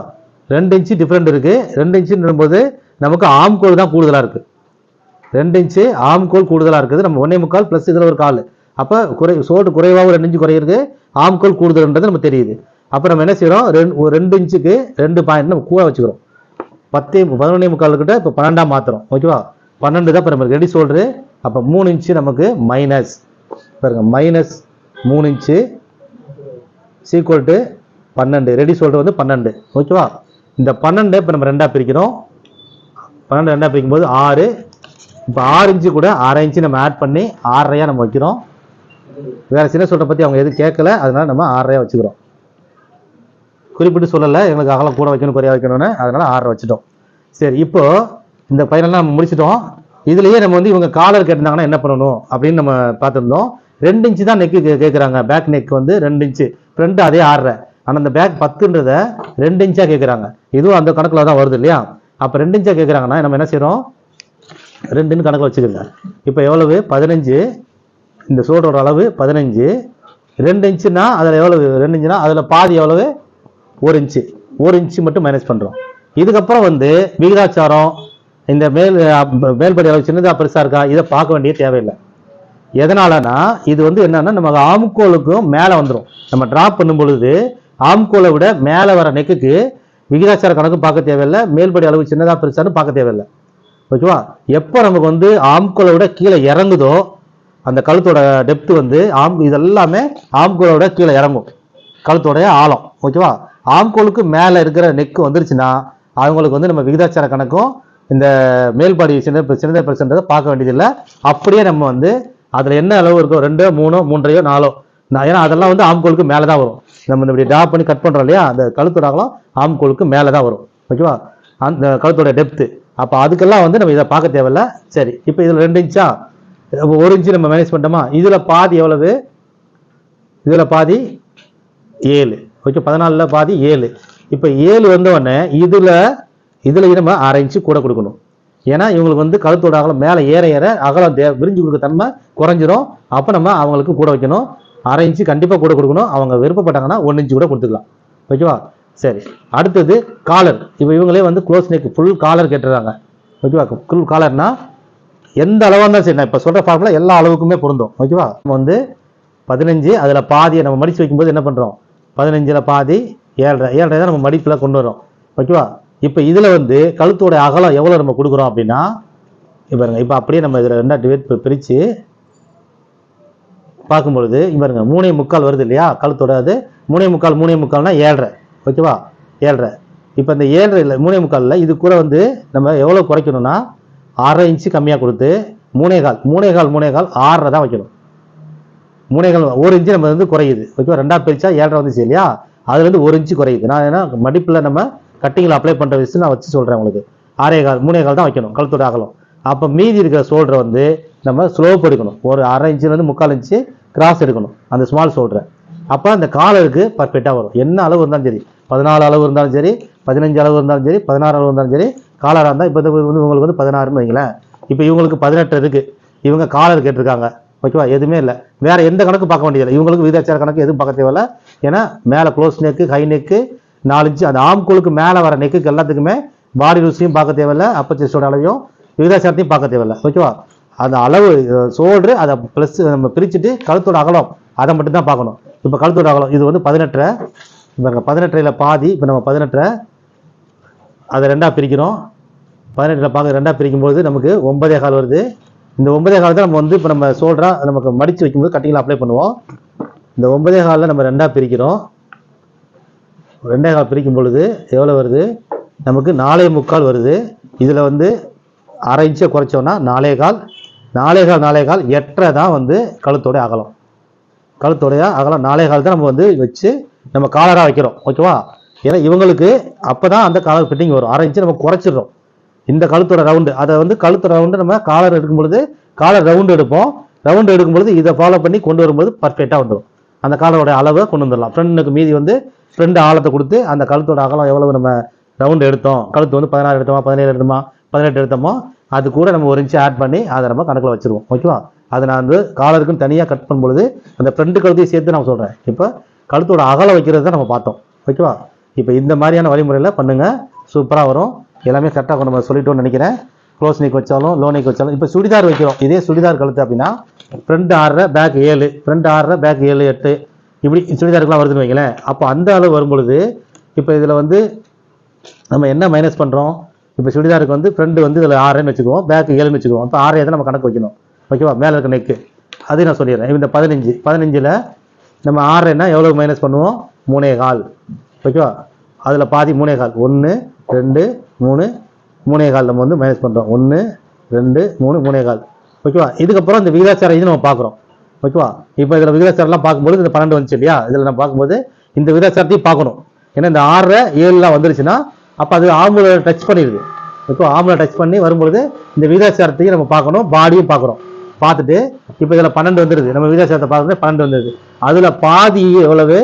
2 இன்ச்சு டிஃப்ரெண்ட் இருக்குது. 2 இன்ச்சுன்னும்போது நமக்கு ஆம்கோல் தான் கூடுதலாக இருக்குது. 2 இன்ச்சு ஆம்கோல் கூடுதலாக இருக்குது. நம்ம 1.25 ப்ளஸ் இதில் ஒரு 1/4. அப்போ ஷோல்டர் குறைவாக 2 இன்ச்சு குறையிறது, ஆம்கோல் கூடுதல்ன்றது நம்ம தெரியுது. அப்போ நம்ம என்ன செய்கிறோம்? 2 இன்ச்சுக்கு 2 பாயிண்ட் நம்ம கூட வச்சுக்கிறோம். 11.25 கிட்ட இப்போ 12ஆக மாற்றுறோம். ஓகேவா? 12 தான் இப்போ நமக்கு ரெடி ஷோல்டரு. அப்போ 3 இன்ச்சு நமக்கு மைனஸ் பாருங்க, minus 3 inch sequel to 12. Ready shoulder வந்து 12. ஓகேவா? இந்த 12 இப்போ நம்ம 2ஆக பிரிக்கிறோம். 12 2ஆக பிரிக்கும்போது 6. இப்போ 6 இன்ச்சு கூட அரை இன்ச்சு நம்ம ஆட் பண்ணி 6.5 நம்ம வைக்கிறோம். வேறு சின்ன ஷோல்டரை பற்றி அவங்க எதுவும் கேட்கல, அதனால நம்ம 6.5 வச்சுக்கிறோம். குறிப்பிட்டு சொல்லலை எங்களுக்கு அகலம் கூட வைக்கணும் குறையா வைக்கணும்னு, அதனால 6 வச்சுட்டோம். சரி, இப்போ இந்த பையனெல்லாம் நம்ம முடிச்சிட்டோம். இதுலேயே நம்ம வந்து இவங்க காலர் கேட்டிருந்தாங்கன்னா என்ன பண்ணணும் அப்படின்னு நம்ம பார்த்துருந்தோம். 2 இன்ச்சு தான் நெக்கு கேட்குறாங்க. பேக் நெக் வந்து 2 இன்ச்சு, ஃப்ரண்ட் அதே 6.5. ஆனால் அந்த பேக் 10ன்றத 2 இன்ச்சாக கேட்குறாங்க. இதுவும் அந்த கணக்கில் தான் வருது இல்லையா? அப்போ 2 இன்ச்சாக கேட்குறாங்கன்னா நம்ம என்ன செய்கிறோம்? 2ன்னு கணக்கில் வச்சுக்கோங்க. இப்போ எவ்வளவு? 15. இந்த ஷோல்டரோட அளவு 15. 2 இன்ச்சுன்னா அதில் எவ்வளவு? 2 இன்ச்சுனா அதில் பாதி எவ்வளவு? 1 இன்ச்சு. 1 இன்ச்சு மட்டும் மைனஸ் பண்ணுறோம். இதுக்கப்புறம் வந்து விகிதாச்சாரம் இந்த மேல்படி அளவு சின்னதாக பெருசாக இருக்கா இதை பார்க்க வேண்டிய தேவையில்லை. எதனாலனா இது வந்து என்னன்னா நம்ம ஆம்கோலுக்கும் மேலே வந்துடும். நம்ம ட்ராப் பண்ணும் பொழுது ஆம்கோலை விட மேலே வர நெக்குக்கு விகிதாச்சார கணக்கு பார்க்க தேவையில்லை, மேல்படி அளவு சின்னதாக பெருசான்னு பார்க்க தேவையில்லை. ஓகேவா? எப்போ நமக்கு வந்து ஆம்கோலை விட கீழே இறங்குதோ அந்த கழுத்தோட டெப்த் வந்து இதெல்லாமே ஆம்கோலை விட கீழே இறங்கும் கழுத்தோடைய ஆழம். ஓகேவா? ஆம்கோலுக்கு மேலே இருக்கிற நெக்கு வந்துருச்சுன்னா அவங்களுக்கு வந்து நம்ம விகிதாச்சார கணக்கும் இந்த மேல்பாடி சின்னதாக பெருசுன்றதை பார்க்க வேண்டியதில்லை. அப்படியே நம்ம வந்து அதில் என்ன அளவு இருக்கோ 2 3 3 4 ஏன்னா அதெல்லாம் வந்து ஆம்கோலுக்கு மேலே தான் வரும். நம்ம இந்த இப்படி ட்ராப் பண்ணி கட் பண்ணுறோம் இல்லையா, அந்த கழுத்தோட அகலம் ஆம்கோலுக்கு மேலே தான் வரும். ஓகேவா? அந்த கழுத்தோட டெப்த்து. அப்போ அதுக்கெல்லாம் வந்து நம்ம இதை பார்க்க தேவையில்லை. சரி, இப்போ இதில் 2 இன்ச்சா 1 இன்ச்சு நம்ம மேனேஜ் பண்ணிட்டோமா? இதில் பாதி எவ்வளவு? இதில் பாதி 7. ஓகே, 14ல் பாதி 7. இப்போ 7 வந்த உடனே இதில் நம்ம 1/2 இன்ச்சு கூட கொடுக்கணும். ஏன்னா இவங்களுக்கு வந்து கழுத்தோட அகலம் மேலே ஏற ஏற அகலம் விரிஞ்சு கொடுக்க தன்மை குறைஞ்சிரும். அப்போ நம்ம அவங்களுக்கு கூட வைக்கணும். 1/2 இன்ச்சு கண்டிப்பாக கூட கொடுக்கணும். அவங்க விருப்பப்பட்டாங்கன்னா 1 இன்ச்சு கூட கொடுத்துக்கலாம். ஓகேவா? சரி, அடுத்தது காலர். இப்போ இவங்களே வந்து க்ளோஸ் நெக் ஃபுல் காலர் கேட்டுறாங்க. ஓகேவா? ஃபுல் காலர்னா எந்த அளவாக இருந்தாலும் சரி, நான் இப்போ சொல்கிற ஃபார்முலா எல்லா அளவுக்குமே பொருந்தும். ஓகேவா? நம்ம வந்து 15, அதில் பாதியை நம்ம மடித்து வைக்கும்போது என்ன பண்ணுறோம்? 15ல் பாதி 7.5 தான் நம்ம மடிப்பில் கொண்டு வரோம். ஓகேவா? இப்போ இதில் வந்து கழுத்தோட அகலம் எவ்வளோ நம்ம கொடுக்குறோம் அப்படின்னா, பாருங்க, இப்போ அப்படியே நம்ம இதில் 2 டிவைட் பிரித்து பார்க்கும்பொழுது பாருங்க 3.25 வருது இல்லையா? கழுத்தோட அது 3.25 7.5. ஓகேவா? 7.5. இப்போ இந்த 7.5 3.25 இது கூட வந்து நம்ம எவ்வளோ குறைக்கணும்னா 1/2 இன்ச்சு கம்மியாக கொடுத்து 3.25 6.5 தான் வைக்கணும். 3.25 1 இன்ச்சு நம்ம வந்து குறையுது. ஓகேவா? 2ஆக பிரிச்சா 7.5 வந்துச்சு இல்லையா? அதுலேருந்து 1 இன்ச்சு குறையுது. நான் ஏன்னா மடிப்பில் நம்ம கட்டிங்கில் அப்ளை பண்ணுற விஷயம் நான் வச்சு சொல்கிறேன் உங்களுக்கு. 6.25 3.25 தான் வைக்கணும் கழுத்தோட அகலம். அப்போ மீதி இருக்கிற ஷோல்டரை வந்து நம்ம ஸ்லோப் எடுக்கணும். ஒரு 1/2 இன்ச்சுலேருந்து 3/4 இன்ச்சு கிராஸ் எடுக்கணும் அந்த ஸ்மால் ஷோல்டரை. அப்போ அந்த காலருக்கு பர்ஃபெக்டாக வரும். என்ன அளவு இருந்தாலும் சரி, 14 அளவு இருந்தாலும் சரி, 15 அளவு இருந்தாலும் சரி, 16 அளவு இருந்தாலும் சரி, காலராக இருந்தால் இப்போ வந்து உங்களுக்கு வந்து 16ன்னு வைங்களேன். இப்போ இவங்களுக்கு 18 இருக்குது. இவங்க காலர் கேட்டிருக்காங்க. ஓகேவா? எதுவுமே இல்லை, வேறு எந்த கணக்கு பார்க்க வேண்டியதில்லை. இவங்களுக்கு விகிதாச்சார கணக்கு எதுவும் பார்க்க தேவையில்லை. ஏன்னா மேலே close neck, high neck, 4 inch அந்த ஆம்கோலுக்கு மேலே வர நெக்குக்கு எல்லாத்துக்குமே பாடி லூஸையும் பார்க்க தேவையில்லை, அப்பர் செஸ்டோட அளவையும் விகிதாச்சாரத்தையும் பார்க்க தேவையில்லை. ஓகேவா? அந்த அளவு ஷோல்டரு அதை ப்ளஸ் நம்ம பிரிச்சுட்டு கழுத்தோட அகலம் அதை மட்டும்தான் பார்க்கணும். இப்போ கழுத்தோட அகலம் இது வந்து 18. பாருங்க 18ல் பாதி. இப்போ நம்ம 18 அதை 2ஆக பிரிக்கிறோம். 18ல் பார்க்க 2ஆக பிரிக்கும்போது நமக்கு 9.25 வருது. இந்த 9.25 தான் நம்ம வந்து இப்போ நம்ம ஷோல்டராக நமக்கு மடித்து வைக்கும்போது கட்டிங்கில் அப்ளை பண்ணுவோம். இந்த 9.25 நம்ம 2ஆக பிரிக்கிறோம். 2.25 பிரிக்கும் பொழுது எவ்வளோ வருது? நமக்கு 4.25 வருது. இதில் வந்து 1/2 இன்ச்சை குறைச்சோன்னா 4.25 8.5 தான் வந்து கழுத்தோட அகலம். கழுத்தோடைய அகலம் 4.25 தான் நம்ம வந்து வச்சு நம்ம காலராக வைக்கிறோம். ஓகேவா? ஏன்னா இவங்களுக்கு அப்போ தான் அந்த காலர் ஃபிட்டிங் வரும். 1/2 இன்ச்சு நம்ம குறைச்சிடுறோம். இந்த கழுத்தோட ரவுண்டு அதை வந்து கழுத்தோட ரவுண்டு நம்ம காலர் எடுக்கும் பொழுது காலர் ரவுண்டு எடுப்போம். ரவுண்டு எடுக்கும்பொழுது இதை ஃபாலோ பண்ணி கொண்டு வரும்போது பர்ஃபெக்டாக வந்துடும். அந்த காலரோட அளவை கொண்டு வந்துடலாம். ஃப்ரெண்டுக்கு மீதி வந்து ஃப்ரெண்டு ஆழத்தை கொடுத்து அந்த கழுத்தோட அகலம் எவ்வளவு நம்ம ரவுண்டு எடுத்தோம், கழுத்து வந்து 16 எடுத்தோமா, 17 எடுத்தோமா, 18 எடுத்தோமோ அது கூட நம்ம 1 இன்ச்சு ஆட் பண்ணி அதை நம்ம கணக்கில் வச்சுருவோம். ஓகேவா? அதை நான் வந்து காலருக்குன்னு தனியாக கட் பண்ணும்பொழுது அந்த ஃப்ரெண்டு கழுத்தையும் சேர்த்து நான் சொல்கிறேன். இப்போ கழுத்தோட அகலம் வைக்கிறது தான் நம்ம பார்த்தோம். ஓகேவா? இப்போ இந்த மாதிரியான வழிமுறையில் பண்ணுங்கள், சூப்பராக வரும். எல்லாமே கரெக்டாக நம்ம சொல்லிட்டோம்னு நினைக்கிறேன். க்ளோஸ் நெக் வச்சாலும் லோ நெக் வச்சாலும். இப்போ சுடிதார் வைக்கிறோம். இதே சுடிதார் கழுத்து அப்படின்னா ஃப்ரண்ட் 6.5 பேக் 7, ஃப்ரண்ட் 6.5 பேக் 7 8 இப்படி சுடிதாருக்குலாம் வருதுன்னு வைங்களேன். அப்போ அந்த அளவு வரும்பொழுது இப்போ இதில் வந்து நம்ம என்ன மைனஸ் பண்ணுறோம்? இப்போ சுடிதாருக்கு வந்து ஃப்ரெண்டு வந்து இதில் 6ன்னு வச்சுக்குவோம், பேக் 7ன்னு வச்சுக்குவோம். இப்போ 6 தான் நம்ம கணக்கு வைக்கணும். ஓகேவா? மேலே இருக்க நெக்கு அதையும் நான் சொல்லிடுறேன். இந்த 15ல் நம்ம 6ன்னா எவ்வளோ மைனஸ் பண்ணுவோம்? 3.25. ஓகேவா? அதில் பாதி 3.25 1 2 3 3.25 நம்ம வந்து மைனஸ் பண்ணுறோம். 1 2 3 3.25. ஓகேவா? இதுக்கப்புறம் இந்த விகிதாச்சாரம் இது நம்ம பார்க்குறோம். ஓகேவா? இப்போ இதில் விகிதாச்சாரம்லாம் பார்க்கும்போது இந்த 12 வந்துச்சு இல்லையா? இதில் நம்ம பார்க்கும்போது இந்த விகிதாச்சாரத்தையும் பார்க்கணும். ஏன்னா இந்த 6 7 வந்துருச்சுன்னா அப்போ அது ஆம்பளை டச் பண்ணிடுது. இப்போ ஆம்பளை டச் பண்ணி வரும்பொழுது இந்த விகிதாச்சாரத்தையும் நம்ம பார்க்கணும், பாடியும் பார்க்குறோம். பார்த்துட்டு இப்போ இதில் 12 வந்துடுது. நம்ம விகிதாச்சாரத்தை பார்க்குறது 12 வந்துடுது. அதில் பாதி எவ்வளவு?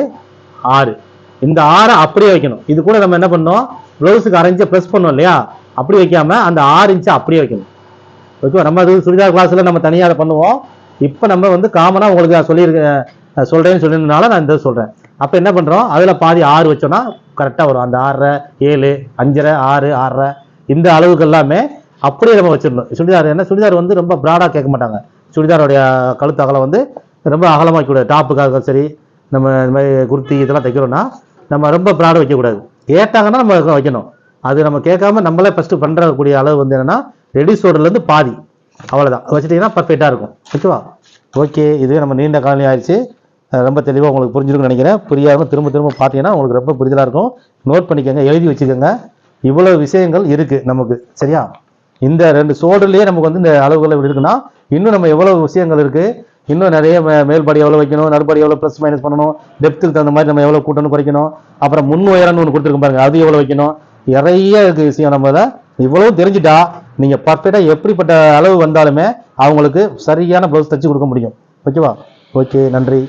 6. இந்த 6 அப்படியே வைக்கணும். இது கூட நம்ம என்ன பண்ணோம்? ப்ளவுஸுக்கு 1/2 இன்ச்சை ப்ளஸ் பண்ணோம் இல்லையா? அப்படி வைக்காம அந்த 6 இன்ச்சை அப்படியே வைக்கணும். ஓகேவா? நம்ம அது சுடிதார் கிளாஸில் நம்ம தனியாக அதை பண்ணுவோம். இப்போ நம்ம வந்து காமனாக உங்களுக்கு சொல்கிறேன்னு சொல்லியிருந்தனால நான் இந்த சொல்கிறேன். அப்போ என்ன பண்ணுறோம்? அதில் பாதி 6 வச்சோன்னா கரெக்டாக வரும். அந்த 6 7 5 6 6 இந்த அளவுக்கு எல்லாமே அப்படியே நம்ம வச்சிடணும். சுடிதார் என்ன சுடிதார் வந்து ரொம்ப ப்ராடாக கேட்க மாட்டாங்க. சுடிதாரோடைய கழுத்து அகலம் வந்து ரொம்ப அகலமாக வைக்கக்கூடாது. டாப்புக்காக சரி, நம்ம இந்த மாதிரி குர்த்தி இதெல்லாம் தைக்கிறோன்னா நம்ம ரொம்ப ப்ராடாக வைக்கக்கூடாது. கேட்டாங்கன்னா நம்ம வைக்கணும். அது நம்ம கேட்காம நம்மளே ஃபஸ்ட்டு பண்ணுறக்கூடிய அளவு வந்து என்னென்னா ரெடி ஷோல்டர்லேருந்து பாதி, அவ்வளோதான் வச்சுட்டிங்கன்னா பர்ஃபெக்டாக இருக்கும். ஓகேவா? ஓகே, இதுவே நம்ம நீண்ட காலம் ஆயிடுச்சு. ரொம்ப தெளிவாக உங்களுக்கு புரிஞ்சிருக்குன்னு நினைக்கிறேன். புரியாமல் திரும்ப பார்த்தீங்கன்னா உங்களுக்கு ரொம்ப புரிதலாக இருக்கும். நோட் பண்ணிக்கோங்க, எழுதி வச்சுக்கோங்க. இவ்வளோ விஷயங்கள் இருக்குது நமக்கு. சரியா? இந்த 2 ஷோல்டர்லேயே நமக்கு வந்து இந்த அளவுகள் இப்படி இருக்குன்னா இன்னும் நம்ம எவ்வளோ விஷயங்கள் இருக்குது. இன்னும் நிறைய மேல்பாடி எவ்வளோ வைக்கணும், நடுப்பாடி எவ்வளோ ப்ளஸ் மைனஸ் பண்ணணும், டெப்த்துக்கு தகுந்த மாதிரி நம்ம எவ்வளோ கூட்டணும் குறைக்கணும், அப்புறம் முன் உயரம்னு ஒன்று கொடுத்துருக்கோம் பாருங்க, அது எவ்வளோ வைக்கணும், நிறைய இருக்குது விஷயம். நம்ம அதை இவ்வளோ தெரிஞ்சுட்டா நீங்கள் பர்ஃபெக்டாக எப்படிப்பட்ட அளவு வந்தாலுமே அவங்களுக்கு சரியான ப்ளவுஸ் தைச்சு கொடுக்க முடியும். ஓகேவா? ஓகே, நன்றி.